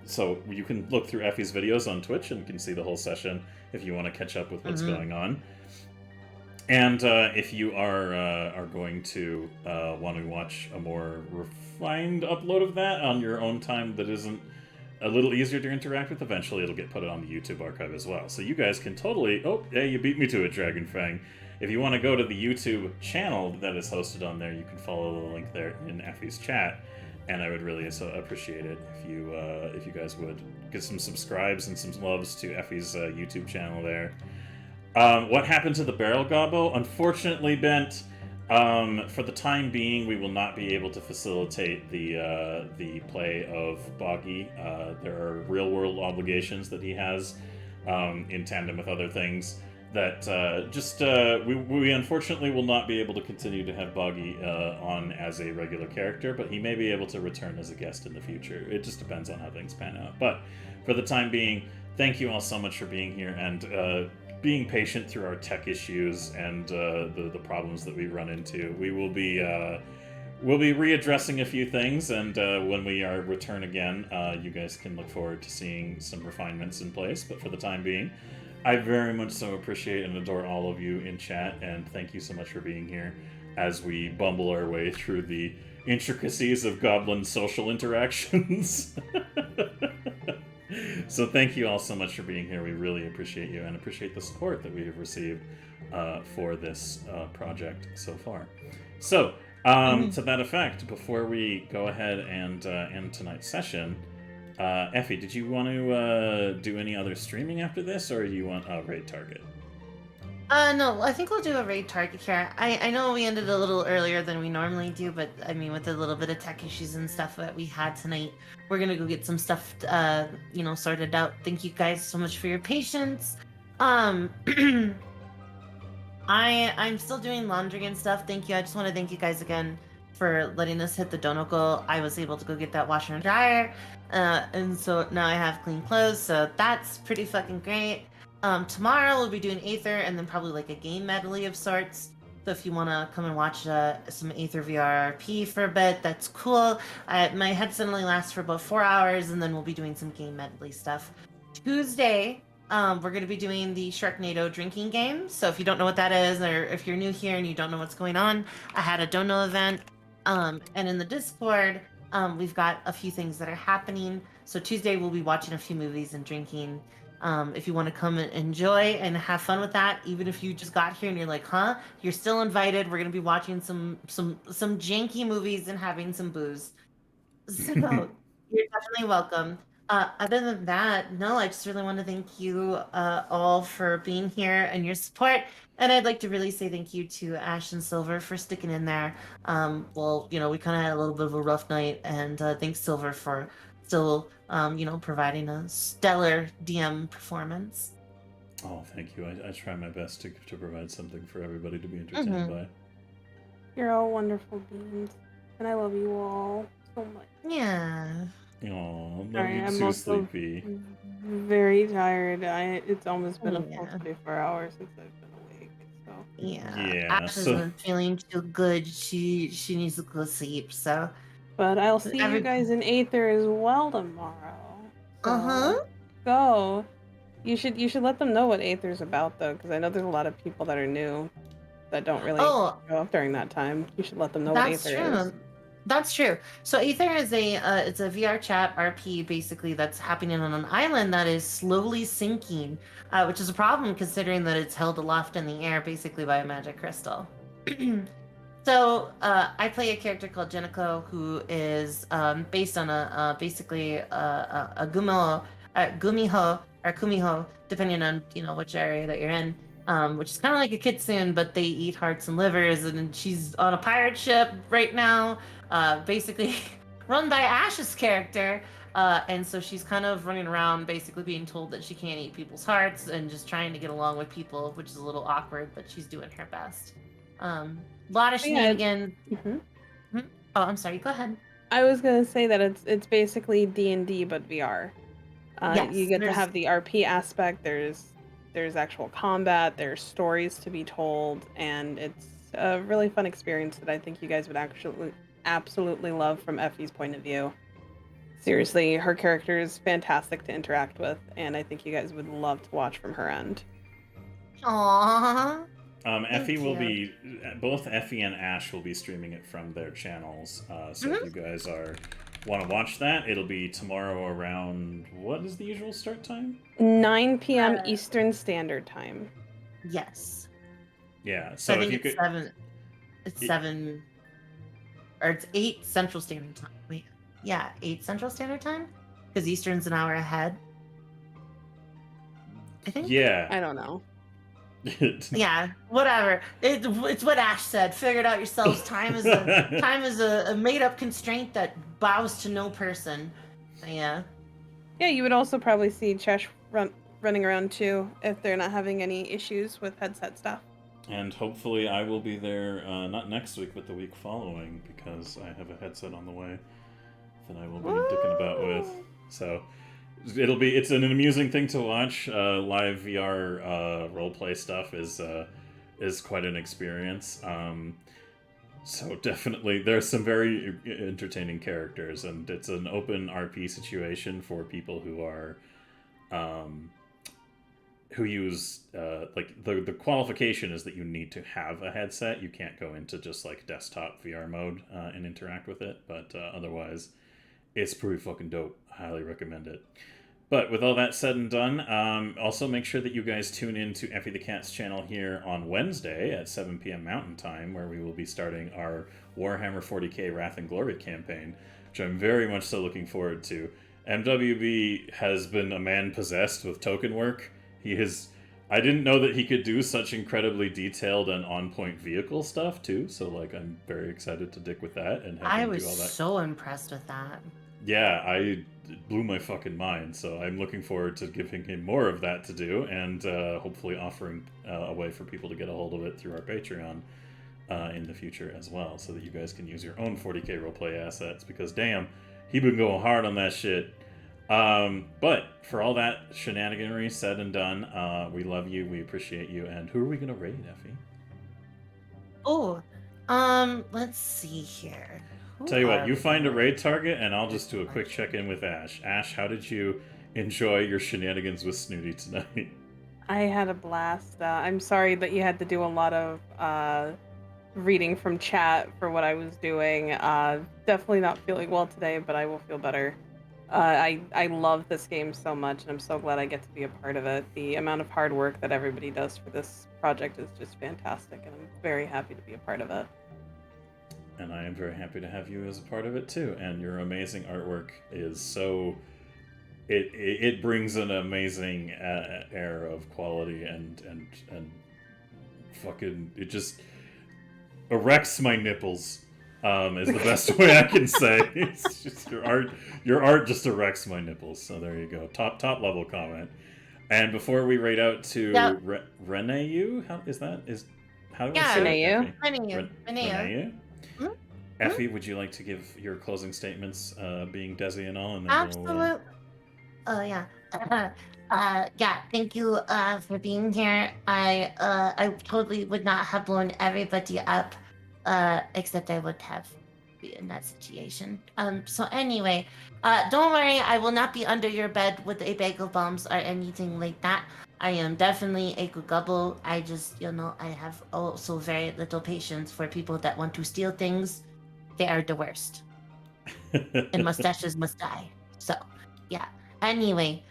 [SPEAKER 1] so you can look through Effie's videos on Twitch and you can see the whole session if you want to catch up with what's going on. And if you are going to want to watch a more refined upload of that on your own time that isn't a little easier to interact with, eventually it'll get put on the YouTube archive as well. So you guys can totally... Oh, yeah, you beat me to it, Dragonfang. If you want to go to the YouTube channel that is hosted on there, you can follow the link there in Effie's chat. And I would really appreciate it if you guys would get some subscribes and some loves to Effie's YouTube channel there. What happened to the barrel gobbo? Unfortunately, Bent, for the time being, we will not be able to facilitate the play of Boggy. There are real-world obligations that he has in tandem with other things that we unfortunately will not be able to continue to have Boggy on as a regular character, but he may be able to return as a guest in the future. It just depends on how things pan out. But for the time being, thank you all so much for being here and being patient through our tech issues and the problems that we run into. We will be we'll be readdressing a few things, and when we return again, you guys can look forward to seeing some refinements in place. But for the time being, I very much so appreciate and adore all of you in chat, and thank you so much for being here as we bumble our way through the intricacies of goblin social interactions. So thank you all so much for being here. We really appreciate you and appreciate the support that we have received for this project so far. So, to that effect, before we go ahead and end tonight's session, Effie, did you want to do any other streaming after this, or do you want a raid target?
[SPEAKER 3] No, I think we'll do a raid target here. I know we ended a little earlier than we normally do, but I mean, with the little bit of tech issues and stuff that we had tonight, we're gonna go get some stuff, sorted out. Thank you guys so much for your patience. I'm still doing laundry and stuff. Thank you. I just want to thank you guys again for letting us hit the dono goal. I was able to go get that washer and dryer, and so now I have clean clothes. So that's pretty fucking great. Tomorrow we'll be doing Aether and then probably like a game medley of sorts. So if you want to come and watch some Aether VRRP for a bit, that's cool. My headset only lasts for about 4 hours, and then we'll be doing some game medley stuff. Tuesday, we're going to be doing the Sharknado drinking game. So if you don't know what that is, or if you're new here and you don't know what's going on, I had a dono event. And in the Discord, we've got a few things that are happening. So Tuesday we'll be watching a few movies and drinking. If you want to come and enjoy and have fun with that, even if you just got here and you're like, huh, you're still invited. We're gonna be watching some janky movies and having some booze. So you're definitely welcome. Other than that, no, I just really want to thank you all for being here and your support. And I'd like to really say thank you to Ash and Silver for sticking in there. Well, we kind of had a little bit of a rough night, and thanks Silver for still providing a stellar DM performance.
[SPEAKER 1] Oh, thank you. I try my best to provide something for everybody to be entertained by.
[SPEAKER 2] You're all wonderful beings, and I love you all so much.
[SPEAKER 3] Yeah.
[SPEAKER 1] Oh,
[SPEAKER 2] Sorry,
[SPEAKER 1] you
[SPEAKER 2] I'm
[SPEAKER 1] too,
[SPEAKER 2] also
[SPEAKER 1] Sleepy.
[SPEAKER 2] very tired. It's almost been a
[SPEAKER 3] Yeah.
[SPEAKER 2] full 24 hours since I've been awake. So
[SPEAKER 3] Yeah. Ash isn't feeling too good. She needs to go sleep. So.
[SPEAKER 2] But I'll see you guys in Aether as well tomorrow.
[SPEAKER 3] So
[SPEAKER 2] Go. You should let them know what Aether's about though, because I know there's a lot of people that are new that don't really go up during that time. You should let them know what Aether is.
[SPEAKER 3] That's true. So Aether is it's a VR chat RP basically that's happening on an island that is slowly sinking, which is a problem considering that it's held aloft in the air basically by a magic crystal. So I play a character called Jenico, who is based on a gumiho or kumiho, depending on which area that you're in. Which is kind of like a kitsune, but they eat hearts and livers, and she's on a pirate ship right now, basically run by Ash's character, and so she's kind of running around basically being told that she can't eat people's hearts and just trying to get along with people, which is a little awkward, but she's doing her best. A lot of shenanigans. Oh, I'm sorry, go ahead.
[SPEAKER 2] I was gonna say that it's basically D&D but VR.
[SPEAKER 3] Yes,
[SPEAKER 2] you get to have the RP aspect. There's actual combat, there's stories to be told, and it's a really fun experience that I think you guys would absolutely love from Effie's point of view. Seriously, her character is fantastic to interact with, and I think you guys would love to watch from her end.
[SPEAKER 3] Aww.
[SPEAKER 1] Effie will
[SPEAKER 3] you.
[SPEAKER 1] be both Effie and Ash will be streaming it from their channels. So if you guys want to watch that, it'll be tomorrow around what is the usual start time?
[SPEAKER 2] 9 p.m. Eastern Standard Time.
[SPEAKER 3] Yes.
[SPEAKER 1] Yeah.
[SPEAKER 3] So
[SPEAKER 1] So
[SPEAKER 3] I
[SPEAKER 1] if
[SPEAKER 3] think
[SPEAKER 1] you
[SPEAKER 3] it's
[SPEAKER 1] could,
[SPEAKER 3] 7. It's 7, or it's 8 Central Standard Time. Wait, yeah, 8 Central Standard Time, because Eastern's an hour ahead. I think.
[SPEAKER 1] yeah.
[SPEAKER 2] I don't know.
[SPEAKER 3] Yeah, whatever. It's what Ash said. Figure it out yourselves. Time is a made up constraint that bows to no person. Yeah.
[SPEAKER 2] Yeah, you would also probably see Chesh running around too if they're not having any issues with headset stuff.
[SPEAKER 1] And hopefully I will be there not next week, but the week following because I have a headset on the way that I will be dicking about with. So it's an amusing thing to watch. Live VR roleplay stuff is quite an experience. So definitely, there's some very entertaining characters, and it's an open RP situation for people who are, who use like the qualification is that you need to have a headset. You can't go into just like desktop VR mode and interact with it, but otherwise, it's pretty fucking dope. I highly recommend it. But with all that said and done, also make sure that you guys tune in to Effie the Cat's channel here on Wednesday at 7 p.m. Mountain Time, where we will be starting our Warhammer 40k Wrath and Glory campaign, which I'm very much so looking forward to. MWB has been a man possessed with token work. I didn't know that he could do such incredibly detailed and on-point vehicle stuff, too, so like I'm very excited to dick with that and have
[SPEAKER 3] I
[SPEAKER 1] him
[SPEAKER 3] was
[SPEAKER 1] do all that.
[SPEAKER 3] so impressed with that.
[SPEAKER 1] Yeah, it blew my fucking mind. So I'm looking forward to giving him more of that to do, and hopefully offering a way for people to get a hold of it through our Patreon in the future as well, so that you guys can use your own 40k roleplay assets. Because damn, he been going hard on that shit. But for all that shenaniganery said and done, we love you, we appreciate you, and who are we gonna raid, Effie?
[SPEAKER 3] Oh, let's see here.
[SPEAKER 1] Tell you what, you find a raid target, and I'll just do a quick check-in with Ash. Ash, how did you enjoy your shenanigans with Snooty tonight?
[SPEAKER 2] I had a blast. I'm sorry that you had to do a lot of reading from chat for what I was doing. Definitely not feeling well today, but I will feel better. I love this game so much, and I'm so glad I get to be a part of it. The amount of hard work that everybody does for this project is just fantastic, and I'm very happy to be a part of it.
[SPEAKER 1] And I am very happy to have you as a part of it too. And your amazing artwork is so... It brings an amazing air of quality and fucking... It just erects my nipples, is the best way I can say. It's just your art just erects my nipples. So there you go. Top level comment. And before we rate out to Renee, how is that? How do I say it? Renee?
[SPEAKER 3] Hmm?
[SPEAKER 1] Effie, would you like to give your closing statements, being Desi and all? And then
[SPEAKER 3] Absolutely. Oh yeah. Yeah. Thank you for being here. I totally would not have blown everybody up, except I would have been in that situation. So anyway, don't worry. I will not be under your bed with a bag of bombs or anything like that. I am definitely a guggle. I just, I have also very little patience for people that want to steal things. They are the worst. And mustaches must die. So, yeah. Anyway,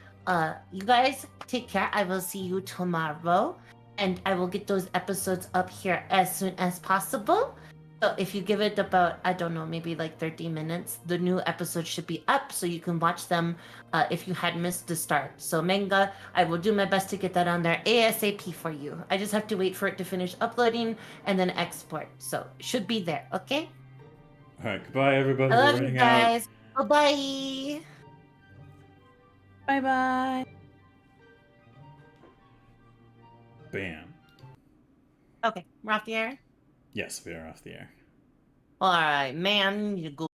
[SPEAKER 3] you guys take care. I will see you tomorrow. And I will get those episodes up here as soon as possible. So if you give it about, I don't know, maybe like 30 minutes, the new episodes should be up so you can watch them if you had missed the start. So manga, I will do my best to get that on there ASAP for you. I just have to wait for it to finish uploading and then export. So it should be there, okay?
[SPEAKER 1] All right, goodbye, everybody.
[SPEAKER 3] I love
[SPEAKER 1] We're
[SPEAKER 3] you
[SPEAKER 1] running
[SPEAKER 3] guys.
[SPEAKER 1] out.
[SPEAKER 3] Bye-bye.
[SPEAKER 2] Bye-bye.
[SPEAKER 1] Bam.
[SPEAKER 3] Okay, we're off the air?
[SPEAKER 1] Yes, we are off the air.
[SPEAKER 3] All right, man, you go.